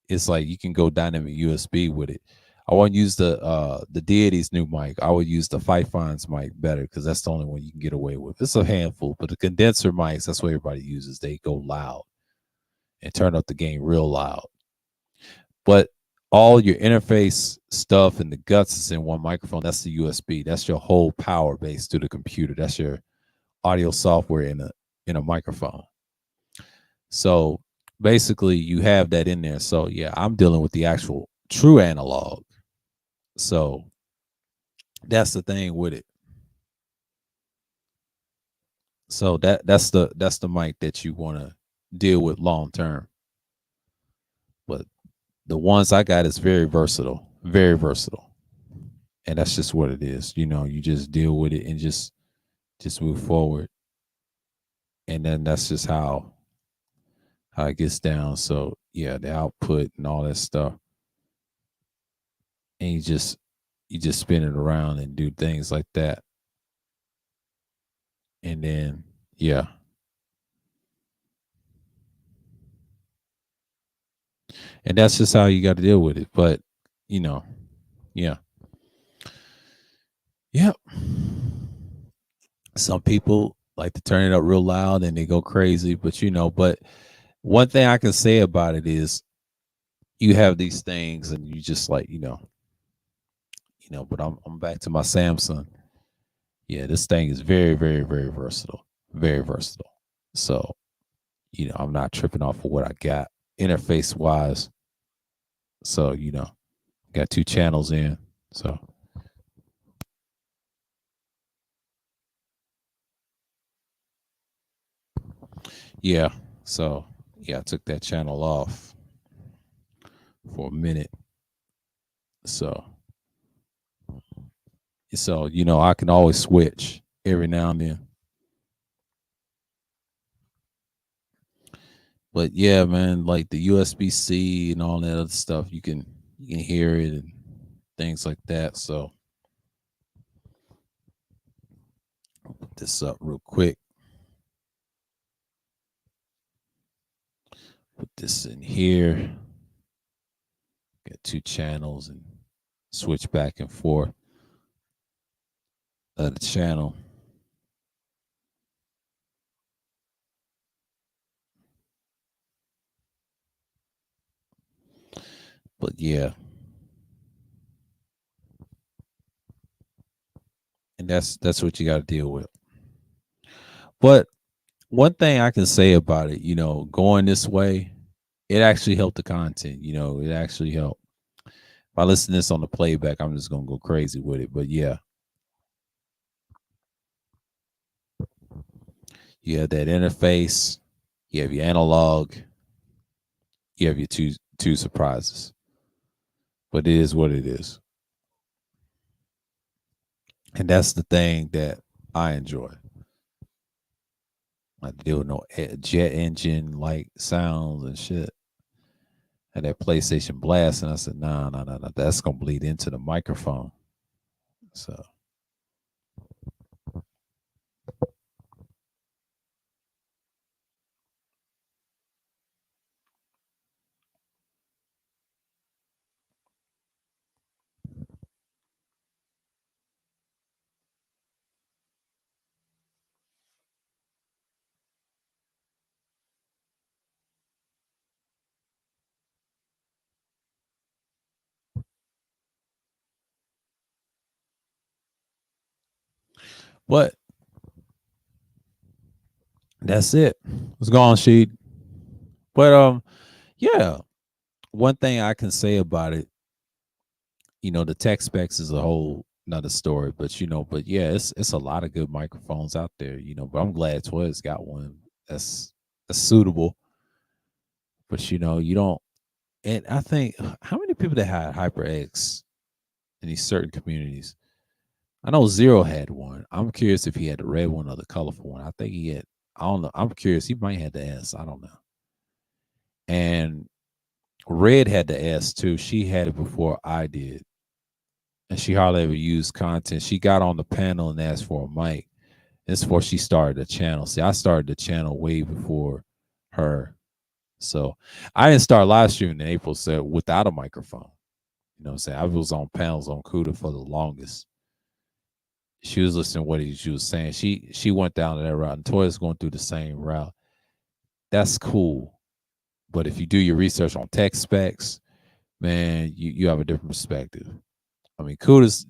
is like you can go dynamic USB with it. I won't use the Deity's new mic. I would use the Fifine's mic better because that's the only one you can get away with. It's a handful, but the condenser mics, that's what everybody uses. They go loud and turn up the game real loud. But all your interface stuff and the guts is in one microphone. That's the USB. That's your whole power base to the computer. That's your audio software in a microphone. So basically you have that in there. So yeah, I'm dealing with the actual true analog. So that's the thing with it. So that's the mic that you want to deal with long term. But the ones I got is very versatile, very versatile. And that's just what it is. You know, you just deal with it and just move forward. And then that's just how it gets down. So yeah, the output and all that stuff. And you just spin it around and do things like that. And then yeah. And that's just how you got to deal with it. But you know, yeah. Yeah. Some people like to turn it up real loud and they go crazy, but but one thing I can say about it is you have these things and you just like, but I'm back to my Samsung. Yeah, this thing is very, very, very versatile. Very versatile. So, I'm not tripping off of what I got interface wise. So, got two channels in. So, yeah. So, yeah, I took that channel off for a minute. So, I can always switch every now and then. But yeah, man, like the USB C and all that other stuff, you can hear it and things like that. So put this up real quick. Put this in here. Got two channels and switch back and forth the channel. But yeah, and that's what you got to deal with. But one thing I can say about it, going this way, it actually helped the content. It actually helped. If I listen to this on the playback, I'm just gonna go crazy with it. But yeah, you have that interface, you have your analog, you have your two surprises. But it is what it is. And that's the thing that I enjoy. Like deal with no jet engine like sounds and shit. And that PlayStation blast, and I said, nah, nah, nah, nah. That's gonna bleed into the microphone. So but that's it. It's gone, sheet. But yeah. One thing I can say about it, the tech specs is a whole another story, but but yeah, it's a lot of good microphones out there, but I'm glad Toya's got one that's suitable. But you don't, and I think how many people that had HyperX in these certain communities? I know Zero had one. I'm curious if he had the red one or the colorful one. I think he had. I don't know. I'm curious. He might have the S. I don't know. And Red had the S too. She had it before I did, and she hardly ever used content. She got on the panel and asked for a mic. This before she started the channel. See, I started the channel way before her. So I didn't start live streaming in April so without a microphone. You know what I'm saying? I was on panels on Cuda for the longest. She was listening to what she was saying. She went down that route, and Toya's going through the same route. That's cool. But if you do your research on tech specs, man, you have a different perspective. I mean, Kuda's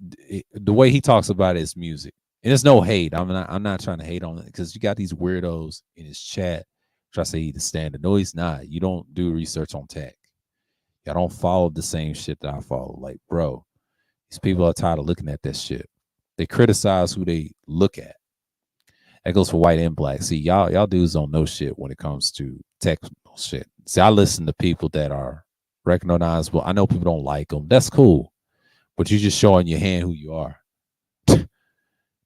the way he talks about it is music, and it's no hate. I'm not trying to hate on it because you got these weirdos in his chat try to say he's the standard. No, he's not. You don't do research on tech. Y'all don't follow the same shit that I follow. Like, bro, these people are tired of looking at that shit. They criticize who they look at. That goes for white and black. See, y'all dudes don't know shit when it comes to technical shit. See, I listen to people that are recognizable. I know people don't like them. That's cool, but you're just showing your hand who you are.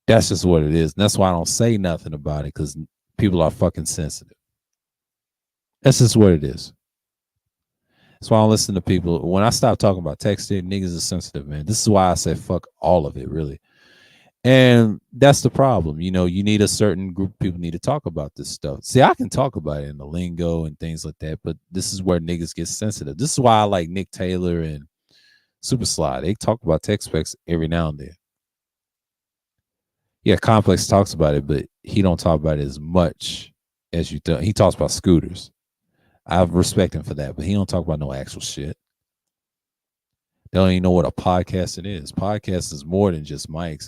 That's just what it is. And that's why I don't say nothing about it because people are fucking sensitive. That's just what it is. That's why I don't listen to people. When I stop talking about texting, niggas are sensitive, man. This is why I said fuck all of it, really. And that's the problem. You need a certain group of people need to talk about this stuff. See, I can talk about it in the lingo and things like that, but this is where niggas get sensitive. This is why I like Nick Taylor and Super Slide. They talk about tech specs every now and then. Yeah, Complex talks about it, but he don't talk about it as much as you think. He talks about scooters. I respect him for that, but he don't talk about no actual shit. They don't even know what a podcast it is. Podcast is more than just mics.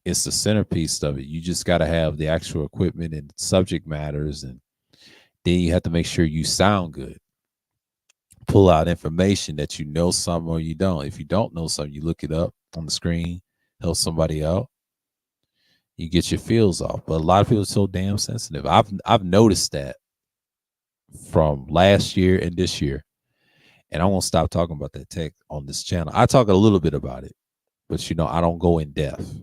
It's the centerpiece of it. You just got to have the actual equipment and subject matters, and then you have to make sure you sound good. Pull out information that you know something or you don't. If you don't know something, you look it up on the screen, help somebody out. You get your feels off. But a lot of people are so damn sensitive. I've noticed that from last year and this year. And I won't stop talking about that tech on this channel. I talk a little bit about it, but I don't go in depth.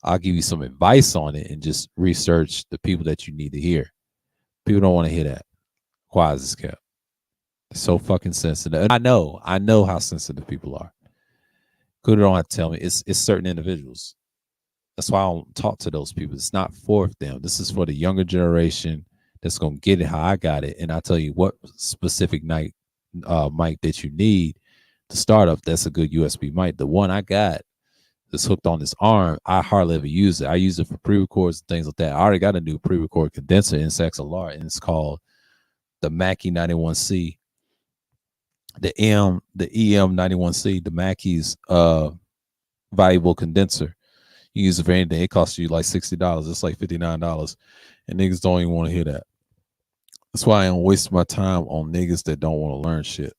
I'll give you some advice on it and just research the people that you need to hear. People don't want to hear that. Quiet as kept. It's so fucking sensitive. And I know how sensitive people are. Kuda don't have to tell me. It's certain individuals. That's why I don't talk to those people. It's not for them. This is for the younger generation that's gonna get it how I got it. And I tell you what specific mic that you need to start up. That's a good USB mic. The one I got that's hooked on this arm, I hardly ever use it. I use it for pre-records and things like that. I already got a new pre-record condenser in XLR, and it's called the Mackie 91C, the EM 91C, the Mackie's valuable condenser. You use it for anything. It costs you like $60. It's like $59, and niggas don't even want to hear that. That's why I don't waste my time on niggas that don't want to learn shit.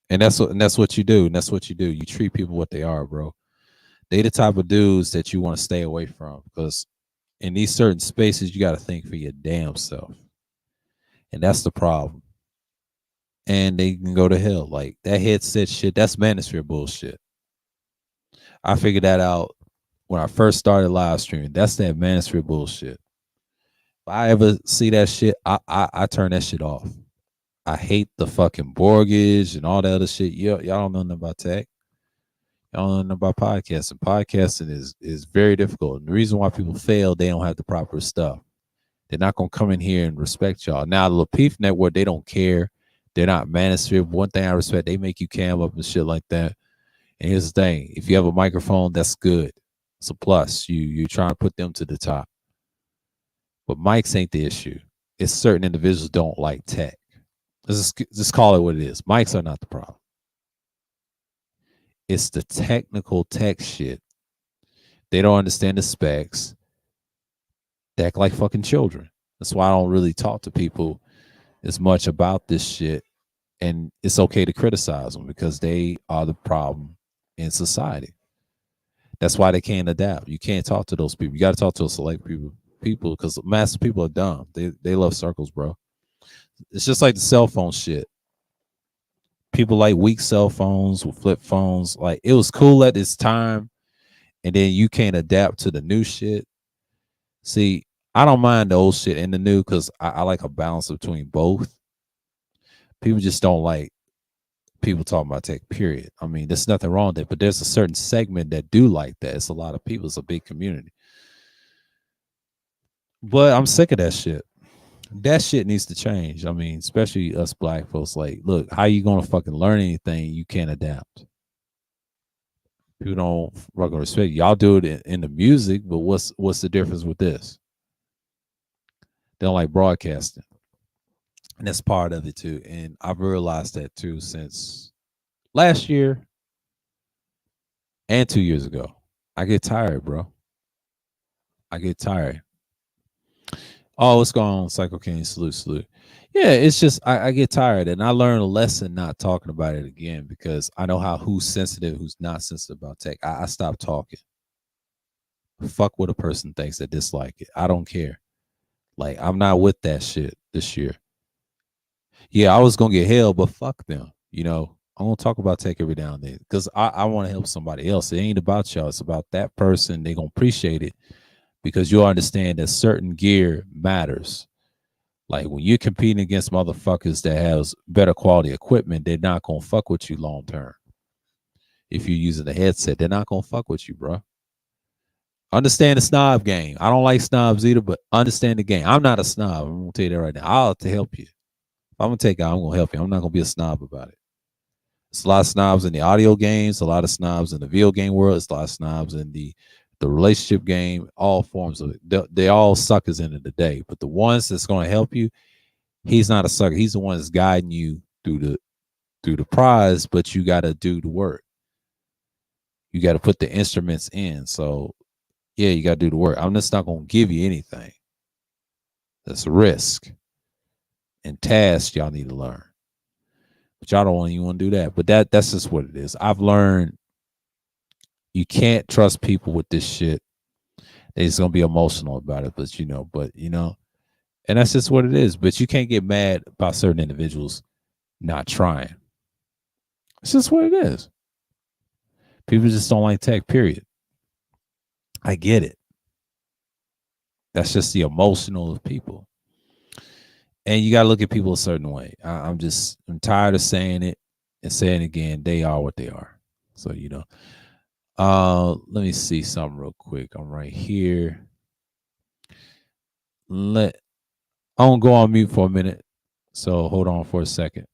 And that's what you do. And that's what you do. You treat people what they are, bro. They the type of dudes that you want to stay away from because in these certain spaces, you got to think for your damn self. And that's the problem. and they can go to hell. Like that headset shit, that's manosphere bullshit. I figured that out when I first started live streaming. That's that manosphere bullshit. If I ever see that shit, I turn that shit off. I hate the fucking mortgage and all that other shit. Y'all don't know nothing about tech. Y'all don't know nothing about podcasting. Podcasting is very difficult. And the reason why people fail, they don't have the proper stuff. They're not gonna come in here and respect y'all. Now the Lapeef Network, they don't care. They're not manosphere. One thing I respect, they make you cam up and shit like that. And here's the thing: if you have a microphone, that's good. It's a plus. You try to put them to the top. But mics ain't the issue. It's certain individuals don't like tech. Let's just call it what it is. Mics are not the problem. It's the technical tech shit. They don't understand the specs. They act like fucking children. That's why I don't really talk to people as much about this shit. And it's okay to criticize them because they are the problem in society. That's why they can't adapt. You can't talk to those people. You got to talk to a select people because massive people are dumb. They love circles, bro. It's just like the cell phone shit. People like weak cell phones with flip phones. Like it was cool at this time, and then you can't adapt to the new shit. See, I don't mind the old shit and the new because I like a balance between both. People just don't like people talking about tech, period. I mean, there's nothing wrong with it, but there's a certain segment that do like that. It's a lot of people, it's a big community. But I'm sick of that shit. That shit needs to change. I mean, especially us black folks. Like, look, how you gonna fucking learn anything you can't adapt? People don't fucking respect. Y'all do it in the music, but what's the difference with this? They don't like broadcasting. And that's part of it too. And I've realized that too since last year and 2 years ago. I get tired, bro. I get tired. Oh, what's going on, Psycho King? Salute, salute. Yeah, it's just I get tired, and I learned a lesson not talking about it again because I know how who's sensitive, who's not sensitive about tech. I stopped talking. Fuck what a person thinks that dislike it. I don't care. Like I'm not with that shit this year. Yeah, I was gonna get hell, but fuck them. I'm gonna talk about tech every now and then because I want to help somebody else. It ain't about y'all. It's about that person. They gonna appreciate it because you understand that certain gear matters. Like when you're competing against motherfuckers that has better quality equipment, they're not gonna fuck with you long term. If you're using the headset, they're not gonna fuck with you, bro. Understand the snob game. I don't like snobs either, but understand the game. I'm not a snob. I'm gonna tell you that right now. I'll have to help you. If I'm gonna take it, I'm gonna help you. I'm not gonna be a snob about it. It's a lot of snobs in the audio games, a lot of snobs in the video game world, it's a lot of snobs in the relationship game, all forms of it. They all suckers in the day. But the ones that's gonna help you, he's not a sucker. He's the one that's guiding you through the prize, but you gotta do the work. You gotta put the instruments in. So yeah, you gotta do the work. I'm just not gonna give you anything. That's a risk and task y'all need to learn. But y'all don't even want to do that. But that's just what it is. I've learned you can't trust people with this shit. They're just gonna be emotional about it, but and that's just what it is. But you can't get mad about certain individuals not trying. It's just what it is. People just don't like tech, period. I get it. That's just the emotional of people. And you gotta look at people a certain way. I'm tired of saying it and saying it again. They are what they are. So let me see something real quick. I'm right here. Let I'm gonna go on mute for a minute. So hold on for a second.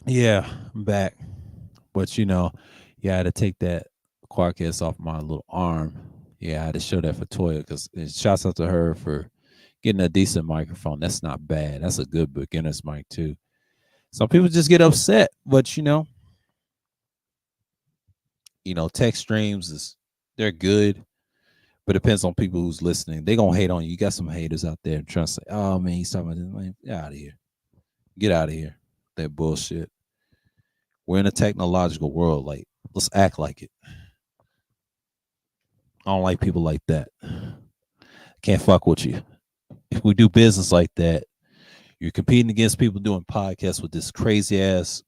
Yeah, I'm back. But yeah, I had to take that Quarkes off my little arm. Yeah, I had to show that for Toya because shouts out to her for getting a decent microphone. That's not bad. That's a good beginner's mic too. Some people just get upset, but tech streams they're good, but it depends on people who's listening. They gonna hate on you. You got some haters out there trying to say, "Oh man, he's talking about this." Man, get out of here. Get out of here. That bullshit. We're in a technological world. Like, let's act like it. I don't like people like that. Can't fuck with you. If we do business like that, you're competing against people doing podcasts with this crazy ass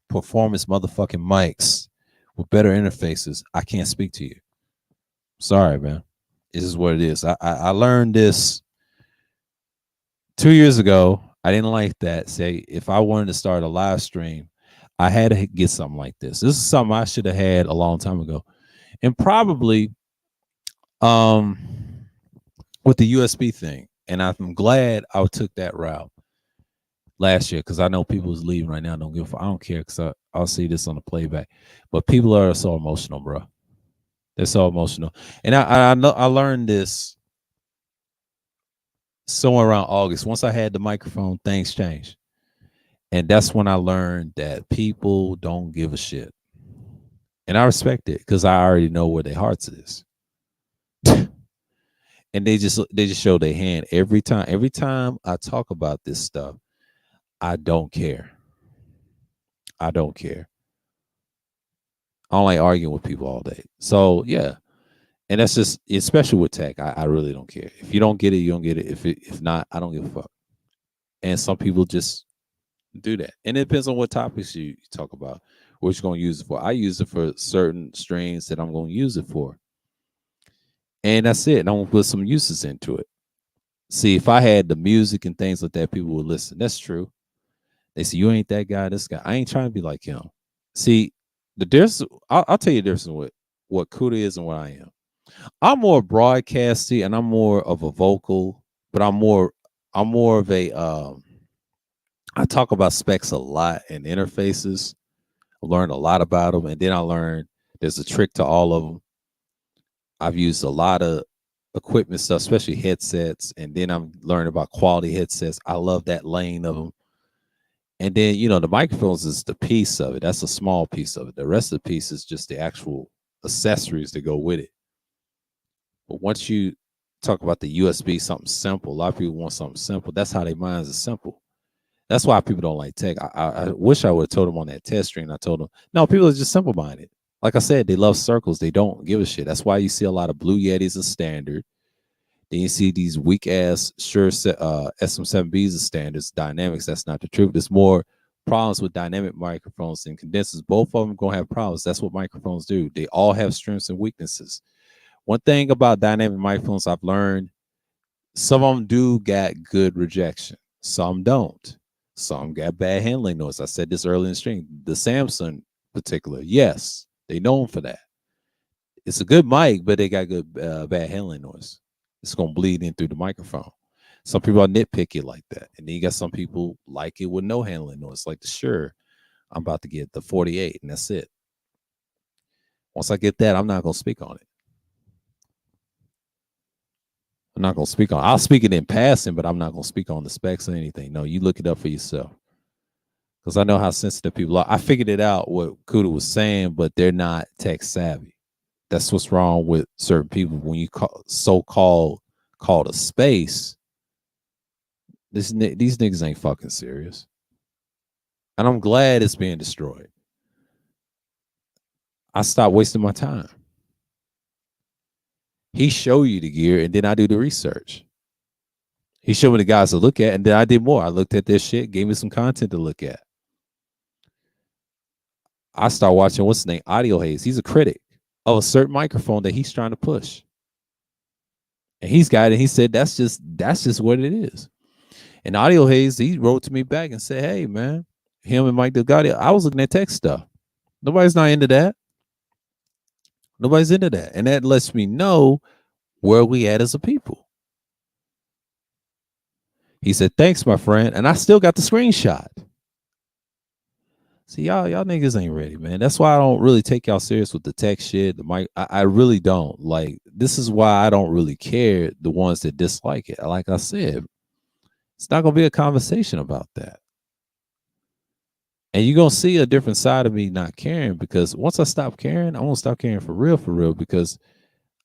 performance motherfucking mics with better interfaces. I can't speak to you. Sorry, man. This is what it is. I learned this 2 years ago. I didn't like that. Say if I wanted to start a live stream, I had to get something like this. This is something I should have had a long time ago. And probably um with the USB thing. And I'm glad I took that route last year because I know people is leaving right now. I don't care because I'll see this on the playback. But people are so emotional, bro. They're so emotional. And I know I learned this somewhere around August. Once I had the microphone, things changed. And that's when I learned that people don't give a shit. And I respect it because I already know where their hearts is. And they just show their hand every time. Every time I talk about this stuff, I don't care. I don't care. I don't like arguing with people all day. So yeah. And that's just especially with tech. I really don't care. If you don't get it, you don't get it. If not, I don't give a fuck. And some people just do that. And it depends on what topics you talk about, what you're gonna use it for. I use it for certain strains that I'm gonna use it for. And that's it. And I'm gonna put some uses into it. See, if I had the music and things like that, people would listen. That's true. They say you ain't that guy, this guy. I ain't trying to be like him. See, the difference. I'll tell you the difference in what Kuda is and what I am. I'm more broadcasty and I'm more of a vocal, but I'm more of a I talk about specs a lot and interfaces. I learned a lot about them, and then I learned there's a trick to all of them. I've used a lot of equipment stuff, especially headsets, and then I'm learning about quality headsets. I love that lane of them. And then the microphones is the piece of it. That's a small piece of it. The rest of the piece is just the actual accessories that go with it. But once you talk about the USB, something simple, a lot of people want something simple. That's how their minds are simple. That's why people don't like tech. I wish I would have told them on that test stream. I told them, no, people are just simple minded. Like I said, they love circles. They don't give a shit. That's why you see a lot of Blue Yetis as standard. Then you see these weak ass Shure SM7Bs as standards, dynamics. That's not the truth. There's more problems with dynamic microphones and condensers. Both of them gonna have problems. That's what microphones do. They all have strengths and weaknesses. One thing about dynamic microphones I've learned, some of them do got good rejection. Some don't. Some got bad handling noise. I said this early in the stream. The Samsung particular, yes, they known for that. It's a good mic, but they got good bad handling noise. It's gonna bleed in through the microphone. Some people are nitpicky like that, and then you got some people like it with no handling noise, like the Shure. I'm about to get the 48, and that's it. Once I get that, I'm not gonna speak on it. I'm not gonna speak on. I'll speak it in passing, but I'm not gonna speak on the specs or anything. No, you look it up for yourself. Because I know how sensitive people are. I figured it out what Kuda was saying, but they're not tech savvy. That's what's wrong with certain people. When you called a space, these niggas ain't fucking serious. And I'm glad it's being destroyed. I stopped wasting my time. He show you the gear, and then I do the research. He showed me the guys to look at, and then I did more. I looked at this shit, gave me some content to look at. I start watching what's his name, Audio Haze. He's a critic of a certain microphone that he's trying to push. And he's got it. He said that's just what it is. And Audio Haze, he wrote to me back and said, "Hey man, him and Mike Delgado, I was looking at tech stuff. Nobody's not into that. Nobody's into that." And that lets me know where we at as a people. He said, "Thanks, my friend." And I still got the screenshot. See, y'all niggas ain't ready, man. That's why I don't really take y'all serious with the tech shit. The mic, I really don't. Like, this is why I don't really care. The ones that dislike it, like I said, it's not gonna be a conversation about that. And you're gonna see a different side of me not caring because once I stop caring, I won't stop caring for real, because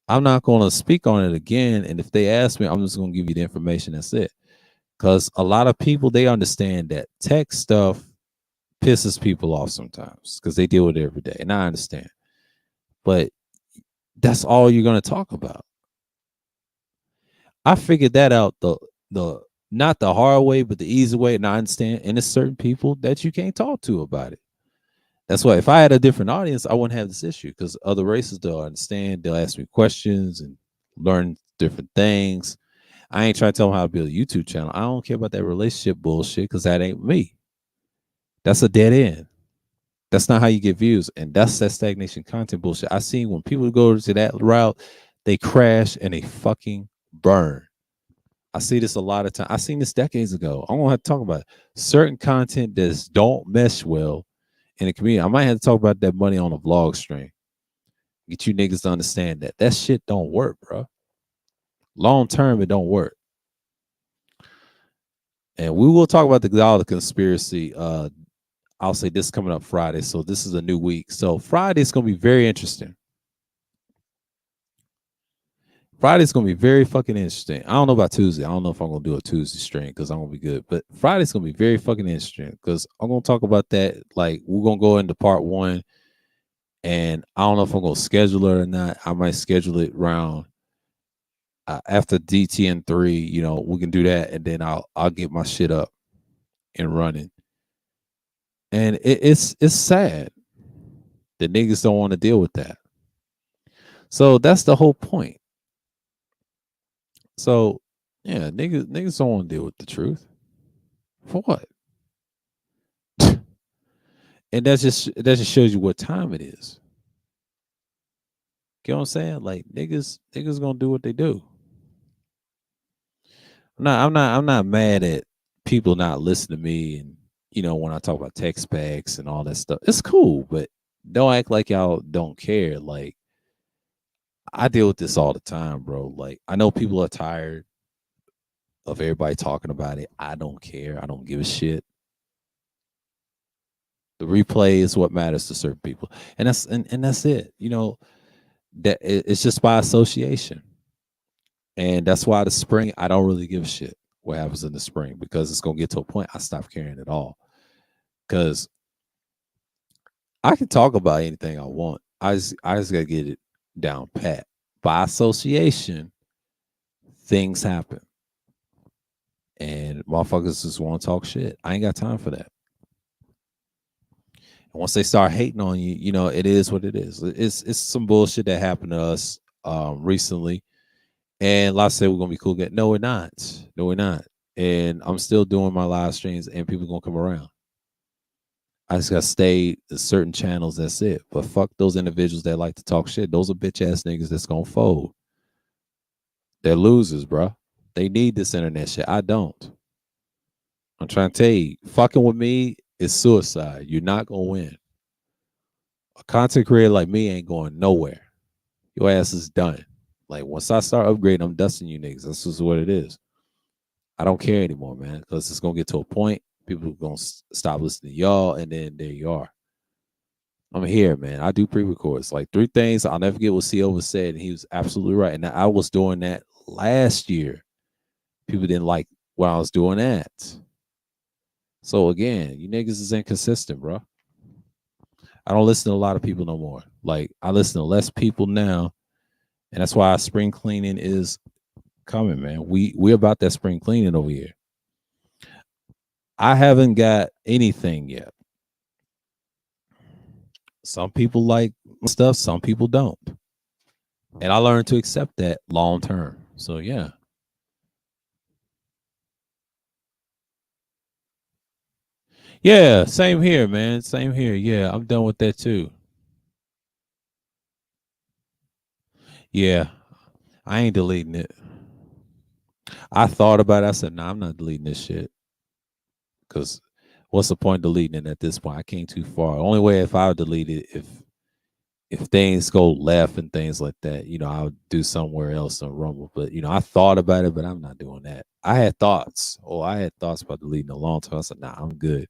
I'm not gonna speak on it again. And if they ask me, I'm just gonna give you the information. That's it. Because a lot of people they understand that tech stuff pisses people off sometimes because they deal with it every day, and I understand. But that's all you're gonna talk about. I figured that out the not the hard way, but the easy way, and I understand. And there's certain people that you can't talk to about it. That's why if I had a different audience, I wouldn't have this issue because other races they'll understand, they'll ask me questions and learn different things. I ain't trying to tell them how to build a YouTube channel. I don't care about that relationship bullshit because that ain't me. That's a dead end. That's not how you get views. And that's that stagnation content bullshit. I seen when people go to that route, they crash and they fucking burn. I see this a lot of time. I seen this decades ago. I'm gonna have to talk about it. Certain content that don't mesh well in the community. I might have to talk about that money on a vlog stream. Get you niggas to understand that that shit don't work, bro. Long term, it don't work. And we will talk about all the conspiracy. I'll say this coming up Friday. So this is a new week. So Friday is gonna be very interesting. Friday's gonna be very fucking interesting. I don't know about Tuesday. I don't know if I'm gonna do a Tuesday stream because I'm gonna be good. But Friday's gonna be very fucking interesting because I'm gonna talk about that. Like we're gonna go into part one, and I don't know if I'm gonna schedule it or not. I might schedule it around after DTN3. You know, we can do that, and then I'll get my shit up and running. And it's sad that niggas don't want to deal with that. So that's the whole point. So yeah, niggas don't want to deal with the truth. For what? And that just shows you what time it is. You know what I'm saying? Like niggas gonna do what they do. I'm not mad at people not listening to me and when I talk about tech specs and all that stuff. It's cool, but don't act like y'all don't care. Like I deal with this all the time, bro. Like I know people are tired of everybody talking about it. I don't care. I don't give a shit. The replay is what matters to certain people. And that's it. That it's just by association. And that's why the spring, I don't really give a shit what happens in the spring because it's gonna get to a point I stop caring at all. Because I can talk about anything I want. I just gotta get it down pat. By association, things happen. And motherfuckers just want to talk shit. I ain't got time for that. And once they start hating on you, it is what it is. It's some bullshit that happened to us recently. And let's say we're gonna be cool again. No, we're not. No, we're not. And I'm still doing my live streams and people gonna come around. I just gotta stay certain channels, that's it. But fuck those individuals that like to talk shit. Those are bitch ass niggas that's gonna fold. They're losers, bro. They need this internet shit. I don't. I'm trying to tell you, fucking with me is suicide. You're not gonna win. A content creator like me ain't going nowhere. Your ass is done. Like once I start upgrading, I'm dusting you niggas. That's just what it is. I don't care anymore, man, because it's gonna get to a point. People are gonna stop listening to y'all, and then there you are. I'm here, man. I do pre-records. Like 3 things I'll never forget what Silva said, and he was absolutely right. And I was doing that last year. People didn't like when I was doing that. So again, you niggas is inconsistent, bro. I don't listen to a lot of people no more. Like I listen to less people now, and that's why spring cleaning is coming, man. We're about that spring cleaning over here. I haven't got anything yet. Some people like stuff, some people don't. And I learned to accept that long term. So yeah. Yeah, same here, man. Same here. Yeah, I'm done with that too. Yeah, I ain't deleting it. I thought about it. I said, nah, I'm not deleting this shit. Cause What's the point of deleting it at this point? I came too far. Only way if I delete it, if things go left and things like that, I'll do somewhere else on Rumble. But I thought about it, but I'm not doing that. I had thoughts. Oh, I had thoughts about deleting a long time. I said, nah, I'm good.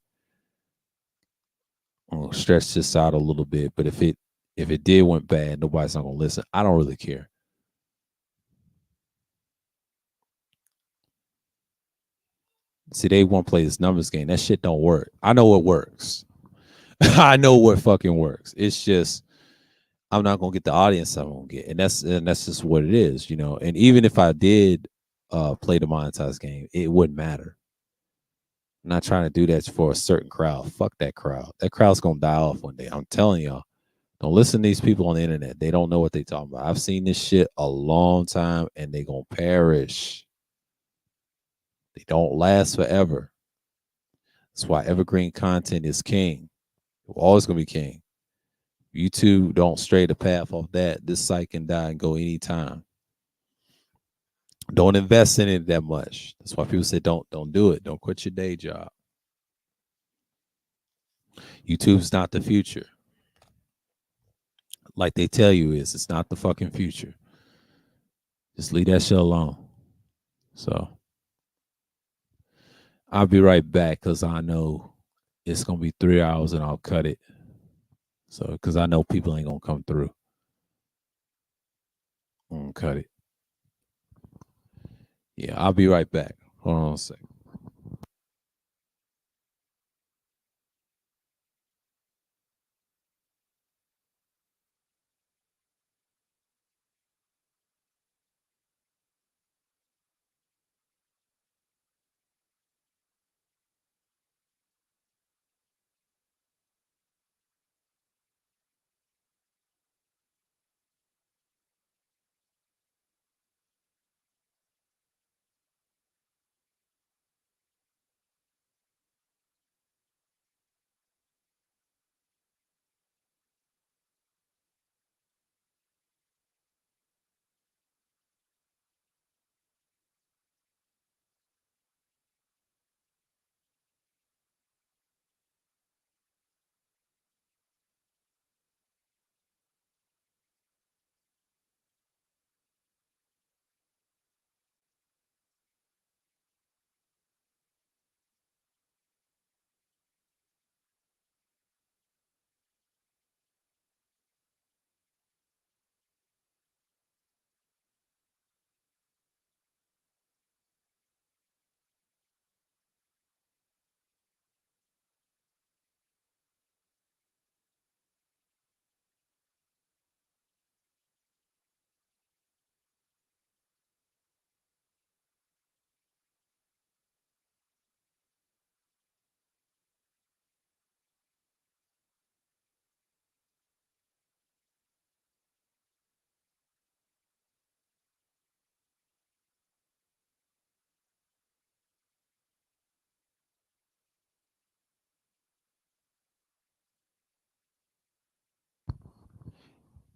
I'm gonna stretch this out a little bit. But if it did went bad, nobody's not gonna listen. I don't really care. See, they want to play this numbers game. That shit don't work. I know what works. I know what fucking works. It's just I'm not gonna get the audience I'm gonna get, and that's just what it is, And even if I did play the monetized game, it wouldn't matter. I'm not trying to do that for a certain crowd. Fuck that crowd. That crowd's gonna die off one day. I'm telling y'all. Don't listen to these people on the internet. They don't know what they talking about. I've seen this shit a long time, and they gonna perish. They don't last forever. That's why evergreen content is king. Always gonna be king. YouTube don't stray the path off that. This site can die and go anytime. Don't invest in it that much. That's why people say don't do it. Don't quit your day job. YouTube's not the future. Like they tell you is. It's not the fucking future. Just leave that shit alone. So I'll be right back because I know it's gonna be 3 hours and I'll cut it. So because I know people ain't gonna come through. I'm gonna cut it. Yeah, I'll be right back. Hold on a second.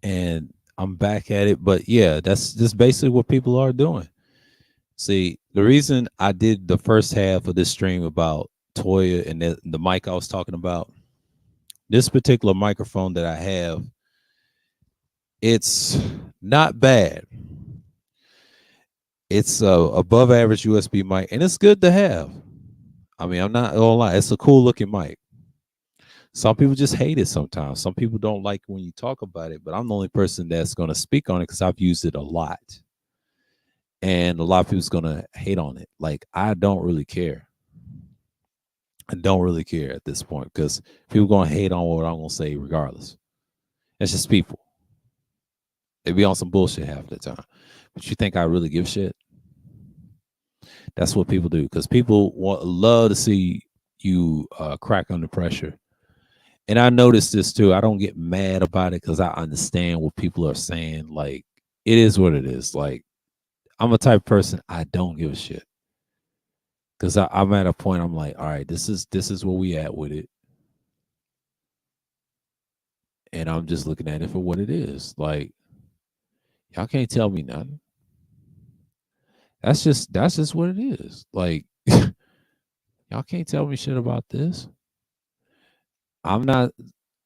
And I'm back at it. But yeah, that's just basically what people are doing. See, the reason I did the first half of this stream about Toya and the mic I was talking about, this particular microphone that I have, it's not bad. It's a above average USB mic, and it's good to have. I mean, I'm not gonna lie, it's a cool looking mic. Some people just hate it sometimes. Some people don't like when you talk about it, but I'm the only person that's gonna speak on it because I've used it a lot. And a lot of people's gonna hate on it. Like, I don't really care. I don't really care at this point because people gonna hate on what I'm gonna say regardless. It's just people. They be on some bullshit half the time. But you think I really give a shit? That's what people do because people love to see you crack under pressure. And I noticed this too. I don't get mad about it because I understand what people are saying. Like, it is what it is. Like, I'm a type of person, I don't give a shit. Because I'm at a point I'm like, all right, this is where we at with it. And I'm just looking at it for what it is. Like, y'all can't tell me nothing. That's just what it is. Like, y'all can't tell me shit about this. I'm not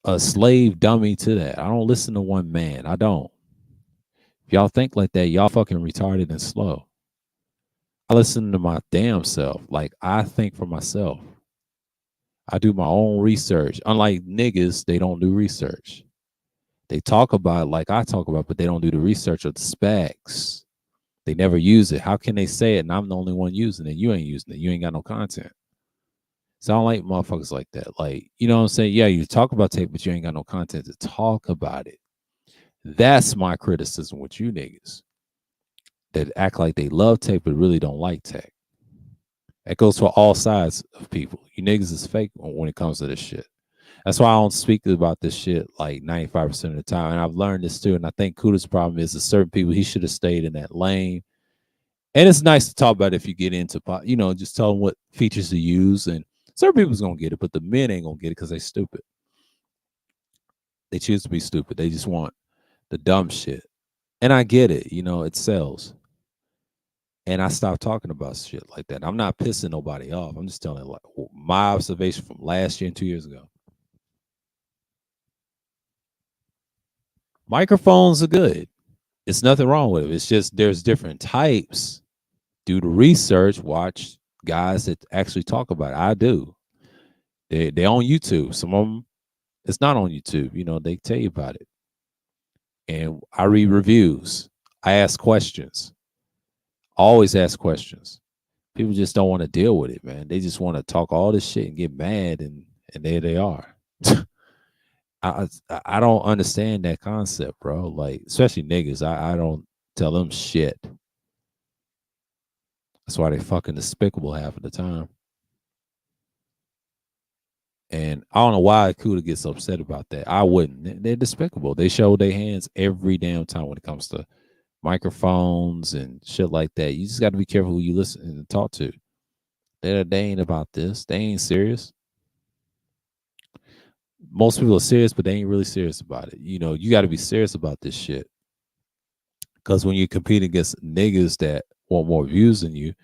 a slave dummy to that. I don't listen to one man. I don't. If y'all think like that, y'all fucking retarded and slow. I listen to my damn self. Like I think for myself. I do my own research. Unlike niggas, they don't do research. They talk about it like I talk about, but they don't do the research of the specs. They never use it. How can they say it and I'm the only one using it? You ain't using it. You ain't got no content. So I don't like motherfuckers like that. Like, you know what I'm saying? Yeah, you talk about tape, but you ain't got no content to talk about it. That's my criticism with you niggas that act like they love tech but really don't like tech. That goes for all sides of people. You niggas is fake when it comes to this shit. That's why I don't speak about this shit like 95% of the time. And I've learned this too. And I think Kuda's problem is that certain people, he should have stayed in that lane. And it's nice to talk about if you get into, you know, just tell them what features to use. And certain people's going to get it, but the men ain't going to get it because they stupid. They choose to be stupid. They just want the dumb shit. And I get it. You know, it sells. And I stopped talking about shit like that. I'm not pissing nobody off. I'm just telling like my observation from last year and 2 years ago. Microphones are good. It's nothing wrong with it. It's just there's different types. Do the research. Watch guys that actually talk about it. I do. They on YouTube. Some of them it's not on YouTube. You know, they tell you about it. And I read reviews. I ask questions. Always ask questions. People just don't want to deal with it, man. They just want to talk all this shit and get mad, and there they are. I I don't understand that concept, bro. Like, especially niggas. I don't tell them shit. That's why they fucking despicable half of the time. And I don't know why Kuda gets upset about that. I wouldn't. They're despicable. They show their hands every damn time when it comes to microphones and shit like that. You just got to be careful who you listen and talk to. They ain't about this. They ain't serious. Most people are serious, but they ain't really serious about it. You know, you got to be serious about this shit. Because when you compete against niggas that want more views than you,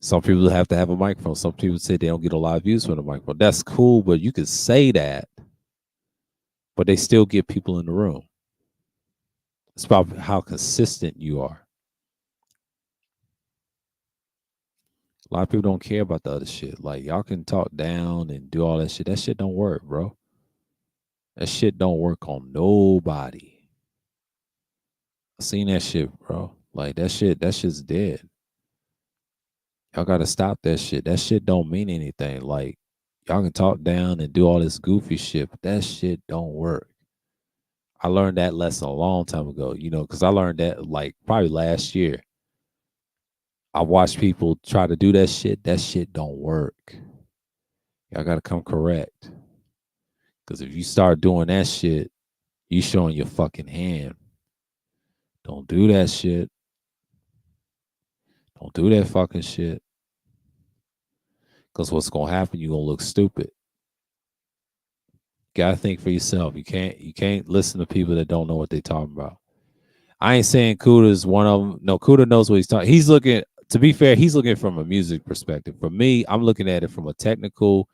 some people have to have a microphone. Some people say they don't get a lot of views from the microphone. That's cool, but you can say that, but they still get people in the room. It's about how consistent you are. A lot of people don't care about the other shit. Like y'all can talk down and do all that shit. That shit don't work, bro. That shit don't work on nobody. I seen that shit, bro. Like that shit's dead. Y'all gotta stop that shit. That shit don't mean anything. Like y'all can talk down and do all this goofy shit, but that shit don't work. I learned that lesson a long time ago, you know, because I learned that like probably last year. I watched people try to do that shit. That shit don't work. Y'all gotta come correct. Because if you start doing that shit, you showing your fucking hand. Don't do that shit. Don't do that fucking shit. Because what's gonna happen? You're gonna look stupid. Gotta think for yourself. You can't listen to people that don't know what they're talking about. I ain't saying Kuda's one of them. No, Kuda knows what he's talking. He's looking. To be fair, he's looking from a music perspective. For me, I'm looking at it from a technical.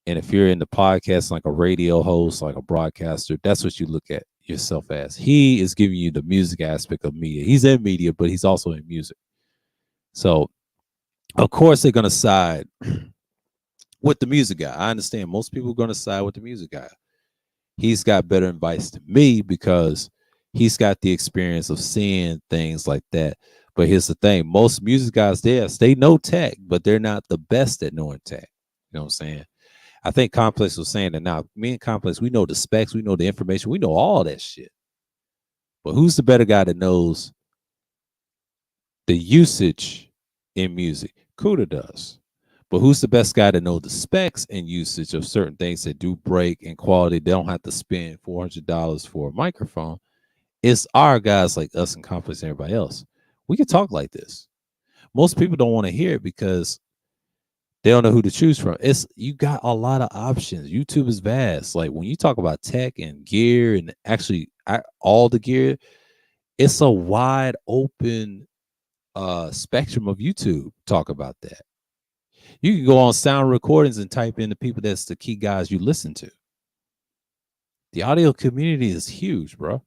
And if you're in the podcast, like a radio host, like a broadcaster, that's what you look at yourself as. He is giving you the music aspect of media. He's in media, but he's also in music. So, of course, they're gonna side with the music guy. I understand most people are gonna side with the music guy. He's got better advice than me because he's got the experience of seeing things like that. But here's the thing: most music guys, they know tech, but they're not the best at knowing tech. You know what I'm saying? I think Complex was saying that now. Me and Complex, we know the specs, we know the information, we know all that shit. But who's the better guy that knows the usage in music? Kuda does. But who's the best guy to know the specs and usage of certain things that do break and quality? They don't have to spend $400 for a microphone. It's our guys like us and Complex and everybody else. We can talk like this. Most people don't want to hear it because they don't know who to choose from. It's you got a lot of options. YouTube is vast. Like when you talk about tech and gear and actually all the gear, it's a wide open spectrum of YouTube. Talk about that. You can go on sound recordings and type in the people that's the key guys you listen to. The audio community is huge, bro.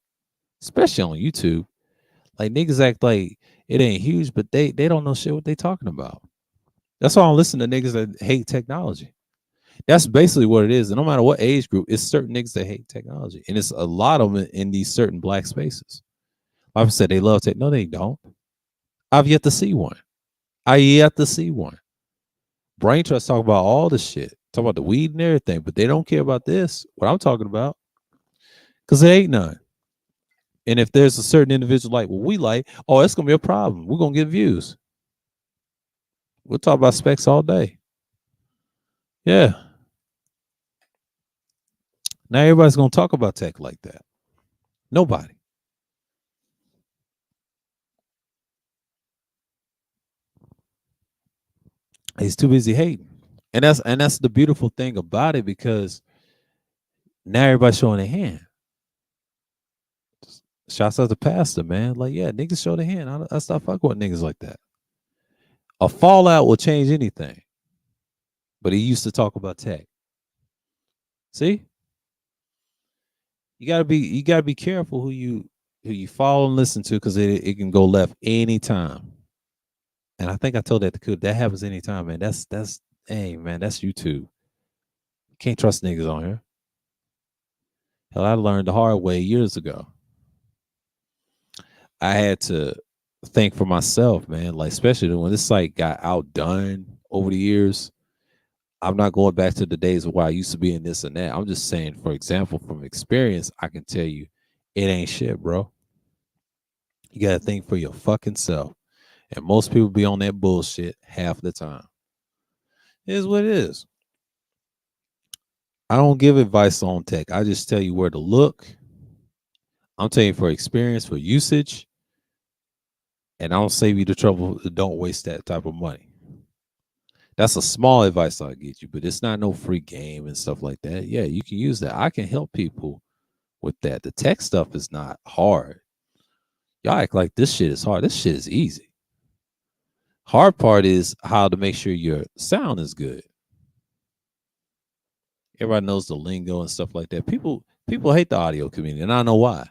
Especially on YouTube. Like niggas act like it ain't huge, but they don't know shit what they talking about. That's why I don't listen to niggas that hate technology. That's basically what it is. And no matter what age group, it's certain niggas that hate technology. And it's a lot of them in these certain black spaces. Like I said, they love tech. No, they don't. I've yet to see one. I yet to see one. Brain Trust talk about all the shit. Talk about the weed and everything, but they don't care about this, what I'm talking about. Because there ain't none. And if there's a certain individual like what we like, oh, it's gonna be a problem. We're gonna get views. We'll talk about specs all day. Yeah. Now everybody's gonna talk about tech like that. Nobody. He's too busy hating. And that's the beautiful thing about it because now everybody's showing their hand. Shouts out to Pastor, man. Like, yeah, niggas show their hand. I stop fucking with niggas like that. A fallout will change anything. But he used to talk about tech. See? You gotta be careful who you follow and listen to because it can go left anytime. And I think I told that to Coop. That happens anytime, man. That's hey man, that's YouTube. Can't trust niggas on here. Hell, I learned the hard way years ago. I had to think for myself, man. Like, especially when this site got outdone over the years. I'm not going back to the days of where I used to be in this and that. I'm just saying, for example, from experience, I can tell you it ain't shit, bro. You gotta think for your fucking self. And most people be on that bullshit half the time. It is what it is. I don't give advice on tech. I just tell you where to look. I'm telling you for experience, for usage, and I don't save you the trouble. Don't waste that type of money. That's a small advice I'll get you, but it's not no free game and stuff like that. Yeah, you can use that. I can help people with that. The tech stuff is not hard. Y'all act like this shit is hard. This shit is easy. Hard part is how to make sure your sound is good. Everybody knows the lingo and stuff like that. People hate the audio community, and I know why.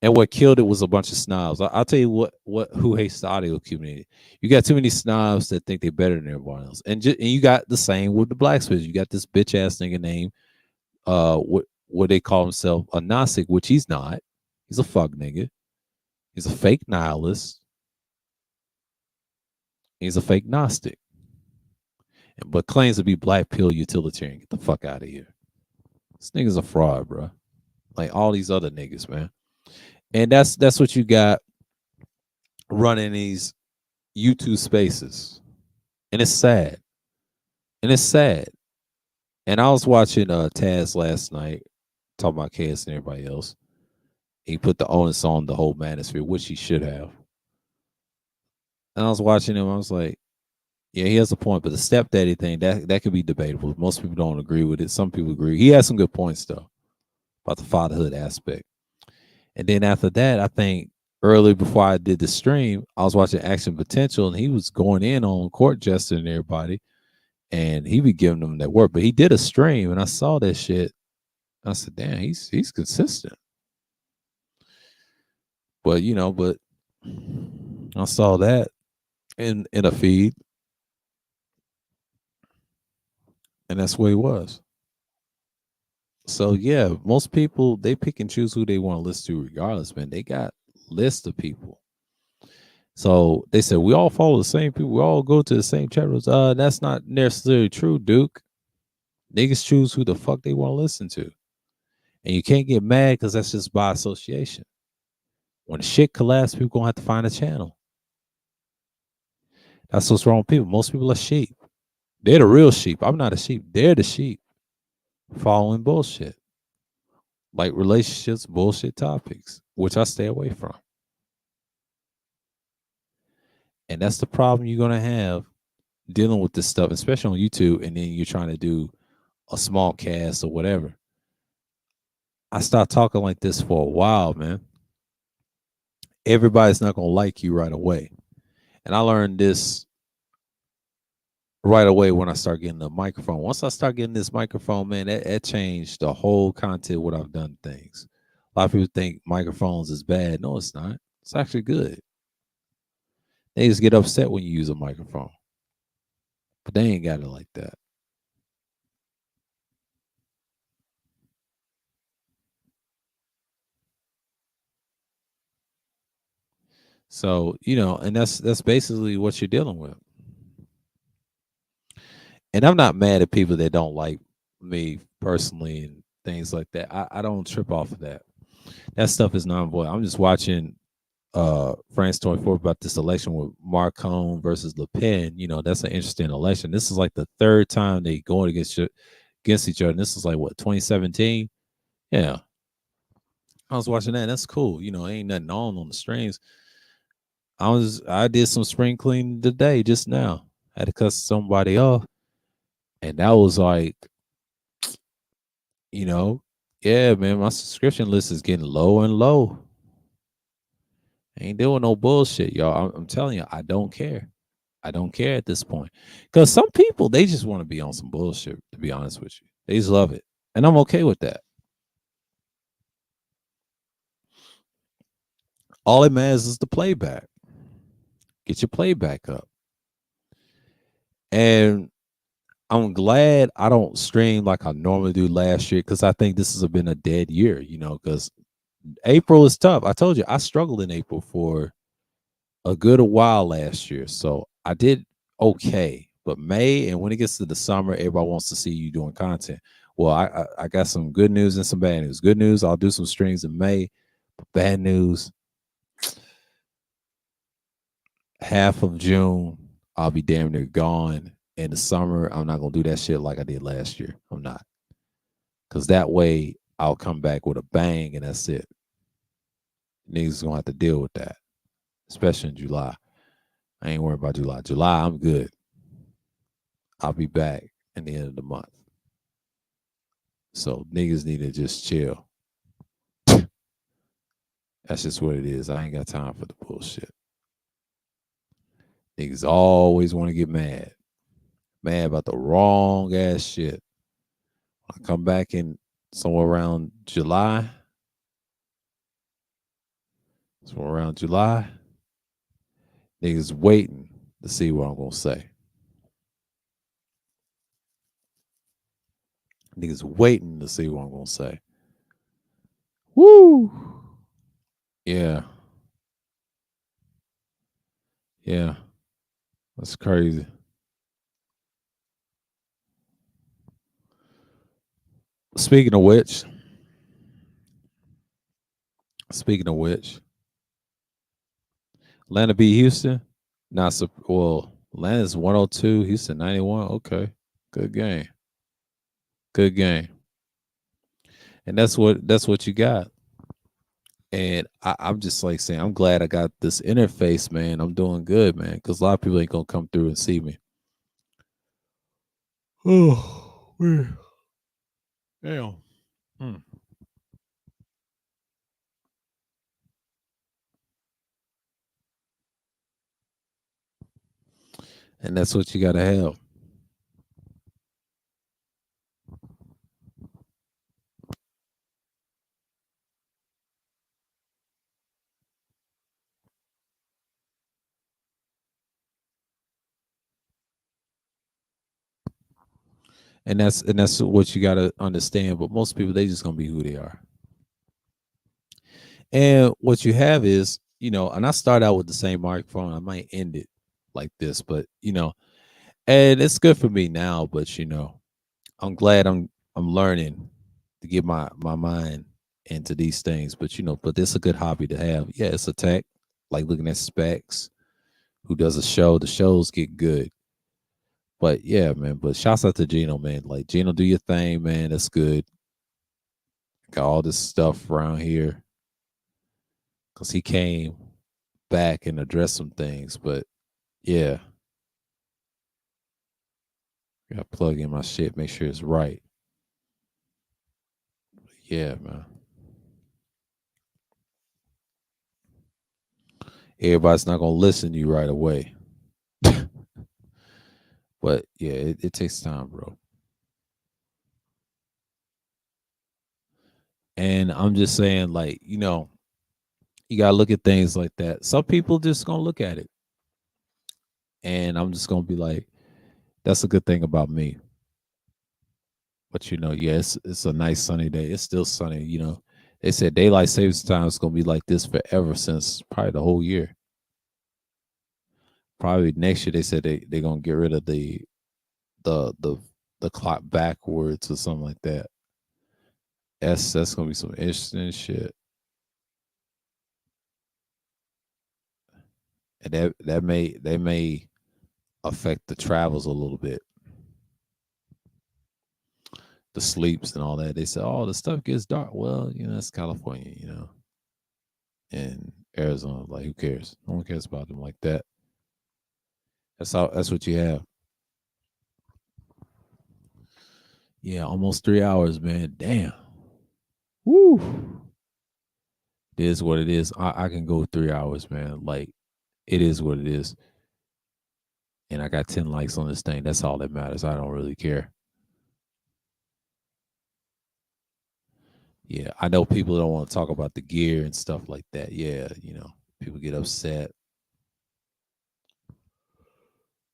And what killed it was a bunch of snobs. I'll tell you what who hates the audio community. You got too many snobs that think they're better than everyone else, and you got the same with the black space. You got this bitch ass nigga named what they call himself a Gnostic, which he's not. He's a fuck nigga. He's a fake nihilist. He's a fake Gnostic, but claims to be black pill utilitarian. Get the fuck out of here. This nigga's a fraud, bro. Like all these other niggas, man. And that's what you got running these YouTube spaces. And it's sad. And it's sad. And I was watching Taz last night, talking about KS and everybody else. He put the onus on the whole manosphere, which he should have. And I was watching him, I was like, yeah, he has a point, but the stepdaddy thing, that could be debatable. Most people don't agree with it. Some people agree. He has some good points though about the fatherhood aspect. And then after that, I think early before I did the stream, I was watching Action Potential, and he was going in on Court Jester and everybody, and he be giving them that work. But he did a stream, and I saw that shit. I said, "Damn, he's consistent." But I saw that in a feed, and that's where he was. So yeah, most people they pick and choose who they want to listen to, regardless. Man, they got lists of people. So they said we all follow the same people. We all go to the same channels. That's not necessarily true, Duke. Niggas choose who the fuck they want to listen to, and you can't get mad because that's just by association. When shit collapses, people gonna have to find a channel. That's what's wrong with people. Most people are sheep. They're the real sheep. I'm not a sheep. They're the sheep following bullshit like relationships, bullshit topics, which I stay away from. And that's the problem you're gonna have dealing with this stuff, especially on YouTube, and then you're trying to do a small cast or whatever. I stopped talking like this for a while, man. Everybody's not gonna like you right away. And I learned this right away when I start getting the microphone. Once I start getting this microphone, man, that changed the whole content what I've done things. A lot of people think microphones is bad. No, it's not. It's actually good. They just get upset when you use a microphone, but they ain't got it like that. So and that's basically what you're dealing with. And I'm not mad at people that don't like me personally and things like that. I don't trip off of that. That stuff is non-void. I'm just watching France 24 about this election with Macron versus Le Pen. That's an interesting election. This is like the third time they going against each other. And this is like what, 2017? Yeah. I was watching that. That's cool. Ain't nothing on the streams. I did some spring cleaning today just now. Had to cut somebody off. And that was like, you know, yeah, man, my subscription list is getting low and low. Ain't doing no bullshit, y'all. I'm telling you, I don't care. I don't care at this point. Because some people, they just want to be on some bullshit, to be honest with you. They just love it. And I'm okay with that. All it matters is the playback. Get your playback up. And I'm glad I don't stream like I normally do last year because I think this has been a dead year, because April is tough. I told you I struggled in April for a good while last year. So I did okay. But May and when it gets to the summer, everybody wants to see you doing content. Well, I got some good news and some bad news. Good news, I'll do some streams in May. But bad news, half of June, I'll be damn near gone. In the summer, I'm not gonna do that shit like I did last year. I'm not. Cause that way I'll come back with a bang and that's it. Niggas gonna have to deal with that. Especially in July. I ain't worried about July. July, I'm good. I'll be back in the end of the month. So niggas need to just chill. That's just what it is. I ain't got time for the bullshit. Niggas always want to get mad. Mad about the wrong ass shit. I come back in somewhere around July. Somewhere around July. Niggas waiting to see what I'm gonna say. Niggas waiting to see what I'm gonna say. Woo! Yeah. Yeah. That's crazy. Speaking of which, speaking of which, Atlanta beat Houston. Not so well. Atlanta's 102, Houston 91. Okay. Good game. Good game. And that's what you got. And I'm just like saying, I'm glad I got this interface, man. I'm doing good, man. Because a lot of people ain't gonna come through and see me. Oh, man. Damn. Hmm. And that's what you gotta have. And that's what you gotta understand. But most people, they just gonna be who they are. And what you have is, and I start out with the same microphone. I might end it like this, but and it's good for me now. But I'm glad I'm learning to get my mind into these things. But but it's a good hobby to have. Yeah, it's a tech, like looking at specs. Who does a show? The shows get good. But yeah, man. But shouts out to Gino, man. Like Gino, do your thing, man. That's good. Got all this stuff around here because he came back and addressed some things. But yeah, gotta plug in my shit, make sure it's right. Yeah, man. Everybody's not gonna listen to you right away. But yeah, it takes time, bro. And I'm just saying, like, you gotta look at things like that. Some people just gonna look at it, and I'm just gonna be like, that's a good thing about me. But yeah, it's a nice sunny day. It's still sunny. They said daylight savings time is gonna be like this forever since probably the whole year. Probably next year they said they're gonna get rid of the the the clock backwards or something like that. That's gonna be some interesting shit. And that may affect the travels a little bit, the sleeps and all that. They said, oh, the stuff gets dark. Well, it's California, and Arizona. Like, who cares? No one cares about them like that. That's what you have. Yeah, almost 3 hours, man. Damn. Woo. It is what it is. I can go 3 hours, man. Like, it is what it is. And I got 10 likes on this thing. That's all that matters. I don't really care. Yeah, I know people don't want to talk about the gear and stuff like that. Yeah, people get upset.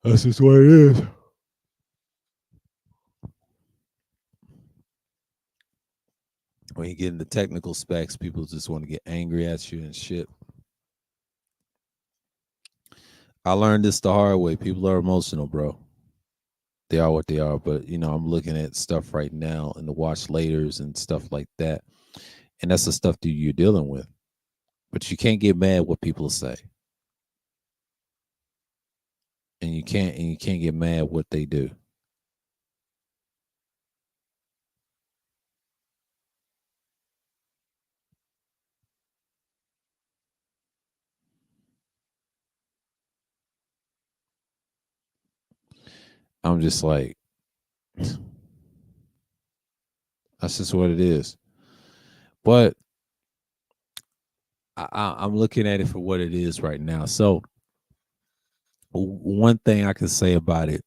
That's just what it is. When you get into technical specs, people just want to get angry at you and shit. I learned this the hard way. People are emotional, bro. They are what they are. But I'm looking at stuff right now and the watch laters and stuff like that. And that's the stuff that you're dealing with. But you can't get mad what people say. And you can't get mad what they do. I'm just like, that's just what it is. But I'm looking at it for what it is right now. So one thing I can say about it,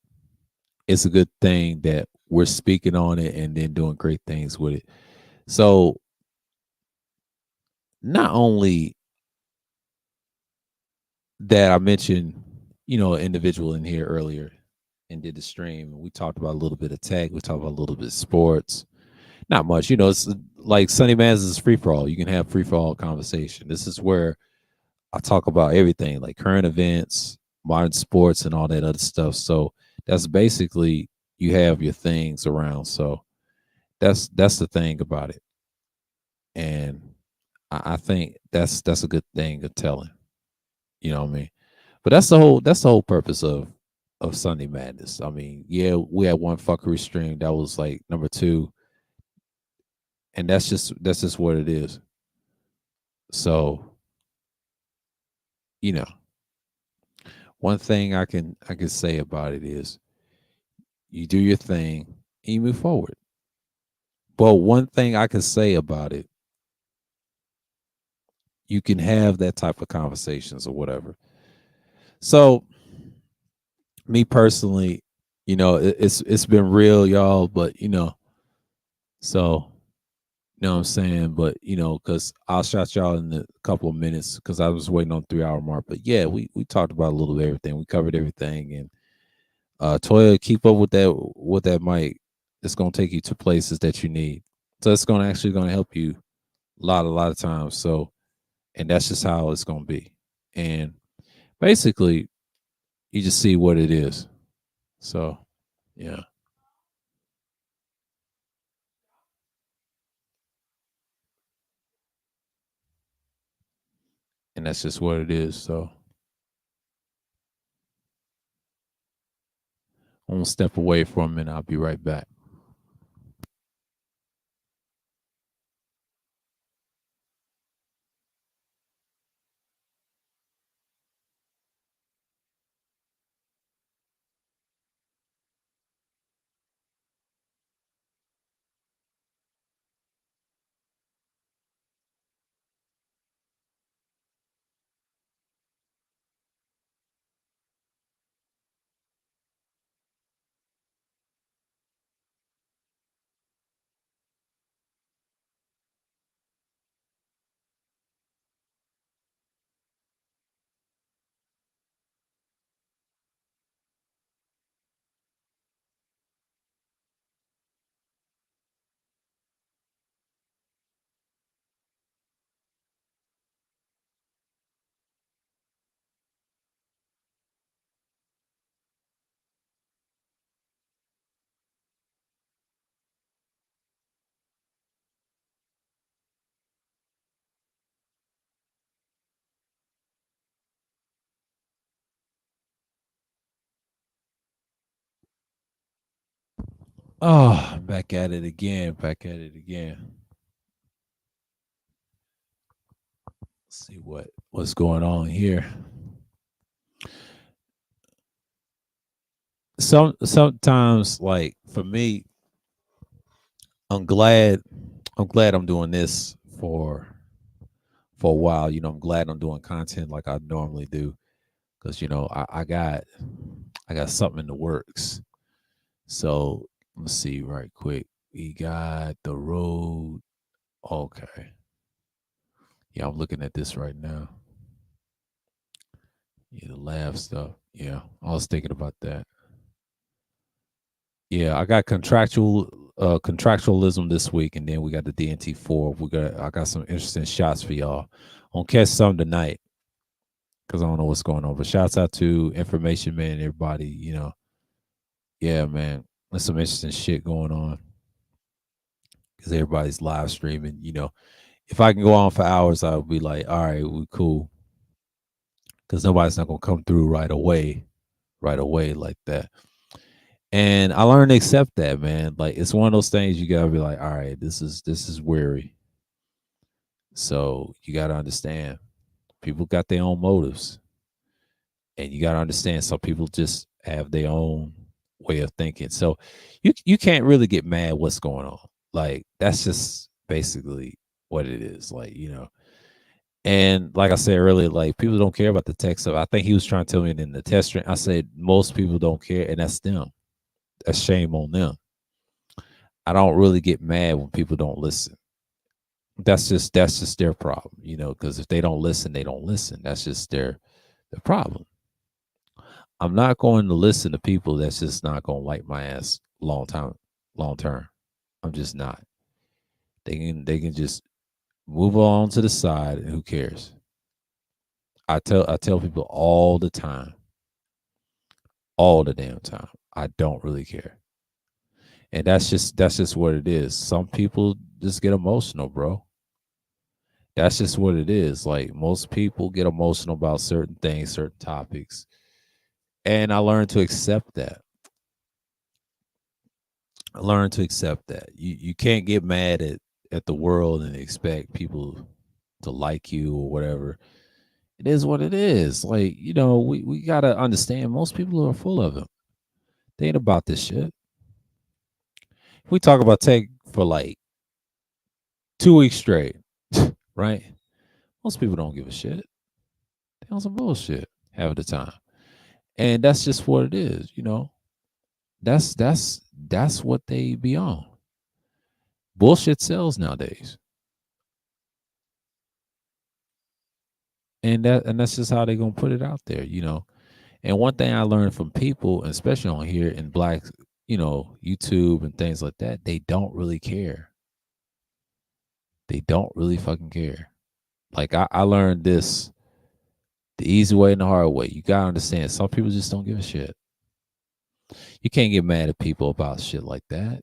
it's a good thing that we're speaking on it and then doing great things with it. So not only that, I mentioned, an individual in here earlier and did the stream, and we talked about a little bit of tech, we talked about a little bit of sports. Not much, it's like Sunny Man's is free for all. You can have free for all conversation. This is where I talk about everything like current events, modern sports, and all that other stuff. So that's basically you have your things around. So that's the thing about it, and I think that's a good thing of telling. You know what I mean? But that's the whole purpose of Sunday Madness. I mean, yeah, we had one fuckery stream that was like number two, and that's just what it is. So you know, one thing I can say about it is you do your thing and you move forward. But one thing I can say about it, you can have that type of conversations or whatever. So me personally, it's been real, y'all, but so you know what I'm saying? But because I'll shout y'all in a couple of minutes because I was waiting on 3 hour mark. But yeah, we talked about a little bit of everything. We covered everything. And Toya, keep up with that mic. It's gonna take you to places that you need. So it's gonna help you a lot of times. So and that's just how it's gonna be. And basically you just see what it is. So yeah. And that's just what it is. So I'm gonna step away from it and I'll be right back. Oh, back at it again. Back at it again. Let's see what's going on here. Sometimes, like for me, I'm glad I'm doing this for a while. I'm glad I'm doing content like I normally do because I got something in the works. So let's see right quick. We got the road. Okay. Yeah, I'm looking at this right now. Yeah, the lab stuff. Yeah, I was thinking about that. Yeah, I got contractualism this week, and then we got the DNT 4. I got some interesting shots for y'all. I'm gonna catch some tonight because I don't know what's going on. But shouts out to Information Man and everybody. Yeah, man, there's some interesting shit going on because everybody's live streaming. If I can go on for hours, I would be like, all right, we cool, because nobody's not gonna come through right away like that. And I learned to accept that, man. Like it's one of those things you gotta be like, all right, this is weary. So you gotta understand people got their own motives. And you gotta understand some people just have their own way of thinking. So you can't really get mad what's going on. Like that's just basically what it is. And like I said earlier, like people don't care about the tech stuff. I think he was trying to tell me in the test stream. I said most people don't care, and that's them. That's shame on them. I don't really get mad when people don't listen. That's just their problem, because if they don't listen, they don't listen. That's just their problem. I'm not going to listen to people that's just not going to like my ass long term. I'm just not. They can just move on to the side, and who cares? I tell people all the damn time. I don't really care, and that's just what it is. Some people just get emotional, bro. That's just what it is. Like most people get emotional about certain things, certain topics, and I learned to accept that. I learned to accept that. You can't get mad at the world and expect people to like you or whatever. It is what it is. Like, we gotta understand most people are full of it. They ain't about this shit. If we talk about tech for like 2 weeks straight, right? Most people don't give a shit. They on some bullshit half the time. And that's just what it is. That's what they be on. Bullshit sells nowadays. And that's just how they gonna put it out there. And one thing I learned from people, especially on here in Black, YouTube and things like that, they don't really care. They don't really fucking care. Like I learned this the easy way and the hard way. You gotta understand, some people just don't give a shit. You can't get mad at people about shit like that.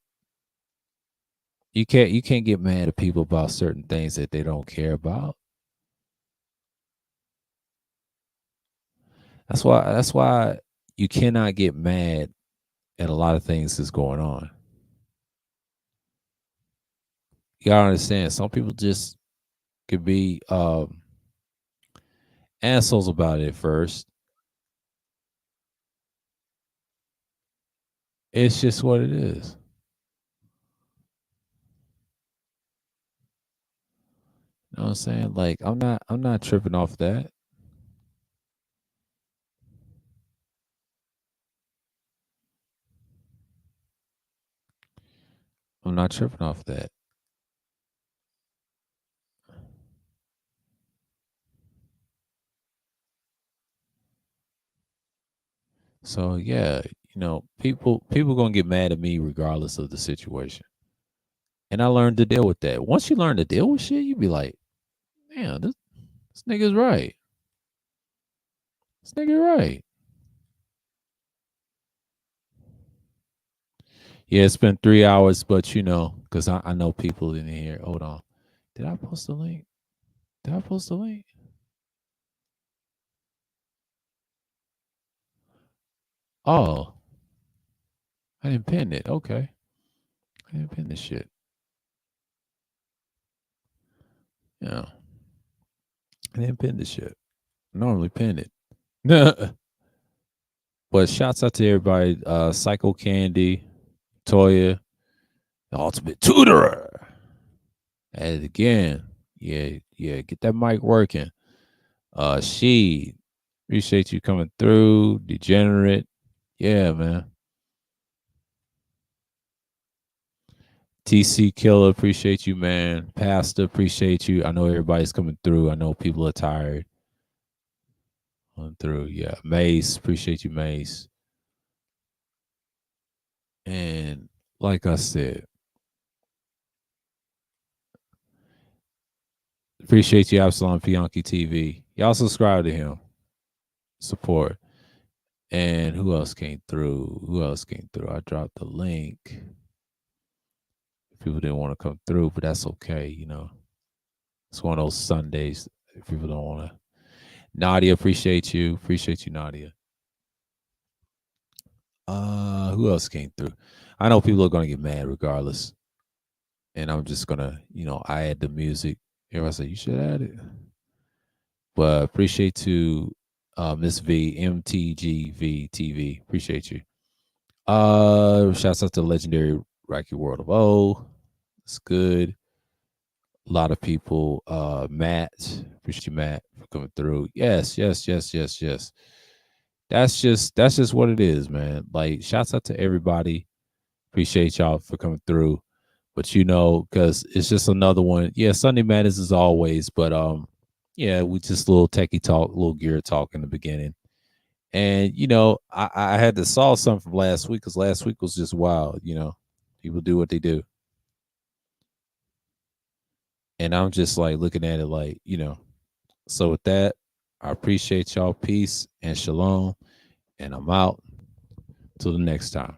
You can't get mad at people about certain things that they don't care about. That's why you cannot get mad at a lot of things that's going on. You gotta understand, some people just could be assholes about it at first. It's just what it is. You know what I'm saying? Like I'm not tripping off that. I'm not tripping off that. So yeah, people gonna get mad at me regardless of the situation. And I learned to deal with that. Once you learn to deal with shit, you be like, man, this nigga's right. This nigga right. Yeah, it's been 3 hours, but because I know people in here. Hold on. Did I post the link? Did I post the link? Oh, I didn't pin it. Okay. I didn't pin this shit. Yeah. I didn't pin this shit. I normally pin it. But shouts out to everybody. Psycho Candy, Toya, the ultimate tutorer. At it again. Yeah, yeah. Get that mic working. She appreciate you coming through. Degenerate. Yeah, man. TC Killer, appreciate you, man. Pastor, appreciate you. I know everybody's coming through. I know people are tired. Coming through, yeah. Mace, appreciate you, Mace. And like I said, appreciate you, Absalom Pianki TV. Y'all subscribe to him. Support. And who else came through? Who else came through? I dropped the link. People didn't want to come through, but that's okay. You know, it's one of those Sundays. If people don't want to. Nadia, appreciate you. Appreciate you, Nadia. Who else came through? I know people are gonna get mad regardless, and I'm just gonna, I add the music. Everybody say you should add it, but appreciate to Miss V MTGV TV. Appreciate you. Shouts out to legendary Rocky World of O. It's good. A lot of people. Matt, appreciate you, Matt, for coming through. Yes, yes, yes, yes, yes. That's just what it is, man. Like, shouts out to everybody. Appreciate y'all for coming through. But because it's just another one. Yeah, Sunday Madness as always, but yeah, we just a little techie talk, a little gear talk in the beginning. And I had to solve something from last week because last week was just wild. People do what they do, and I'm just like looking at it like. So with that, I appreciate y'all. Peace and shalom, and I'm out. Till the next time.